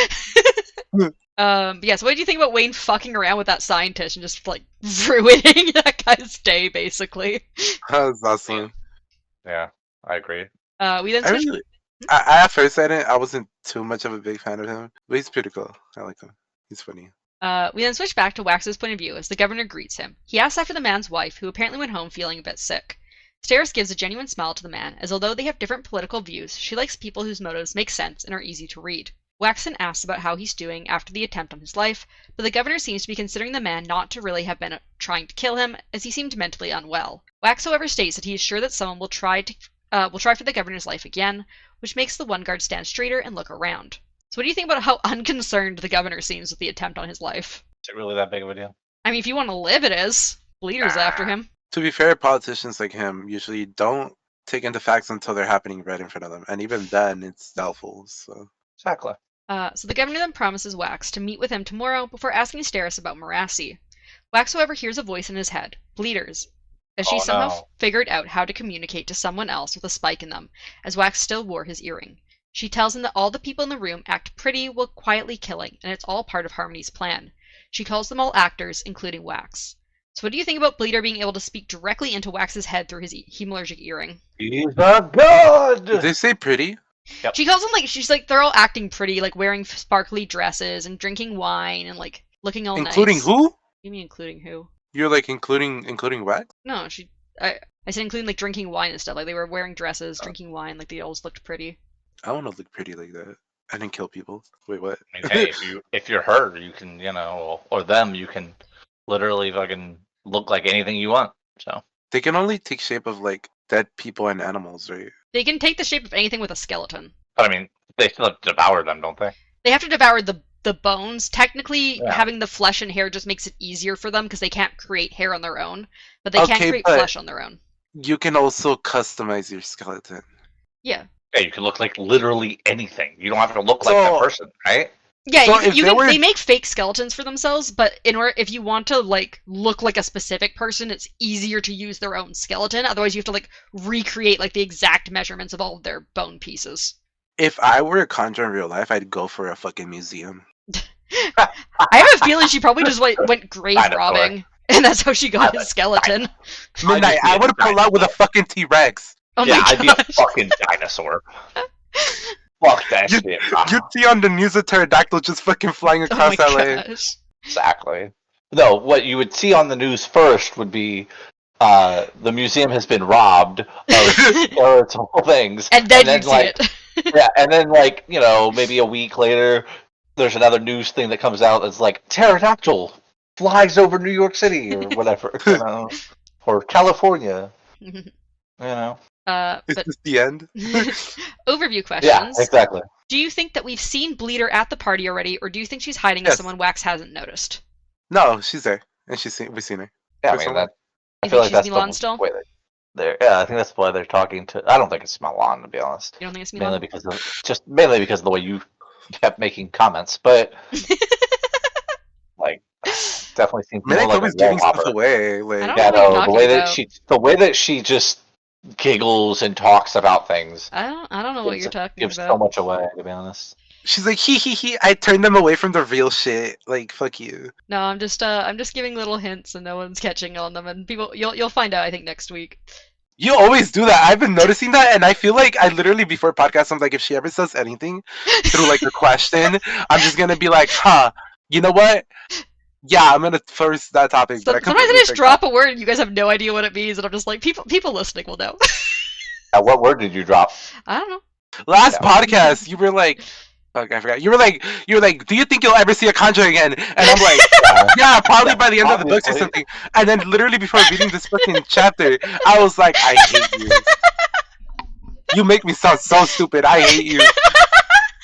Yeah, so what do you think about Wayne fucking around with that scientist and just like ruining that guy's day basically? That was awesome. Yeah, I agree. We then switch. I at first I wasn't too much of a big fan of him, but he's pretty cool. I like him. He's funny. We then switch back to Wax's point of view as the governor greets him. He asks after the man's wife, who apparently went home feeling a bit sick. Steris gives a genuine smile to the man, as although they have different political views, she likes people whose motives make sense and are easy to read. Wax then asks about how he's doing after the attempt on his life, but the governor seems to be considering the man not to really have been trying to kill him, as he seemed mentally unwell. Wax, however, states that he is sure that someone will try for the governor's life again, which makes the one guard stand straighter and look around. So what do you think about how unconcerned the governor seems with the attempt on his life? Is it really that big of a deal? I mean, if you want to live, it is. Bleeder's after him. To be fair, politicians like him usually don't take into facts until they're happening right in front of them, and even then, it's doubtful. So exactly. So the governor then promises Wax to meet with him tomorrow before asking Steris about Marassi. Wax, however, hears a voice in his head, Bleeder's, as she somehow figured out how to communicate to someone else with a spike in them, as Wax still wore his earring. She tells him that all the people in the room act pretty while quietly killing, and it's all part of Harmony's plan. She calls them all actors, including Wax. So what do you think about Bleeder being able to speak directly into Wax's head through his hemalurgic earring? He's a god! Did they say pretty? Yep. She calls them she's like, they're all acting pretty, like wearing sparkly dresses and drinking wine and like looking all including nice. Who? You mean including who? You're like including Wax? No, I said including like drinking wine and stuff. Like they were wearing dresses, drinking wine, like they always looked pretty. I want to look pretty like that. I didn't kill people. Wait, what? I mean, hey, if you're her, you can, or them, you can literally fucking look like anything you want. So they can only take shape of like dead people and animals, right? They can take the shape of anything with a skeleton. But I mean, they still have to devour them, don't they? They have to devour the bones. Technically, having the flesh and hair just makes it easier for them because they can't create hair on their own, but they can't create flesh on their own. You can also customize your skeleton. Yeah. Yeah, you can look like literally anything. You don't have to look like that person, right? Yeah, so they make fake skeletons for themselves, but if you want to like look like a specific person, it's easier to use their own skeleton. Otherwise, you have to like recreate like the exact measurements of all of their bone pieces. If I were a conjurer in real life, I'd go for a fucking museum. I have a feeling she probably just went grave robbing, and that's how she got his skeleton. Midnight, I would pull out with a fucking T-Rex. Oh yeah, my I'd be a fucking dinosaur. Fuck that shit. You'd see on the news a pterodactyl just fucking flying across oh my LA. gosh. Exactly. No, what you would see on the news first would be the museum has been robbed of skeletal things. And then you'd see like, it. yeah, and then like, maybe a week later, there's another news thing that comes out that's like pterodactyl flies over New York City or whatever, or California, Is But this the end? overview questions. Yeah, exactly. Do you think that we've seen Bleeder at the party already, or do you think she's hiding Yes. as someone Wax hasn't noticed? No, she's there, and we've seen her. Yeah, I Or mean someone. that. I You feel think like she's that's Milan the still? way I think that's why they're talking to. I don't think it's Milan, to be honest. You don't think it's Milan? Mainly because of the way you kept making comments, but like definitely seems more Minate's like always a wall giving stuff hopper. away. I Like, don't Yeah, know what you're no, talking about. the way that she just giggles and talks about things I don't know what you're talking gives about. so much away, to be honest. she's like, he. I turned them away from the real shit. Like, fuck you. No, I'm just giving little hints and no one's catching on them, and people you'll find out I think next week. You always do that. I've been noticing that, and I feel like I literally before podcast, I'm like, if she ever says anything through like a question, I'm just gonna be like, huh, you know what? Yeah, I'm gonna first that topic. So, But I sometimes I completely just drop a word and you guys have no idea what it means, and I'm just like, people listening will know. What word did you drop? I don't know. Last Yeah. podcast, you were like, fuck, I forgot. You were like, do you think you'll ever see a Conjure again? And I'm like, yeah, probably by the end of the books or Obviously. something. And then literally before reading this fucking chapter, I was like, I hate you. You make me sound so stupid. I hate you.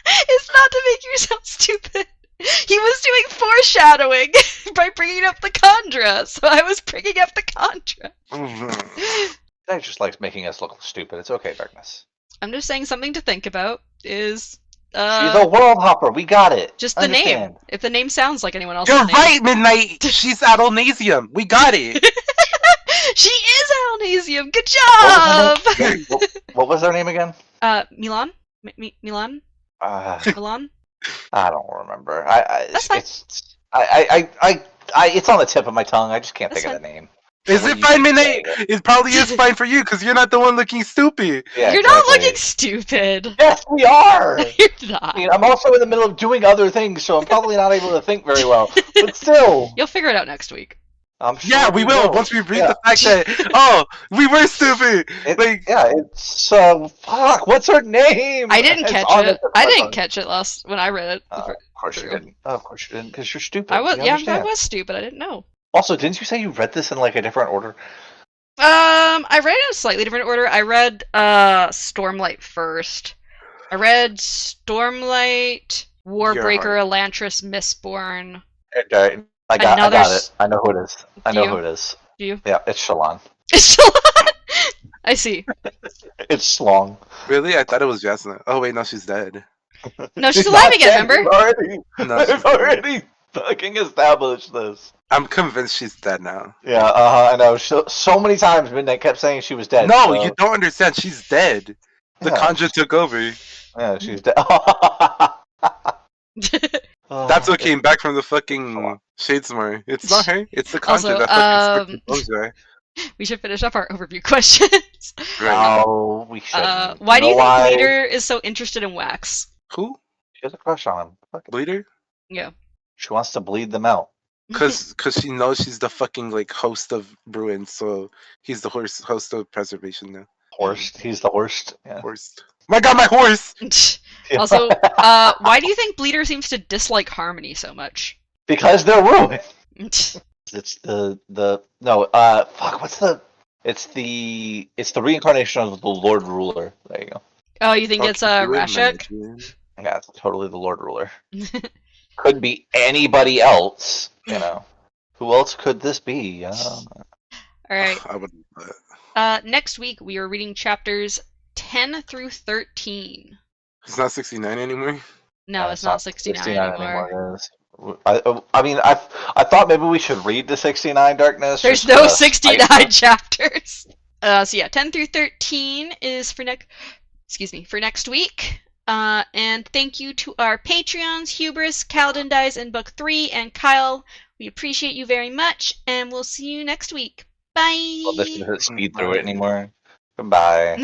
It's not to make you sound stupid. He was doing foreshadowing by bringing up the Kandra, so I was bringing up the Kandra. That just likes making us look stupid. It's okay, Darkness. I'm just saying something to think about is She's a world hopper. We got it. just the name. If the name sounds like anyone else's You're name. right, Midnight. She's at Olnasium. We got it. She is Alnasium. Good job. What was their name again? Milan. Milan. Milan. I don't remember. That's fine. It's on the tip of my tongue. I just can't That's think of the name. Is What it do you fine, think? Midnight? It probably is fine for you because you're not the one looking stupid. Yeah, You're not exactly. looking stupid. Yes, we are. You're not. I mean, I'm also in the middle of doing other things, so I'm probably not able to think very well. But still, You'll figure it out next week. I'm sure Yeah, we will once we read Yeah. the fact that we were stupid. It's fuck. What's her name? I didn't It's catch on the it. tip of I my didn't tongue. catch it when I read it. Of course you didn't. Of course you didn't, because you're stupid. I was You I understand. was stupid. I didn't know. Also, didn't you say you read this in like a different order? I read it in a slightly different order. I read Stormlight first. I read Stormlight, Warbreaker, Elantris, Mistborn. I got Another it. I know who it is. I Do know you? who it is. Do you? Yeah, it's Shalon. I see. It's Shlong. Really? I thought it was Jasmine. Oh wait, no, she's dead. No, she's alive again, remember? No, she's I've already fucking established this. I'm convinced she's dead now. Yeah, I know. So many times Midnight kept saying she was dead. No, so- you don't understand. She's dead. The Yeah. Conjure took over. Yeah, she's dead. That's what came back from the fucking Shadesmar. It's not her. It's the Conjure Also, that fucking stuck to we should finish up our overview questions. Right. No, we shouldn't. Why do you think why? Leader is so interested in Wax? Who? She has a crush on him. Fuck it. Bleeder? Yeah. She wants to bleed them out. Cause she knows she's the fucking like host of Bruin, so he's the host of Preservation now. Horst. He's the worst. Yeah. Horse. My God, my horse! Also, why do you think Bleeder seems to dislike Harmony so much? Because they're ruined. It's fuck, what's the it's the reincarnation of the Lord Ruler. There you go. Oh, you think it's Fucking Bruin, Rashek? man. Yeah, it's totally the Lord Ruler. Couldn't be anybody else, Who else could this be? Alright. I would. Next week we are reading chapters 10 through 13. It's not 69 anymore. No, it's not 69 anymore. It is. I mean, I thought maybe we should read the 69 Darkness. There's just no to 69 spite- chapters. So yeah, 10 through 13 is for next week. And thank you to our Patreons, Hubris, Kaladin Dies in Book 3, and Kyle. We appreciate you very much, and we'll see you next week. Bye! Well, this doesn't speed through it anymore. Goodbye.